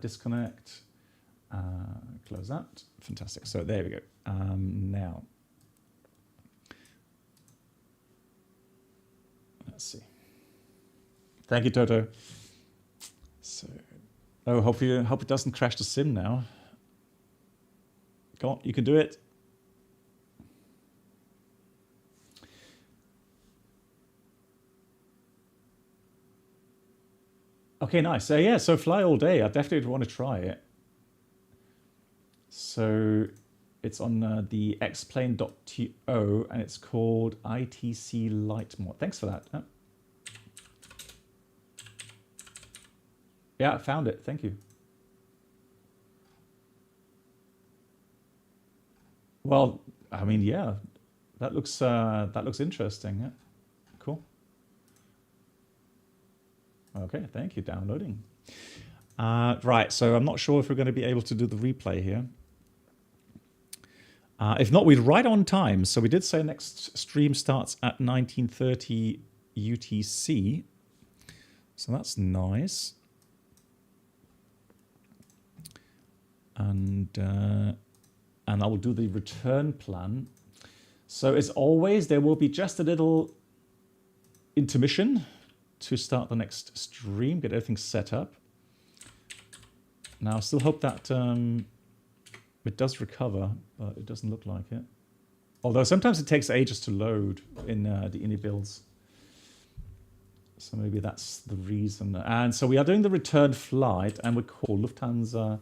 Disconnect. Close that. Fantastic. So there we go. Now, let's see. Thank you, Toto. So, oh, hope it doesn't crash the sim now. Come on, you can do it. Okay, nice. So yeah, so fly all day. I definitely want to try it. So it's on the xplane.to and it's called ITC Light Mod. Thanks for that. Yeah, I found it. Thank you. Well, I mean, yeah, that looks interesting. Yeah, cool. Okay, thank you. Downloading. Right, so I'm not sure if we're going to be able to do the replay here. If not, we're right on time. So we did say next stream starts at 19:30 UTC. So that's nice. And I will do the return plan. So as always, there will be just a little intermission to start the next stream, get everything set up. Now, I still hope that it does recover, but it doesn't look like it. Although sometimes it takes ages to load in the iniBuilds. So maybe that's the reason. And so we are doing the return flight, and we call Lufthansa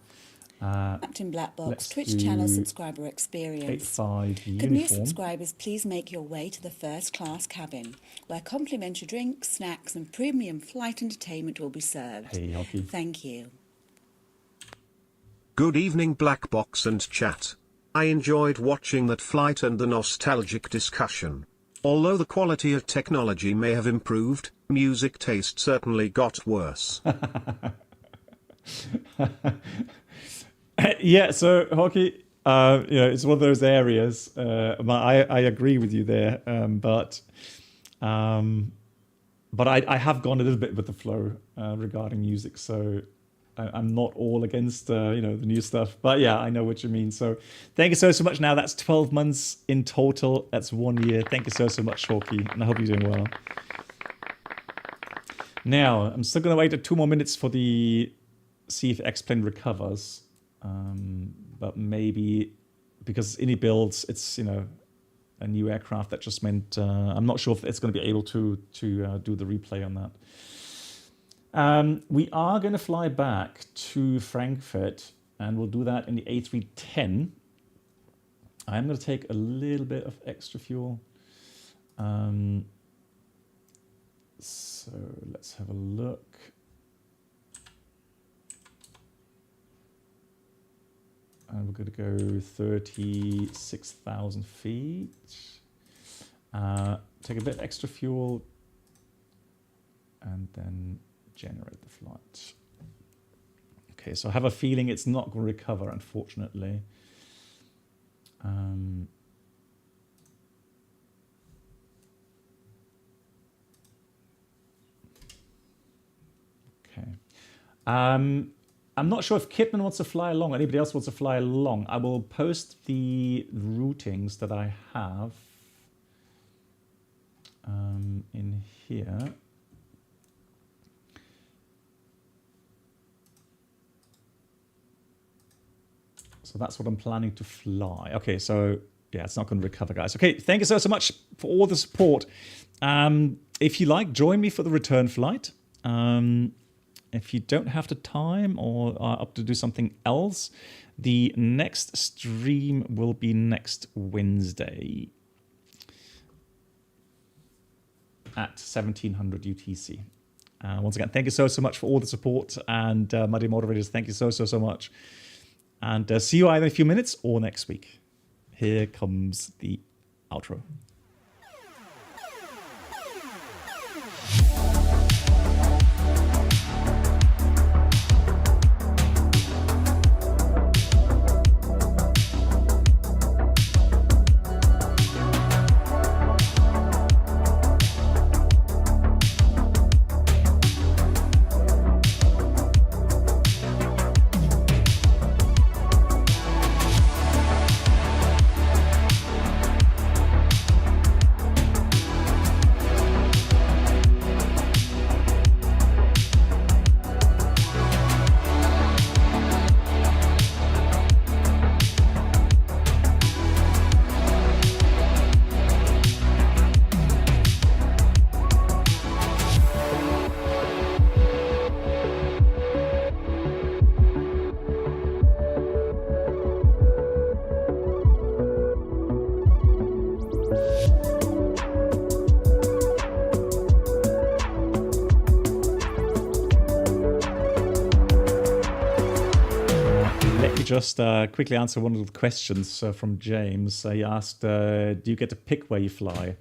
Captain Blackbox, Twitch channel subscriber experience. 85 Could new subscribers please make your way to the first class cabin, where complimentary drinks, snacks and premium flight entertainment will be served. Hey, Hockey. Thank you. Good evening, Blackbox and chat. I enjoyed watching that flight and the nostalgic discussion. Although the quality of technology may have improved, music taste certainly got worse. Yeah, so Hockey, it's one of those areas. I agree with you there, but But I have gone a little bit with the flow regarding music, so I'm not all against you know, the new stuff. But yeah, I know what you mean. So thank you so much. Now that's 12 months in total. That's 1 year. Thank you so much, Shorky, and I hope you're doing well. Now I'm still gonna wait 2 more minutes for the see if X-plane recovers, but maybe because iniBuilds, it's, you know, a new aircraft, that just meant I'm not sure if it's going to be able to do the replay on that. We are going to fly back to Frankfurt, and we'll do that in the A310. I'm going to take a little bit of extra fuel. So let's have a look. And we're going to go 36,000 feet. Take a bit extra fuel and then generate the flight. Okay, so I have a feeling it's not going to recover, unfortunately. Okay. I'm not sure if Kidman wants to fly along or anybody else wants to fly along. I will post the routings that I have in here. So that's what I'm planning to fly. Okay, so yeah, it's not going to recover, guys. Okay, thank you so much for all the support. If you like, join me for the return flight. If you don't have the time or are up to do something else, the next stream will be next Wednesday at 1700 UTC. Once again, thank you so much for all the support, and my dear moderators, thank you so much. And see you either in a few minutes or next week. Here comes the outro. Just quickly answer one of the questions from James. He asked, do you get to pick where you fly,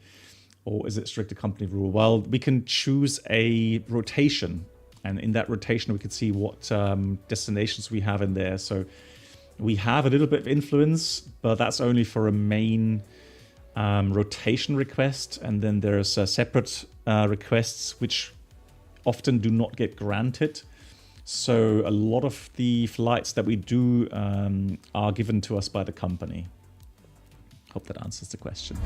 or is it strict a company rule? Well, we can choose a rotation, and in that rotation we can see what destinations we have in there. So we have a little bit of influence, but that's only for a main rotation request, and then there's separate requests which often do not get granted. So a lot of the flights that we do are given to us by the company. Hope that answers the question.